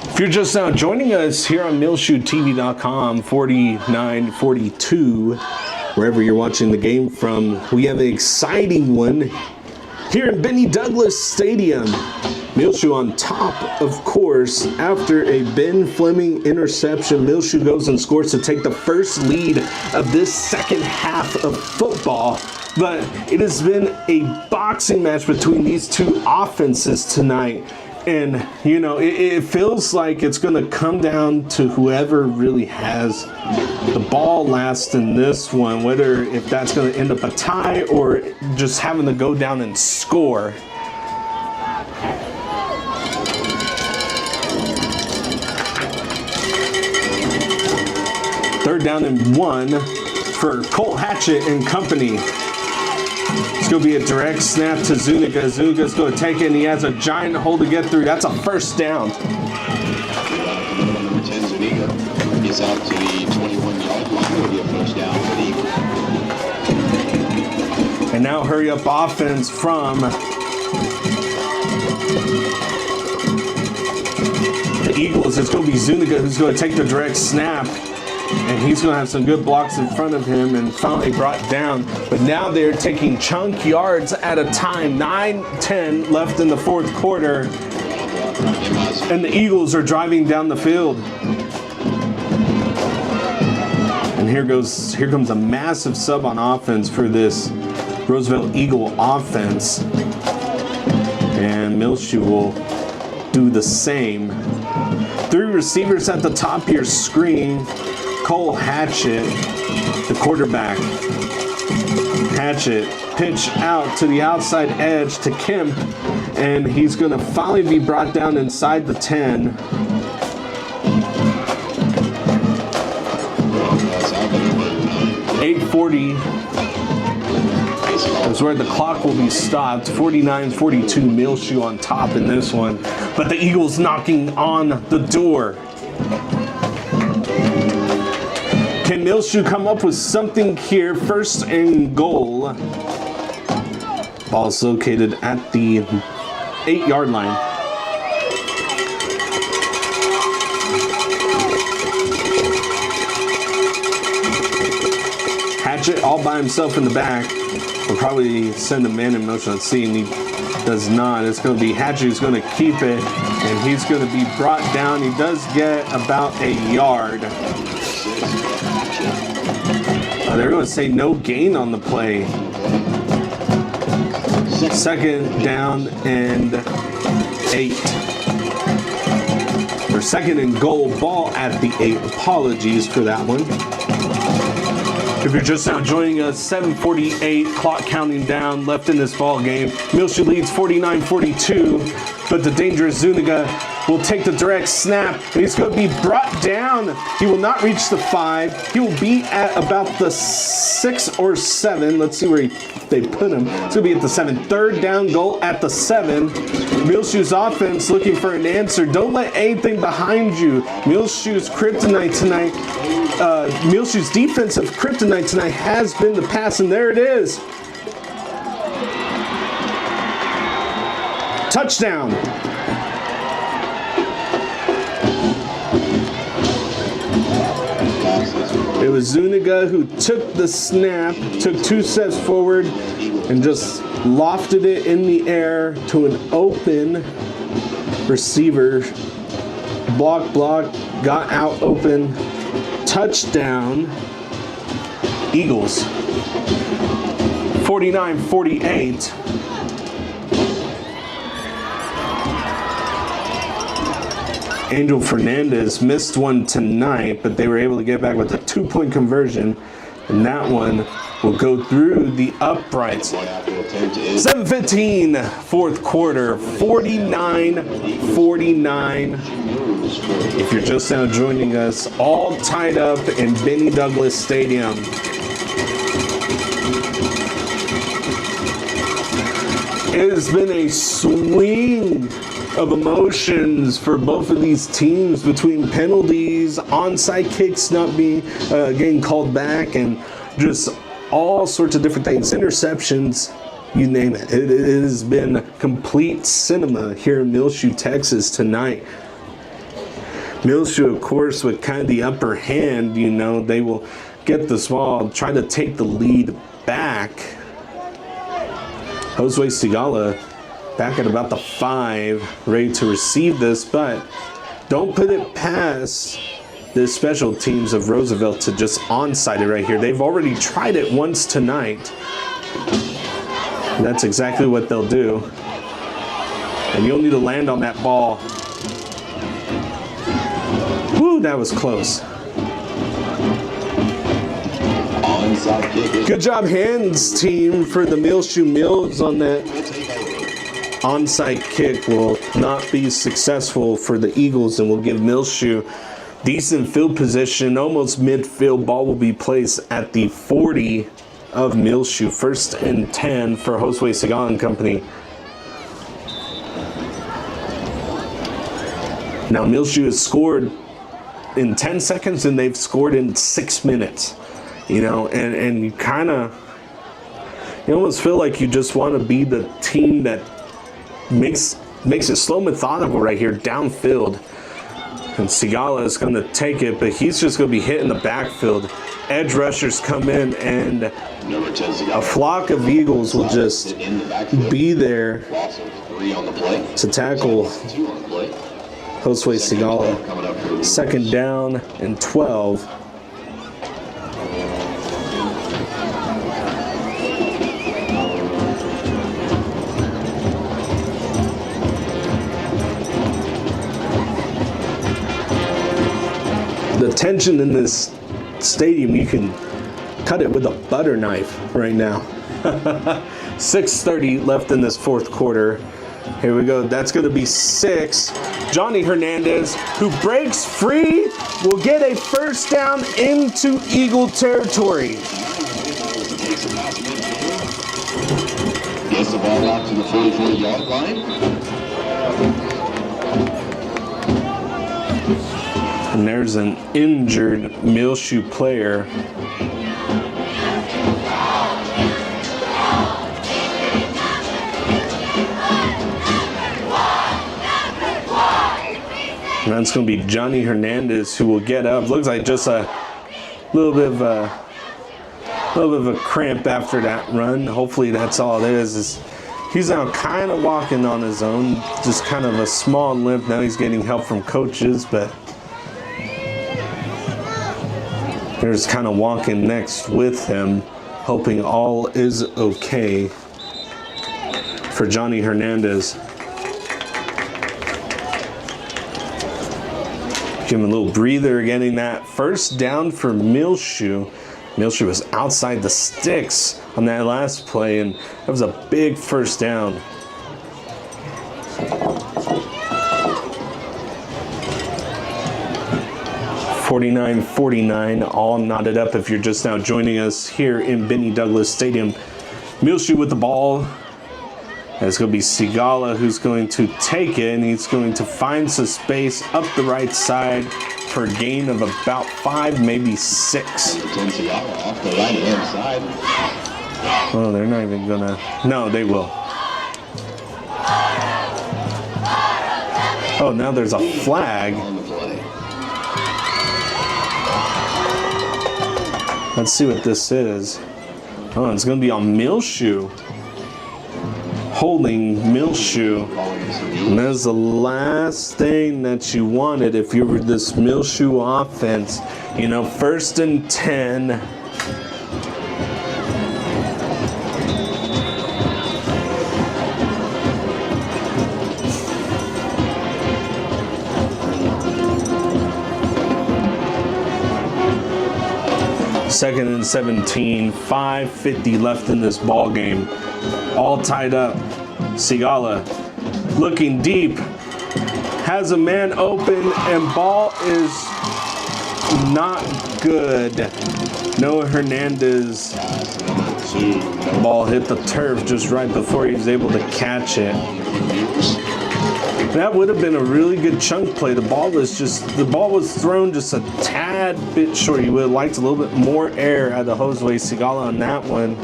If you're just now joining us here on MuleshoeTV.com, 4942, wherever you're watching the game from, we have an exciting one here in Benny Douglas Stadium. Muleshoe on top, of course, after a Ben Fleming interception. Muleshoe goes and scores to take the first lead of this second half of football. But it has been a boxing match between these two offenses tonight. And, you know, it feels like it's going to come down to whoever really has the ball last in this one, whether if that's going to end up a tie or just having to go down and score. Third down and 1 for Cole Hatchett and company. It's going to be a direct snap to Zuniga. Zuniga's going to take it, and he has a giant hole to get through. That's a first down. Number 10, Zuniga, gets out to the 21-yard line. It'll be a first down for the Eagles. And now hurry up offense from the Eagles. It's going to be Zuniga who's going to take the direct snap. And he's going to have some good blocks in front of him and finally brought down. But now they're taking chunk yards at a time. 9-10 left in the fourth quarter. And the Eagles are driving down the field. And here comes a massive sub on offense for this Roosevelt Eagle offense. And Muleshoe will do the same. 3 receivers at the top of your screen. Cole Hatchett, the quarterback. Hatchett, pitch out to the outside edge to Kemp, and he's going to finally be brought down inside the 10. 8:40 is where the clock will be stopped. 49-42, Muleshoe on top in this one, but the Eagles knocking on the door. Can Muleshoe come up with something here? First and goal. Ball's located at the 8-yard line. Hatchett all by himself in the back. We'll probably send a man in motion. Let's see, and he does not. It's going to be Hatchett who's going to keep it, and he's going to be brought down. He does get about a yard. They're going to say no gain on the play. Second down and 8. Or second and goal, ball at the 8. Apologies for that one. If you're just now joining us, 7:48, clock counting down, left in this ball game. Muleshoe leads 49-42, but the dangerous Zuniga will take the direct snap, and he's going to be brought down. He will not reach the 5. He will be at about the 6 or 7. Let's see where they put him. It's going to be at the 7. Third down goal at the 7. Muleshoe's offense looking for an answer. Don't let anything behind you. Muleshoe's kryptonite tonight. Muleshoe's defensive kryptonite tonight has been the pass, and there it is. Touchdown. It was Zuniga who took the snap, took 2 steps forward, and just lofted it in the air to an open receiver. Block, got out open. Touchdown, Eagles. 49-48. Angel Fernandez missed one tonight, but they were able to get back with a 2-point conversion. And that one will go through the uprights. 7:15, fourth quarter, 49-49. If you're just now joining us, all tied up in Benny Douglas Stadium. It has been a swing of emotions for both of these teams between penalties, onside kicks not being getting called back, and just all sorts of different things, interceptions, you name it. It has been complete cinema here in Muleshoe, Texas tonight. Muleshoe, of course, with kind of the upper hand, you know, they will get this ball, try to take the lead back. Josue Sigala back at about the 5, ready to receive this, but don't put it past the special teams of Roosevelt to just onside it right here. They've already tried it once tonight. That's exactly what they'll do. And you'll need to land on that ball. Woo, that was close. Good job, hands team, for the Muleshoe Mules on that. Onside kick will not be successful for the Eagles and will give Muleshoe decent field position, almost midfield. Ball will be placed at the 40 of Muleshoe. 1st and 10 for Josue Sigala and company. Now Muleshoe has scored in 10 seconds and they've scored in 6 minutes. You know, and you kind of, you almost feel like you just want to be the team that makes it slow, methodical right here downfield. And Sigala is going to take it, but he's just going to be hitting the backfield. Edge rushers come in, and a flock of Eagles will just be there to tackle Josue Sigala. 2nd down and 12. The tension in this stadium, you can cut it with a butter knife right now. 6:30 left in this 4th quarter. Here we go. That's going to be 6. Johnny Hernandez, who breaks free, will get a 1st down into Eagle territory. Gets the ball out to the 44-yard line. And there's an injured Muleshoe player. And that's going to be Johnny Hernandez, who will get up. Looks like just a little bit of a cramp after that run. Hopefully that's all it is he's now kind of walking on his own, just kind of a small limp. Now he's getting help from coaches, but they're just kind of walking next with him, hoping all is okay for Johnny Hernandez. Give him a little breather, getting that 1st down for Muleshoe. Muleshoe was outside the sticks on that last play, and that was a big 1st down. (49-49), all knotted up if you're just now joining us here in Benny Douglas Stadium. Muleshoe with the ball. And it's going to be Sigala who's going to take it, and he's going to find some space up the right side for a gain of about 5, maybe 6. Oh, they're not even going to. No, they will. Oh, now there's a flag. Let's see what this is. Oh, it's going to be on Muleshoe. Holding Muleshoe. And that's the last thing that you wanted if you were this Muleshoe offense. You know, 1st and 10. Second and 17, 5:50 left in this ball game. All tied up. Sigala looking deep, has a man open, and ball is not good. Noah Hernandez, ball hit the turf just right before he was able to catch it. That would have been a really good chunk play. The ball was thrown just a tad bit short. You would have liked a little bit more air out of Josue Sigala on that one.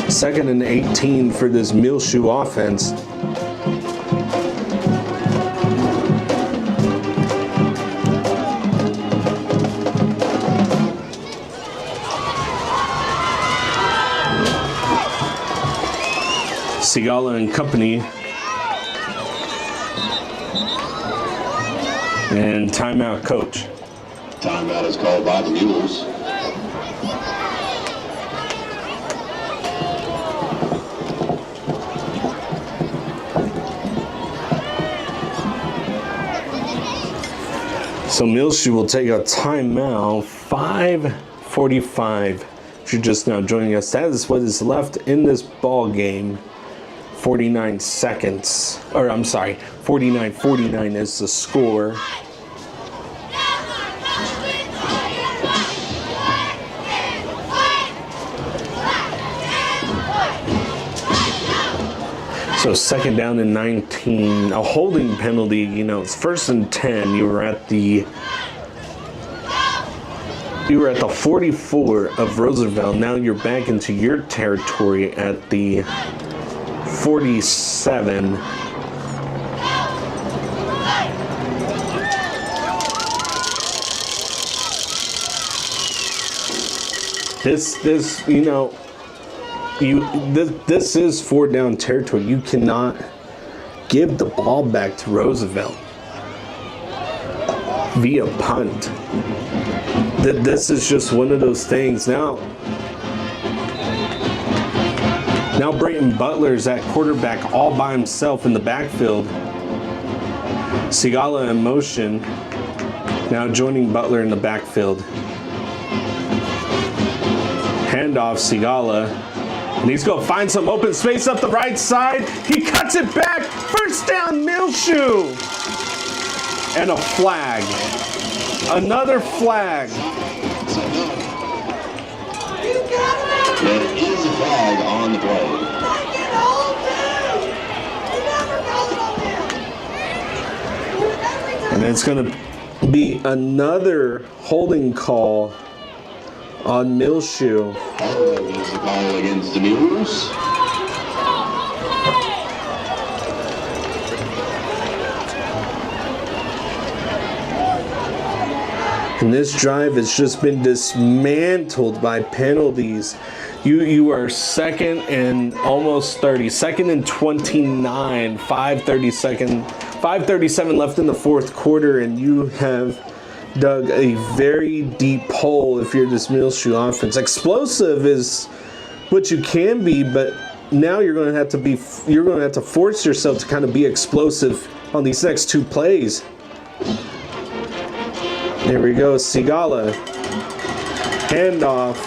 Second and 18 for this Muleshoe offense. Sigala and company. And timeout, coach. Timeout is called by the Mules. So Muleshoe will take a timeout. 5:45. If you're just now joining us, that is what is left in this ball game. 49 seconds. Or I'm sorry, 49-49 is the score. So second down and 19, a holding penalty. You know, it's first and 10. You were at the 44 of Roosevelt. Now you're back into your territory at the 47. This you know. This is 4 down territory. You cannot give the ball back to Roosevelt via punt. This is just one of those things. Now Brayton Butler's at quarterback all by himself in the backfield. Sigala in motion. Now joining Butler in the backfield. Handoff Sigala. And he's going to find some open space up the right side. He cuts it back. First down, Muleshoe. And a flag. Another flag. There is a flag on the play. And it's going to be another holding call on Muleshoe. There's a call against the Mules. And this drive has just been dismantled by penalties. You are second and almost 30. Second and 29. 5:37 left in the fourth quarter, and you have dug a very deep hole if you're this Muleshoe offense. Explosive is what you can be, but now you're going to have to force yourself to kind of be explosive on these next two plays. There we go, Sigala. Handoff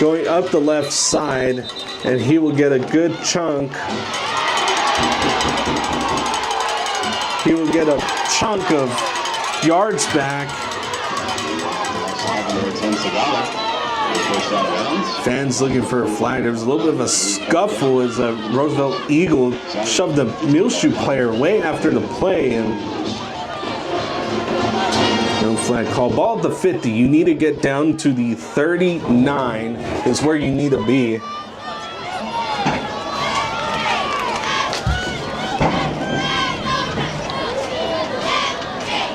going up the left side, and he will get a good chunk. He will get a chunk of yards back. Fans looking for a flag. There was a little bit of a scuffle as a Roosevelt Eagle shoved the Muleshoe player way after the play, and no flag call. Ball at the 50. You need to get down to the 39 is where you need to be.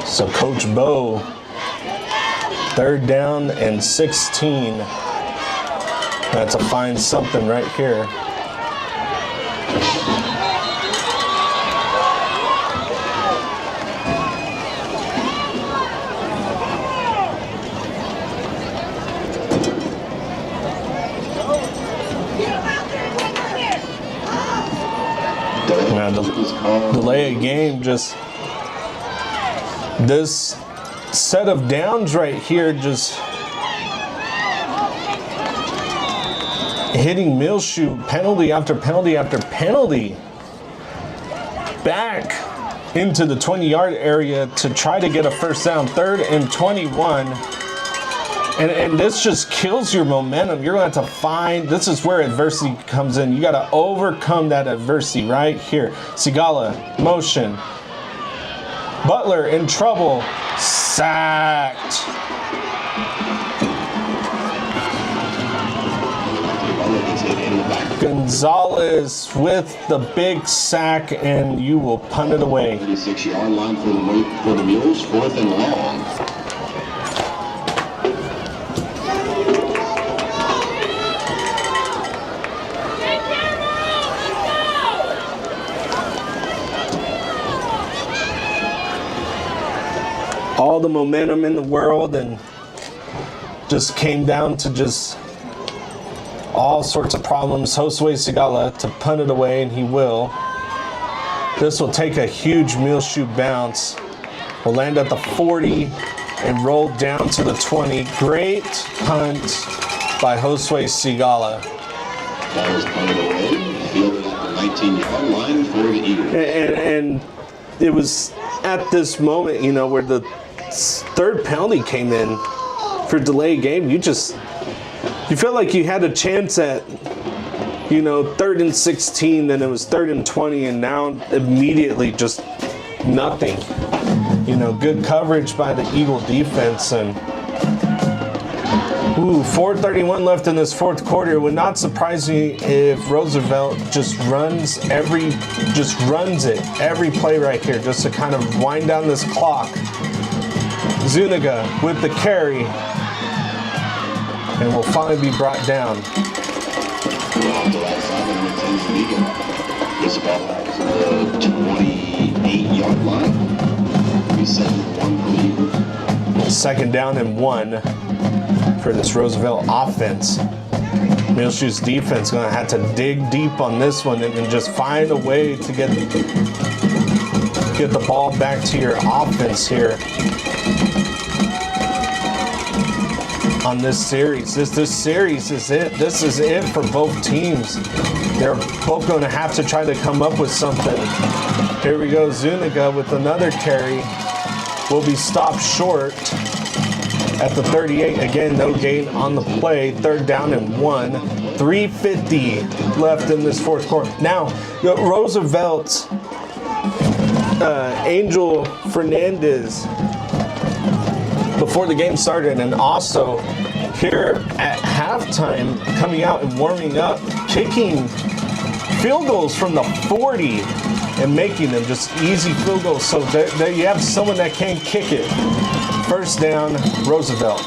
So Coach Bo, third down and 16. That's a fine something right here. Now, delay a game just This set of downs right here just hitting Muleshoe penalty after penalty after penalty back into the 20-yard area to try to get a first down. 3rd and 21. And this just kills your momentum. You're going to have to find, this is where adversity comes in. You got to overcome that adversity right here. Sigala, motion. Butler in trouble. Sacked. Gonzalez with the big sack, and you will punt it away. 36-yard line for the Mules, 4th and long. All the momentum in the world, and just came down to just all sorts of problems. Josue Sigala to punt it away, and he will. This will take a huge Muleshoe bounce. Will land at the 40 and roll down to the 20. Great punt by Josue Sigala. That was punted away, fielded at the 19-yard line for the Eagles. And it was at this moment, you know, where the 3rd penalty came in for delayed game. You felt like you had a chance at, you know, 3rd and 16, then it was 3rd and 20, and now immediately just nothing. You know, good coverage by the Eagle defense, and 4:31 left in this 4th quarter. It would not surprise me if Roosevelt just runs it every play right here, just to kind of wind down this clock. Zuniga with the carry, and will finally be brought down. It's about the 28-yard line. 3-7-1 for Eagle. 2nd down and 1 for this Roosevelt offense. Muleshoe's defense going to have to dig deep on this one and just find a way to get the ball back to your offense here. On this series. This series is it. This is it for both teams. They're both going to have to try to come up with something. Here we go. Zuniga with another carry. Will be stopped short at the 38. Again, no gain on the play. 3rd down and 1. 3:50 left in this 4th quarter. Now, Roosevelt, Angel Fernandez, before the game started, and also here at halftime, coming out and warming up, kicking field goals from the 40 and making them just easy field goals. So there you have someone that can kick it. 1st down, Roosevelt.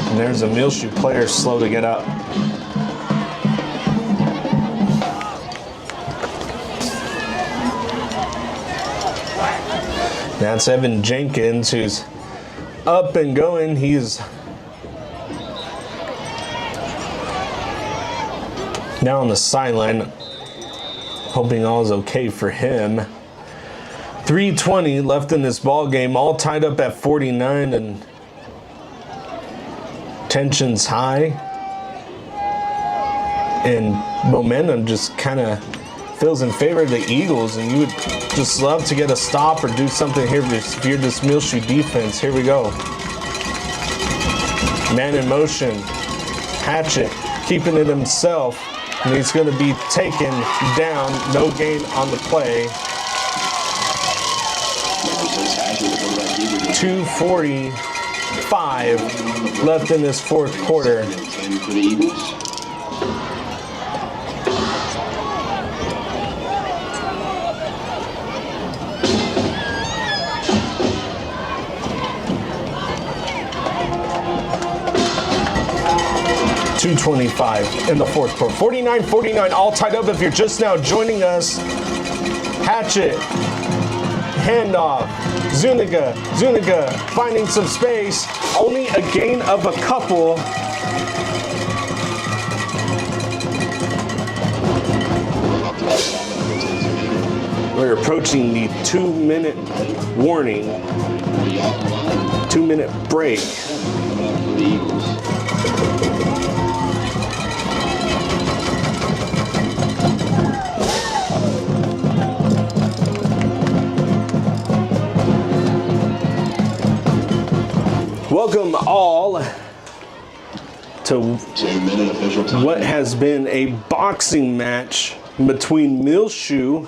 And there's a Muleshoe player slow to get up. That's Evan Jenkins, who's up and going. He's now on the sideline, hoping all is okay for him. 3:20 left in this ball game, all tied up at 49, and tension's high, and momentum just kind of feels in favor of the Eagles, and you would just love to get a stop or do something here if you're this Muleshoe defense. Here we go. Man in motion. Hatchet keeping it himself, and he's going to be taken down. No gain on the play. 2:45 left in this 4th quarter. 2:25 in the 4th quarter. 49-49, all tied up if you're just now joining us. Hatchet, handoff, Zuniga finding some space. Only a gain of a couple We're approaching the 2-minute warning, 2-minute break. Welcome all to what has been a boxing match between Muleshoe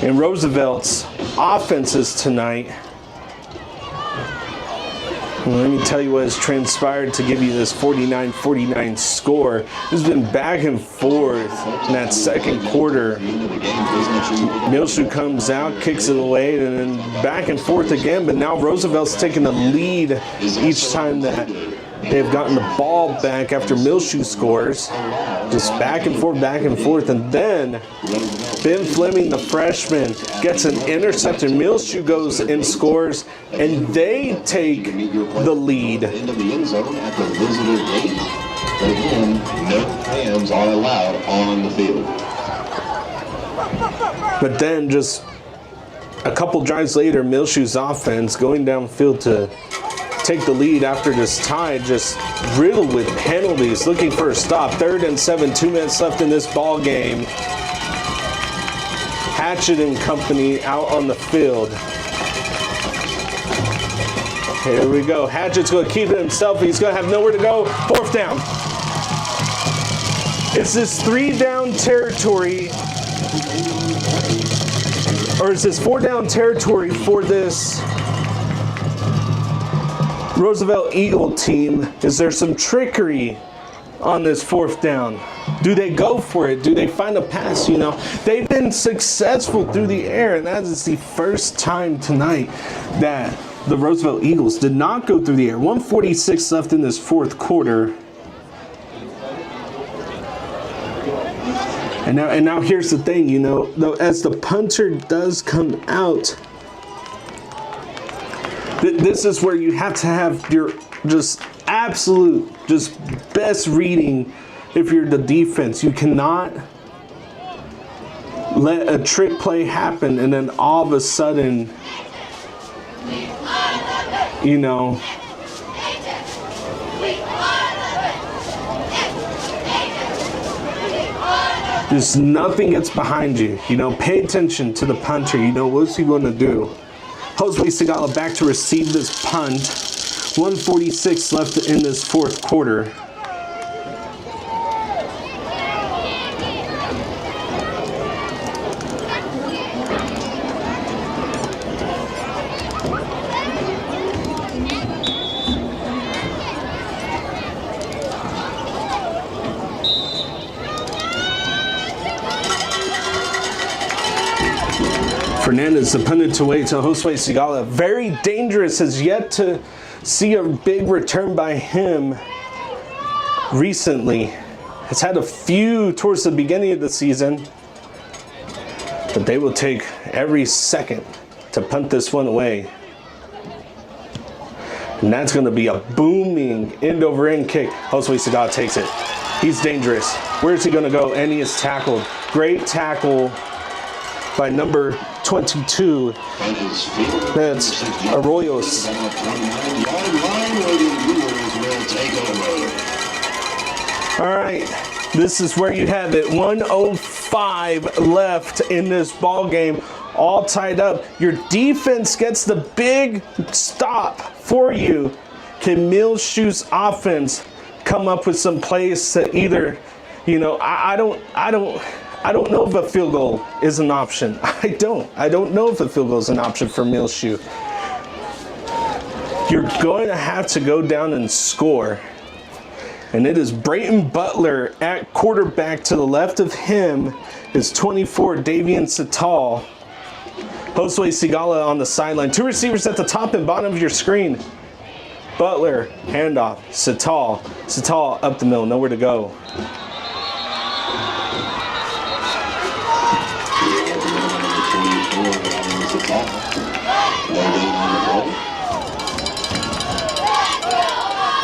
and Roosevelt's offenses tonight. Well, let me tell you what has transpired to give you this 49-49 score. It's been back and forth in that second quarter. Muleshoe comes out, kicks it away, and then back and forth again. But now Roosevelt's taking the lead each time that they've gotten the ball back after Muleshoe scores. Just back and forth. And then Ben Fleming, the freshman, gets an interception. Muleshoe goes and scores, and they take the lead. Into the end zone at the visitor gate. But again, no fans are allowed on the field. But then just a couple drives later, Muleshoe's offense going downfield to take the lead after this tie, just riddled with penalties, looking for a stop. 3rd and 7, 2 minutes left in this ball game. Hatchet and company out on the field. Here we go. Hatchet's going to keep it himself. He's going to have nowhere to go. 4th down. Is this 3-down territory? Or is this 4-down territory for this Roosevelt Eagle team? Is there some trickery on this 4th down? Do they go for it? Do they find a pass? You know, they've been successful through the air, and that is the first time tonight that the Roosevelt Eagles did not go through the air. 1:46 left in this 4th quarter. And now here's the thing, you know, though, as the punter does come out, this is where you have to have your just absolute, just best reading if you're the defense. You cannot let a trick play happen and then all of a sudden, you know, just nothing gets behind you. You know, pay attention to the punter. You know, what's he going to do? Jose Segala back to receive this punt. 1:46 left in this 4th quarter. Fernandez, the punted to wait till Jose Segala. Very dangerous, has yet to see a big return by him recently. Has had a few towards the beginning of the season, but they will take every second to punt this one away. And that's going to be a booming end-over-end kick. Jose Segala takes it. He's dangerous. Where's he going to go? And he is tackled. Great tackle by number 22. That's Arroyos. All right, this is where you have it. 1:05 left in this ball game, all tied up. Your defense gets the big stop for you. Can Muleshoe's offense come up with some plays to either, you know, I don't know if a field goal is an option. I don't know if a field goal is an option for Muleshoe. You're going to have to go down and score. And it is Brayton Butler at quarterback. To the left of him is 24, Davian Sital. Jose Segala on the sideline. 2 receivers at the top and bottom of your screen. Butler, handoff, Sital. Sital up the middle, nowhere to go.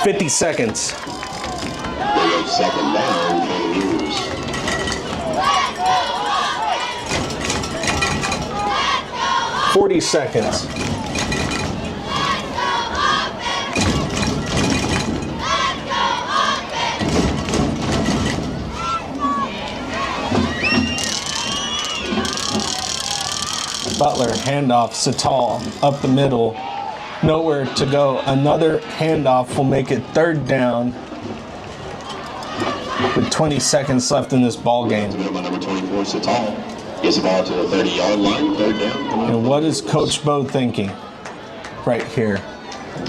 $50 seconds. Second down for the Mules. 40 seconds. Butler, handoff, Sital, up the middle, nowhere to go. Another handoff will make it 3rd down with 20 seconds left in this ball game. Number 24, Sital, gets the ball to the 30-yard line, 3rd down. And what is Coach Bo thinking right here?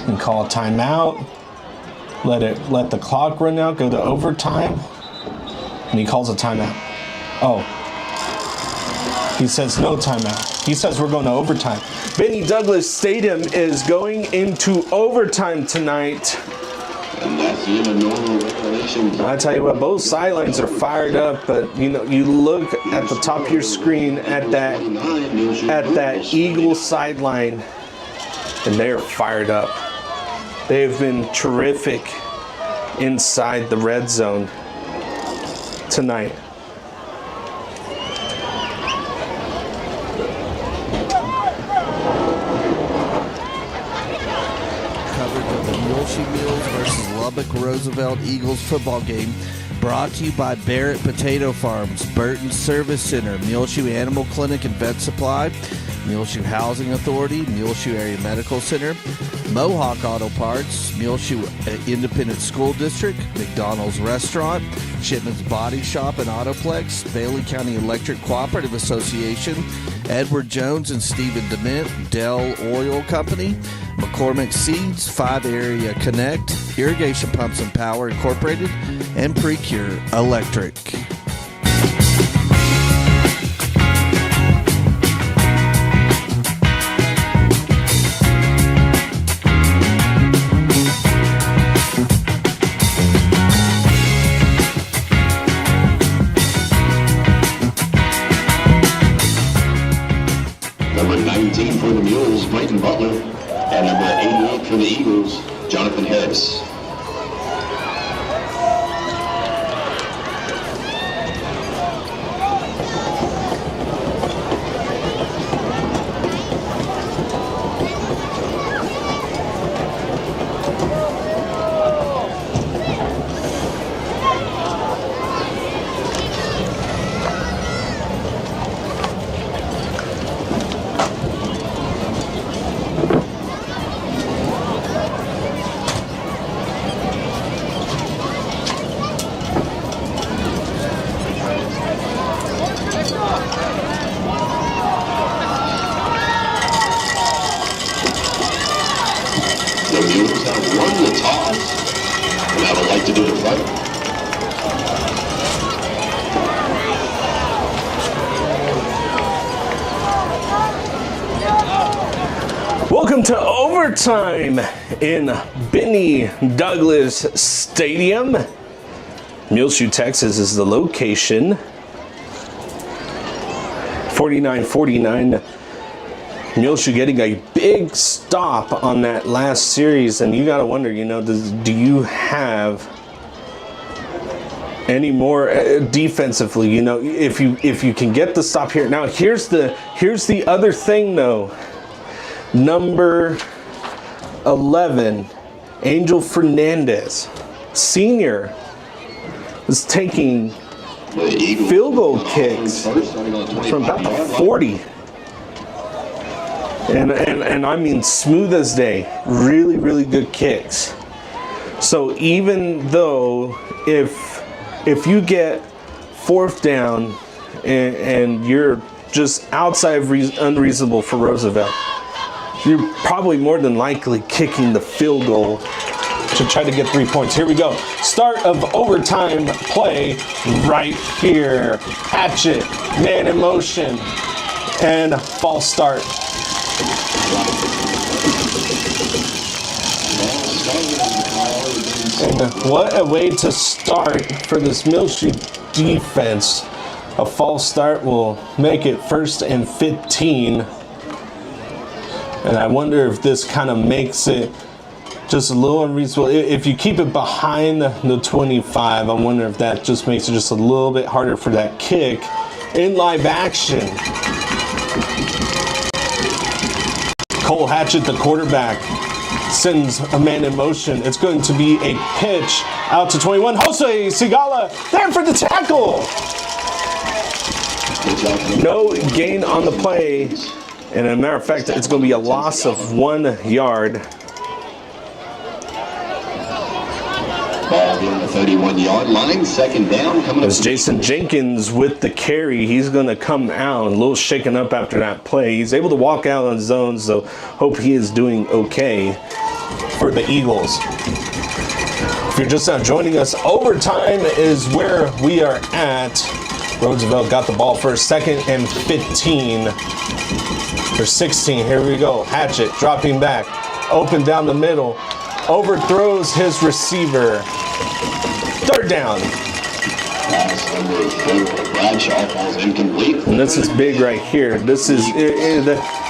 And call a timeout, let the clock run out, go to overtime, and he calls a timeout. Oh, he says no timeout. He says we're going to overtime. Benny Douglas Stadium is going into overtime tonight. And that's in a normal regulation. I tell you what, both sidelines are fired up, but you know, you look at the top of your screen at that Eagle sideline, and they're fired up. They've been terrific inside the red zone tonight. Muleshoe Mules versus Lubbock Roosevelt Eagles football game, brought to you by Barrett Potato Farms, Burton Service Center, Muleshoe Animal Clinic and Vet Supply, Muleshoe Housing Authority, Muleshoe Area Medical Center, Mohawk Auto Parts, Muleshoe Independent School District, McDonald's Restaurant, Shipman's Body Shop and Autoplex, Bailey County Electric Cooperative Association, Edward Jones and Stephen Dement, Dell Oil Company, McCormick Seeds, 5 Area Connect, Irrigation Pumps and Power Incorporated, and Precure Electric. Number 19 for the Mules, Blayton Butler. And number 88 for the Eagles, Jonathan Harris. The Mules have won the toss, and I would like to do the fight. Welcome to overtime in Benny Douglas Stadium. Muleshoe, Texas is the location. 49-49. Muleshoe getting a big stop on that last series, and you got to wonder, you know, do you have any more defensively? You know, if you can get the stop here. Now here's the other thing though. Number 11, Angel Fernandez, senior, is taking field goal kicks from about the 40. And I mean smooth as day, really, really good kicks. So even though if you get 4th down and you're just outside of unreasonable for Roosevelt, you're probably more than likely kicking the field goal to try to get 3 points. Here we go. Start of overtime play right here. Hatchet, man in motion, and false start. And what a way to start for this Muleshoe defense. A false start will make it 1st and 15. And I wonder if this kind of makes it just a little unreasonable. If you keep it behind the 25, I wonder if that just makes it just a little bit harder for that kick in live action. Cole Hatchett, the quarterback, sends a man in motion. It's going to be a pitch out to 21. Jose Sigala there for the tackle. No gain on the play. And as a matter of fact, it's going to be a loss of 1 yard. Ball on the 31-yard line, second down coming up. As Jason Jenkins with the carry, he's going to come out a little shaken up after that play. He's able to walk out on his own, so hope he is doing okay for the Eagles. If you're just now joining us, overtime is where we are at. Roosevelt got the ball for 2nd and 15. For 16, here we go. Hatchett dropping back, open down the middle, overthrows his receiver. 3rd down. And this is big right here. This is,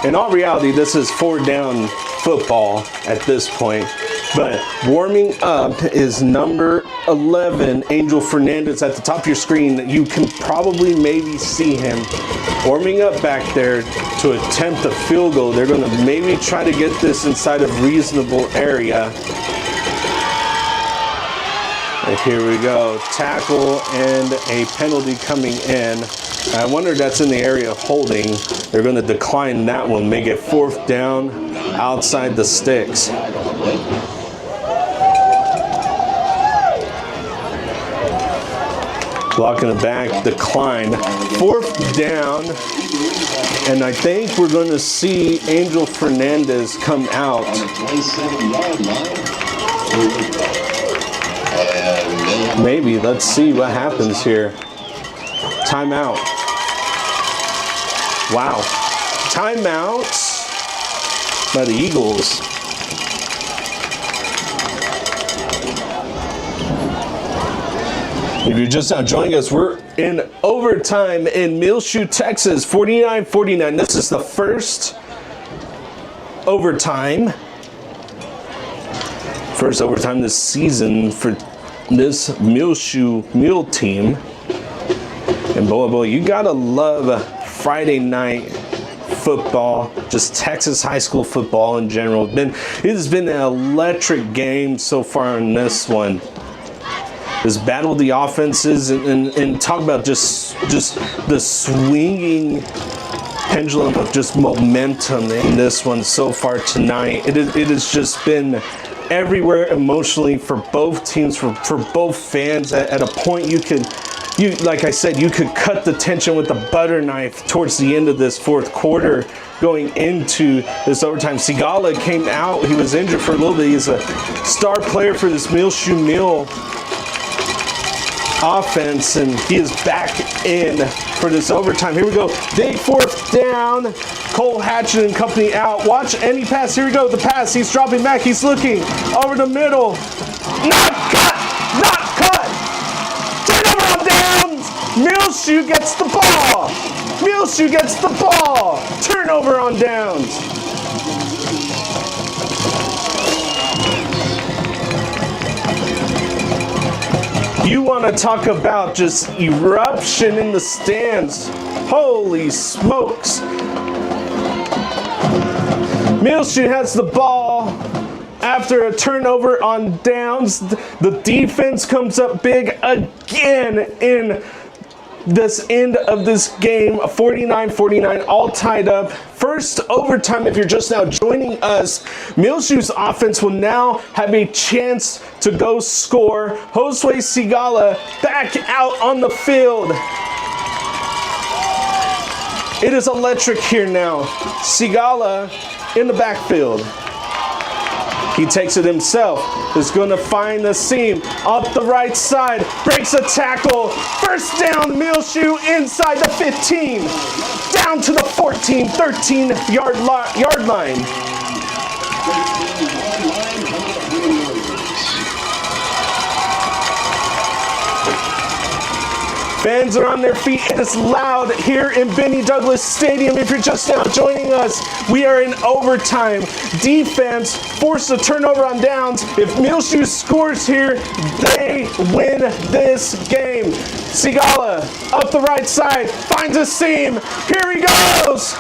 in all reality, this is 4th down football at this point. But warming up is number 11, Angel Fernandez, at the top of your screen. You can probably maybe see him warming up back there to attempt a field goal. They're going to maybe try to get this inside a reasonable area. And here we go. Tackle and a penalty coming in. I wonder if that's in the area of holding. They're going to decline that one, make it 4th down outside the sticks. Blocking the back, decline. 4th down, and I think we're going to see Angel Fernandez come out. Maybe, let's see what happens here. Timeout. Wow. Timeout by the Eagles. If you're just now joining us, we're in overtime in Muleshoe, Texas, 49-49. This is the first overtime this season for this Muleshoe Mule team. And boy, you gotta love Friday night football, just Texas high school football in general. It has been an electric game so far in this one. This battle of the offenses and talk about just the swinging pendulum of just momentum in this one so far tonight. It has just been everywhere emotionally for both teams, for both fans. At a point like I said, you could cut the tension with a butter knife towards the end of this 4th quarter going into this overtime. Sigala came out. He was injured for a little bit. He's a star player for this Muleshoe Mule offense, and he is back in for this overtime. Here we go. Big 4th down. Cole Hatchett and company out. Watch any pass. Here we go. The pass. He's dropping back. He's looking over the middle. Not cut. Not cut. Turnover on downs. Muleshoe gets the ball. Muleshoe gets the ball. Turnover on downs. You want to talk about just eruption in the stands. Holy smokes. Muleshoe has the ball after a turnover on downs. The defense comes up big again in this end of this game. 49-49, all tied up. First overtime, if you're just now joining us, Muleshoe's offense will now have a chance to go score. Josue Sigala back out on the field. It is electric here now. Sigala in the backfield. He takes it himself. Is going to find the seam up the right side. Breaks a tackle. First down, Muleshoe inside the 15. Down to the 14, 13-yard line. Fans are on their feet. It is loud here in Benny Douglas Stadium. If you're just now joining us, we are in overtime. Defense forced a turnover on downs. If Muleshoe scores here, they win this game. Sigala up the right side, finds a seam. Here he goes.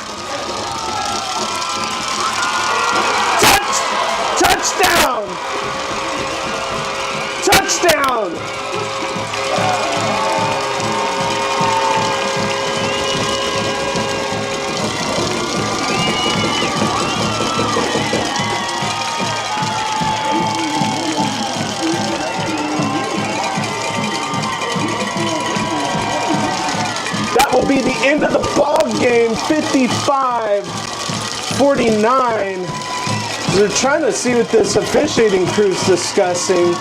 55-49. They're trying to see what this officiating crew's discussing.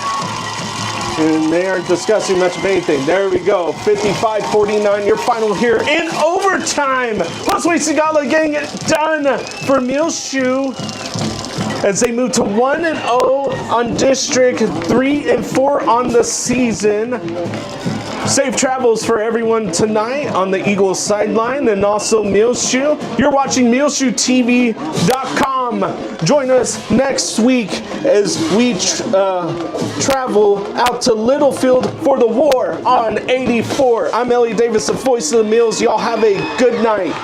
And they aren't discussing much of anything. There we go. 55-49, your final here in overtime. Busway Sigala getting it done for Muleshoe as they move to 1-0 on district, 3-4 on the season. Safe travels for everyone tonight on the Eagles sideline and also Muleshoe. You're watching MuleshoeTV.com. Join us next week as we travel out to Littlefield for the war on 84. I'm Elliott Davis, the voice of the Mills. Y'all have a good night.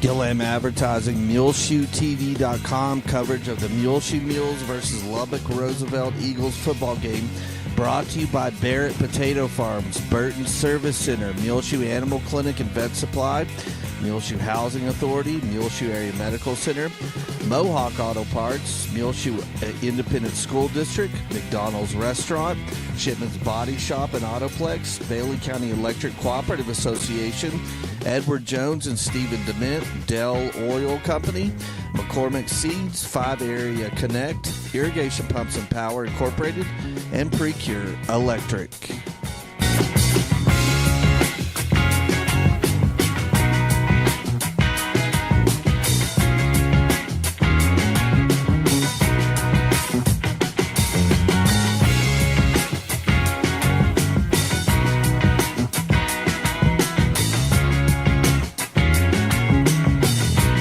Gillam Advertising, MuleshoeTV.com coverage of the Muleshoe Mules versus Lubbock Roosevelt Eagles football game, brought to you by Barrett Potato Farms, Burton Service Center, Muleshoe Animal Clinic and Vet Supply, Muleshoe Housing Authority, Muleshoe Area Medical Center, Mohawk Auto Parts, Muleshoe Independent School District, McDonald's Restaurant, Shipman's Body Shop and Autoplex, Bailey County Electric Cooperative Association, Edward Jones and Stephen Dement, Dell Oil Company, McCormick Seeds, 5 Area Connect, Irrigation Pumps and Power Incorporated, and Precure Electric.